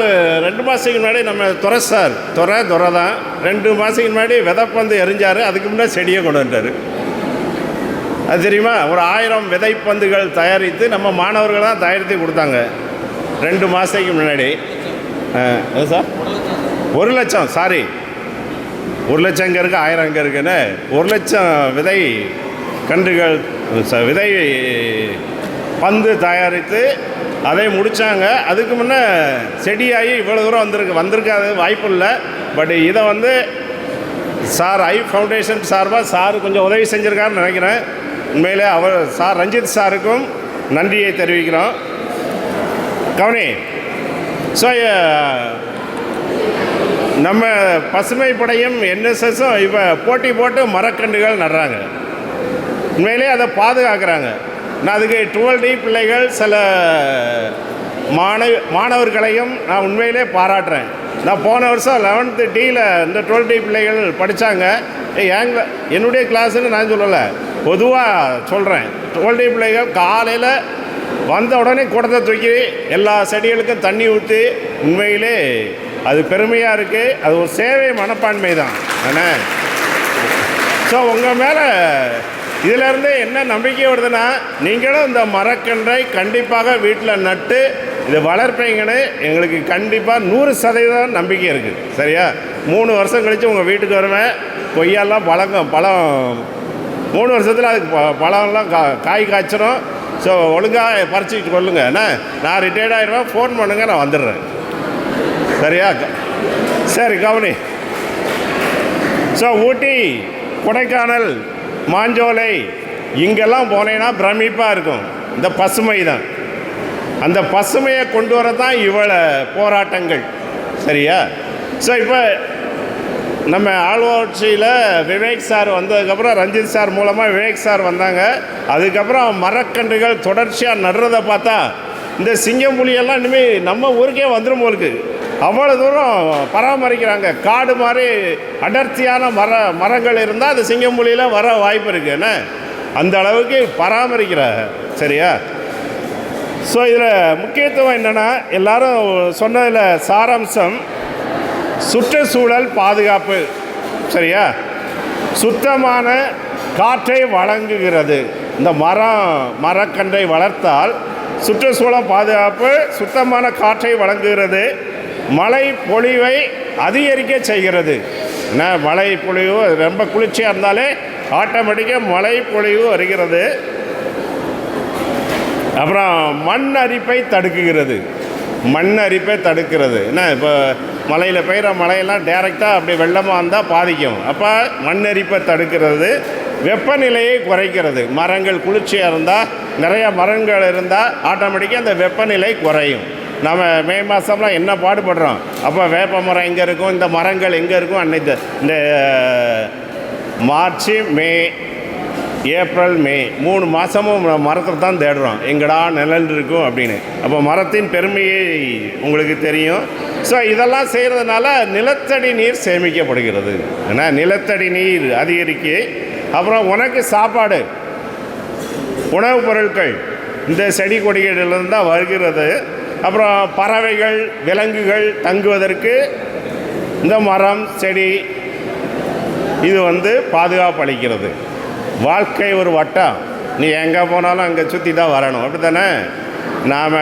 2 மாதத்துக்கு முன்னாடி நம்ம துறை தான் 2 மாதத்துக்கு முன்னாடி விதைப்பந்து எரிஞ்சார். அதுக்கு முன்னாடி செடியை கொண்டு வந்துட்டார். அது தெரியுமா? ஒரு 1000 விதைப்பந்துகள் தயாரித்து நம்ம மாணவர்கள் தான் தயாரித்து கொடுத்தாங்க 2 மாதத்துக்கு முன்னாடி. சார் 1 லட்சம், சாரி 1 லட்சம் இங்கே இருக்குது, 1000 இங்கே இருக்குன்னு 1 லட்சம் விதை கன்றுகள் விதை பந்து தயாரித்து அதை முடித்தாங்க. அதுக்கு முன்னே செடியாகி இவ்வளோ தூரம் வந்திருக்காது வாய்ப்பு இல்லை. பட் இதை வந்து சார் ஐ ஃபவுண்டேஷன் சார்பாக சார் கொஞ்சம் உதவி செஞ்சுருக்காருன்னு நினைக்கிறேன். உண்மையிலே அவர் சார் ரஞ்சித் சாருக்கும் நன்றியை தெரிவிக்கிறோம். கவனி. ஸோ நம்ம பசுமை படையும் என்எஸ்எஸும் இப்போ போட்டி போட்டு மரக்கன்றுகள் நடுறாங்க. உண்மையிலே அதை பாதுகாக்கிறாங்க. நான் அதுக்கு 12D பிள்ளைகள் சில மாணவர்களையும் நான் உண்மையிலே பாராட்டுறேன். நான் போன வருஷம் 11th Dயில் இந்த 12D பிள்ளைகள் படித்தாங்க. என்னுடைய கிளாஸுன்னு நான் சொல்லலை, பொதுவாக சொல்கிறேன். 12D பிள்ளைகள் காலையில் வந்த உடனே குடத்தை தூக்கி எல்லா செடிகளுக்கும் தண்ணி ஊற்றி, உண்மையிலே அது பெருமையாக இருக்குது. அது ஒரு சேவை மனப்பான்மை தான். ஏன்னா ஸோ உங்கள் மேலே இதிலேருந்து என்ன நம்பிக்கை வருதுன்னா, நீங்களும் இந்த மரக்கன்றை கண்டிப்பாக வீட்டில் நட்டு இதை வளர்ப்பீங்கன்னு எங்களுக்கு கண்டிப்பாக 100% நம்பிக்கை இருக்குது. சரியா? 3 வருஷம் கழித்து உங்கள் வீட்டுக்கு வருவேன். கொய்யாலாம் பழம் 3 வருஷத்தில் அதுக்கு பழம்லாம் காய் காய்ச்சிடும். ஸோ ஒழுங்காக பறிச்சுட்டு கொள்ளுங்க. என்ன, நான் ரிட்டையர்ட் ஆகிடுவேன், ஃபோன் பண்ணுங்கள், நான் வந்துடுறேன். சரியா? சரி, கவனி. ஸோ ஊட்டி, கொடைக்கானல் மாஞ்சோலை இங்கெல்லாம் போனேன்னா பிரமிப்பாக இருக்கும். இந்த பசுமை தான், அந்த பசுமையை கொண்டு வர தான் இவ்வளோ போராட்டங்கள். சரியா? ஸோ இப்போ நம்ம ஆழ்வாட்சியில் விவேக் சார் வந்ததுக்கப்புறம் ரஞ்சித் சார் மூலமாக விவேக் சார் வந்தாங்க. அதுக்கப்புறம் மரக்கன்றுகள் தொடர்ச்சியாக நடுறதை பார்த்தா இந்த சிங்கம் புலியெல்லாம் இனிமேல் நம்ம ஊருக்கே வந்துடும் போலுக்கு. அவ்வளோ தூரம் பராமரிக்கிறாங்க. காடு மாதிரி அடர்த்தியான மரங்கள் இருந்தால் அது சிங்கம் புலியில் வர வாய்ப்பு இருக்குன்னு அந்த அளவுக்கு பராமரிக்கிறாங்க. சரியா? ஸோ இதில் முக்கியத்துவம் என்னென்னா, எல்லாரும் சொன்னதில் சாராம்சம் சுற்றுச்சூழல் பாதுகாப்பு. சரியா? சுத்தமான காற்றை வழங்குகிறது. இந்த மரக்கன்றை வளர்த்தால் சுற்றுச்சூழல் பாதுகாப்பு, சுத்தமான காற்றை வழங்குகிறது, மழை பொழிவை அதிகரிக்க செய்கிறது. ஏன்னா மழை பொழிவு ரொம்ப குளிர்ச்சியாக இருந்தாலே ஆட்டோமேட்டிக்காக மழை பொழிவு வருகிறது. அப்புறம் மண் அரிப்பை தடுக்குகிறது. மண் அரிப்பை தடுக்கிறது. என்ன இப்போ மலையில் பெய்கிற மழையெல்லாம் டைரெக்டாக அப்படி வெள்ளமாக இருந்தால் பாதிக்கும். அப்போ மண் அரிப்பை தடுக்கிறது. வெப்பநிலையை குறைக்கிறது. மரங்கள் குளிர்ச்சியாக இருந்தால், நிறைய மரங்கள் இருந்தால் ஆட்டோமேட்டிக்காக அந்த வெப்பநிலை குறையும். நம்ம மே மாதம்லாம் என்ன பாடுபடுறோம். அப்போ வேப்ப மரம் எங்கே இருக்கும், இந்த மரங்கள் எங்கே இருக்கும், அன்னைக்கு இந்த மார்ச் மே ஏப்ரல் மே 3 மாதமும் மரத்தை தான் தேடுறோம், எங்கடா நிழல் இருக்கும் அப்படின்னு. அப்போ மரத்தின் பெருமையை உங்களுக்கு தெரியும். ஸோ இதெல்லாம் செய்கிறதுனால நிலத்தடி நீர் சேமிக்கப்படுகிறது. ஏன்னா நிலத்தடி நீர் அதிகரிக்க, அப்புறம் உனக்கு சாப்பாடு, உணவுப் பொருட்கள் இந்த செடி கொடிகளிலிருந்து தான் வருகிறது. அப்புறம் பறவைகள் விலங்குகள் தங்குவதற்கு இந்த மரம் செடி இது பாதுகாப்பு அளிக்கிறது. வாழ்க்கை ஒரு வட்டம், நீ எங்கே போனாலும் அங்கே சுற்றி தான் வரணும். அப்படி தானே? நாம்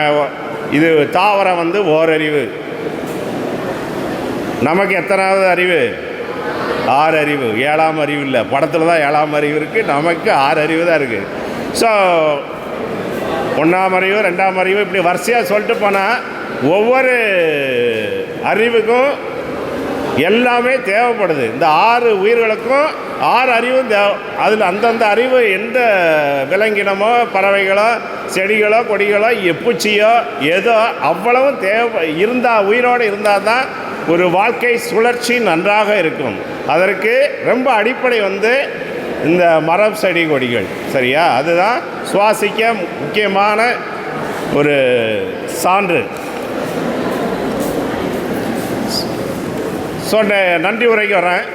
இது தாவரம் ஓரறிவு. நமக்கு எத்தனாவது அறிவு? 6 அறிவு. 7ஆம் அறிவு இல்லை. படத்தில் தான் 7ஆம் அறிவு இருக்குது, நமக்கு 6 அறிவு தான் இருக்குது. ஸோ 1ஆம் அறிவு 2ஆம் அறிவு இப்படி வரிசையாக சொல்லிட்டு போனால் ஒவ்வொரு அறிவுக்கும் எல்லாமே தேவைப்படுது. இந்த 6 உயிர்களுக்கும் 6 அறிவும் தேவை. அதில் அந்தந்த அறிவு எந்த விலங்கினமோ பறவைகளோ செடிகளோ கொடிகளோ பூச்சியோ ஏதோ அவ்வளவும் தேவை இருந்தால், உயிரோடு இருந்தால் தான் ஒரு வாழ்க்கை சுழற்சி நன்றாக இருக்கும். அதற்கு ரொம்ப அடிப்படை இந்த மரம் செடி கொடிகள். சரியா? அதுதான் சுவாசிக்க முக்கியமான ஒரு சான்று. ஸோ நன்றி உரைக்கு வரேன்.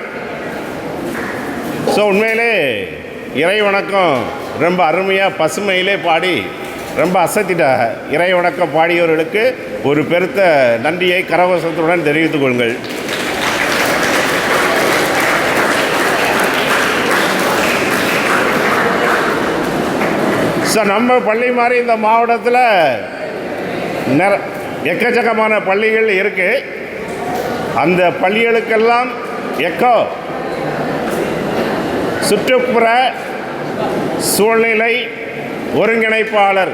ஸோ உண்மையிலே இறை வணக்கம் ரொம்ப அருமையாக பசுமையிலே பாடி ரொம்ப அசத்திட்டாக. இறை வணக்கம் பாடியவர்களுக்கு ஒரு பெருத்த நன்றியை கரகோஷத்துடன் தெரிவித்துக் கொள்ளுங்கள். ஸோ நம்ம பள்ளி மாதிரி இந்த மாவட்டத்தில் எக்கச்சக்கமான பள்ளிகள் இருக்குது. அந்த பள்ளிகளுக்கெல்லாம் சுற்றுப்புற சூழ்நிலை ஒருங்கிணைப்பாளர்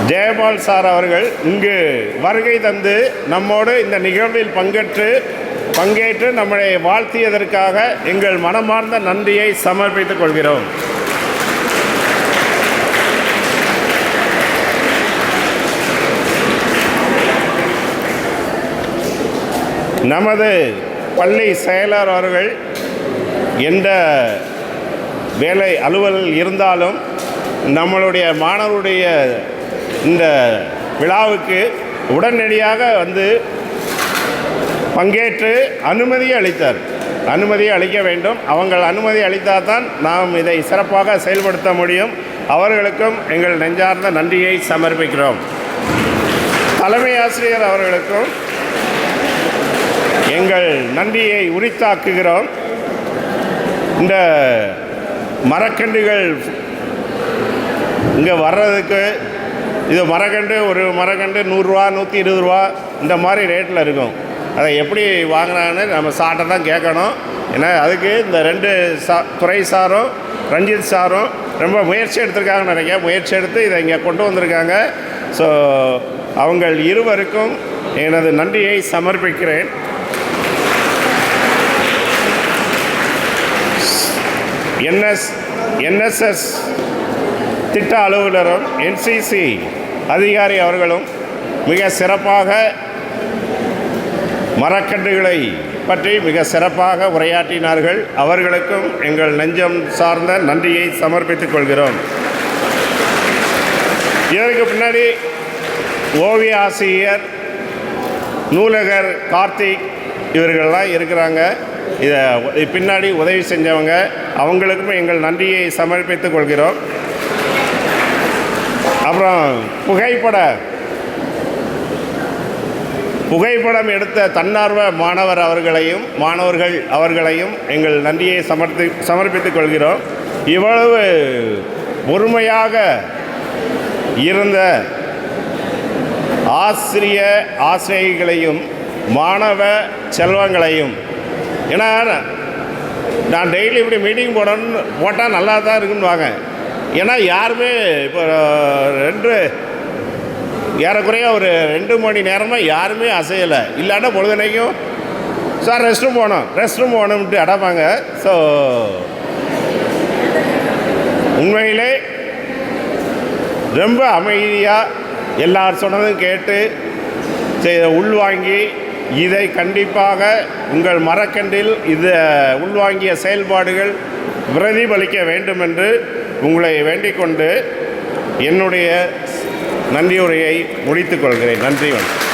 ஜெயபால் சார் அவர்கள் இங்கு வருகை தந்து நம்மோடு இந்த நிகழ்வில் பங்கேற்று நம்மளை வாழ்த்தியதற்காக எங்கள் மனமார்ந்த நன்றியை சமர்ப்பித்துக் கொள்கிறோம். நமது பள்ளி செயலர் அவர்கள் எந்த வேலை அலுவலில் இருந்தாலும் நம்மளுடைய மாணவருடைய இந்த விழாவுக்கு உடனடியாக பங்கேற்று அனுமதியை அளித்தார். அனுமதியை அளிக்க வேண்டும். அவங்கள் அனுமதி அளித்தால் தான் நாம் இதை சிறப்பாக செயல்படுத்த முடியும். அவர்களுக்கும் எங்கள் நெஞ்சார்ந்த நன்றியை சமர்ப்பிக்கிறோம். தலைமை ஆசிரியர் அவர்களுக்கும் எங்கள் நன்றியை உரித்தாக்குகிறோம். இந்த மரக்கன்றுகள் இங்கே வர்றதுக்கு இது ஒரு மரக்கன்று 100 ரூபா 120 ரூபா இந்த மாதிரி ரேட்டில் இருக்கும். அதை எப்படி வாங்கினான்னு நம்ம சார்ட்டை தான் கேட்கணும். ஏன்னா அதுக்கு இந்த 2 துறை சாரும் ரஞ்சித் சாரும் ரொம்ப முயற்சி எடுத்திருக்காங்கன்னு நினைக்கிறேன். முயற்சி எடுத்து இதை இங்கே கொண்டு வந்திருக்காங்க. ஸோ அவங்கள் இருவருக்கும் எனது நன்றியை சமர்ப்பிக்கிறேன். என்எஸ்எஸ் திட்ட அலுவலரும் என்சிசி அதிகாரி அவர்களும் மிக சிறப்பாக மரக்கன்றுகளை பற்றி மிக சிறப்பாக உரையாற்றினார்கள். அவர்களுக்கும் எங்கள் நெஞ்சம் சார்ந்த நன்றியை சமர்ப்பித்துக் கொள்கிறோம். இதற்கு பின்னாடி ஓவிய ஆசிரியர் நூலகர் கார்த்திக் இவர்கள்லாம் இருக்கிறாங்க. இதை பின்னாடி உதவி செஞ்சவங்க, அவங்களுக்கும் எங்கள் நன்றியை சமர்ப்பித்துக் கொள்கிறோம். அப்புறம் புகைப்படம் எடுத்த தன்னார்வ மாணவர்கள் அவர்களையும் எங்கள் நன்றியை சமர்ப்பித்துக் கொள்கிறோம். இவ்வளவு பொறுமையாக இருந்த ஆசிரியர்களையும் மாணவ செல்வங்களையும், ஏன்னா நான் டெய்லி இப்படி மீட்டிங் போட்டால் நல்லா தான் இருக்குன்னுவாங்க. ஏன்னா யாருமே இப்போ ஏறக்குறைய ஒரு 2 மணி நேரமாக யாருமே அசையலை. இல்லாட்டா பொழுதுனைக்கும் சார் ரெஸ்ட் ரூம் போகணும்ட்டு அடைப்பாங்க. ஸோ உண்மையிலே ரொம்ப அமைதியாக எல்லார் சொன்னதும் கேட்டு உள்வாங்கி இதை கண்டிப்பாக உங்கள் மரக்கன்றில் இது உள்வாங்கிய செயல்பாடுகள் பிரதிபலிக்க வேண்டும் என்று உங்களை வேண்டிக் கொண்டு என்னுடைய நன்றியுரையை முடித்துக் கொள்கிறேன். நன்றி. வணக்கம்.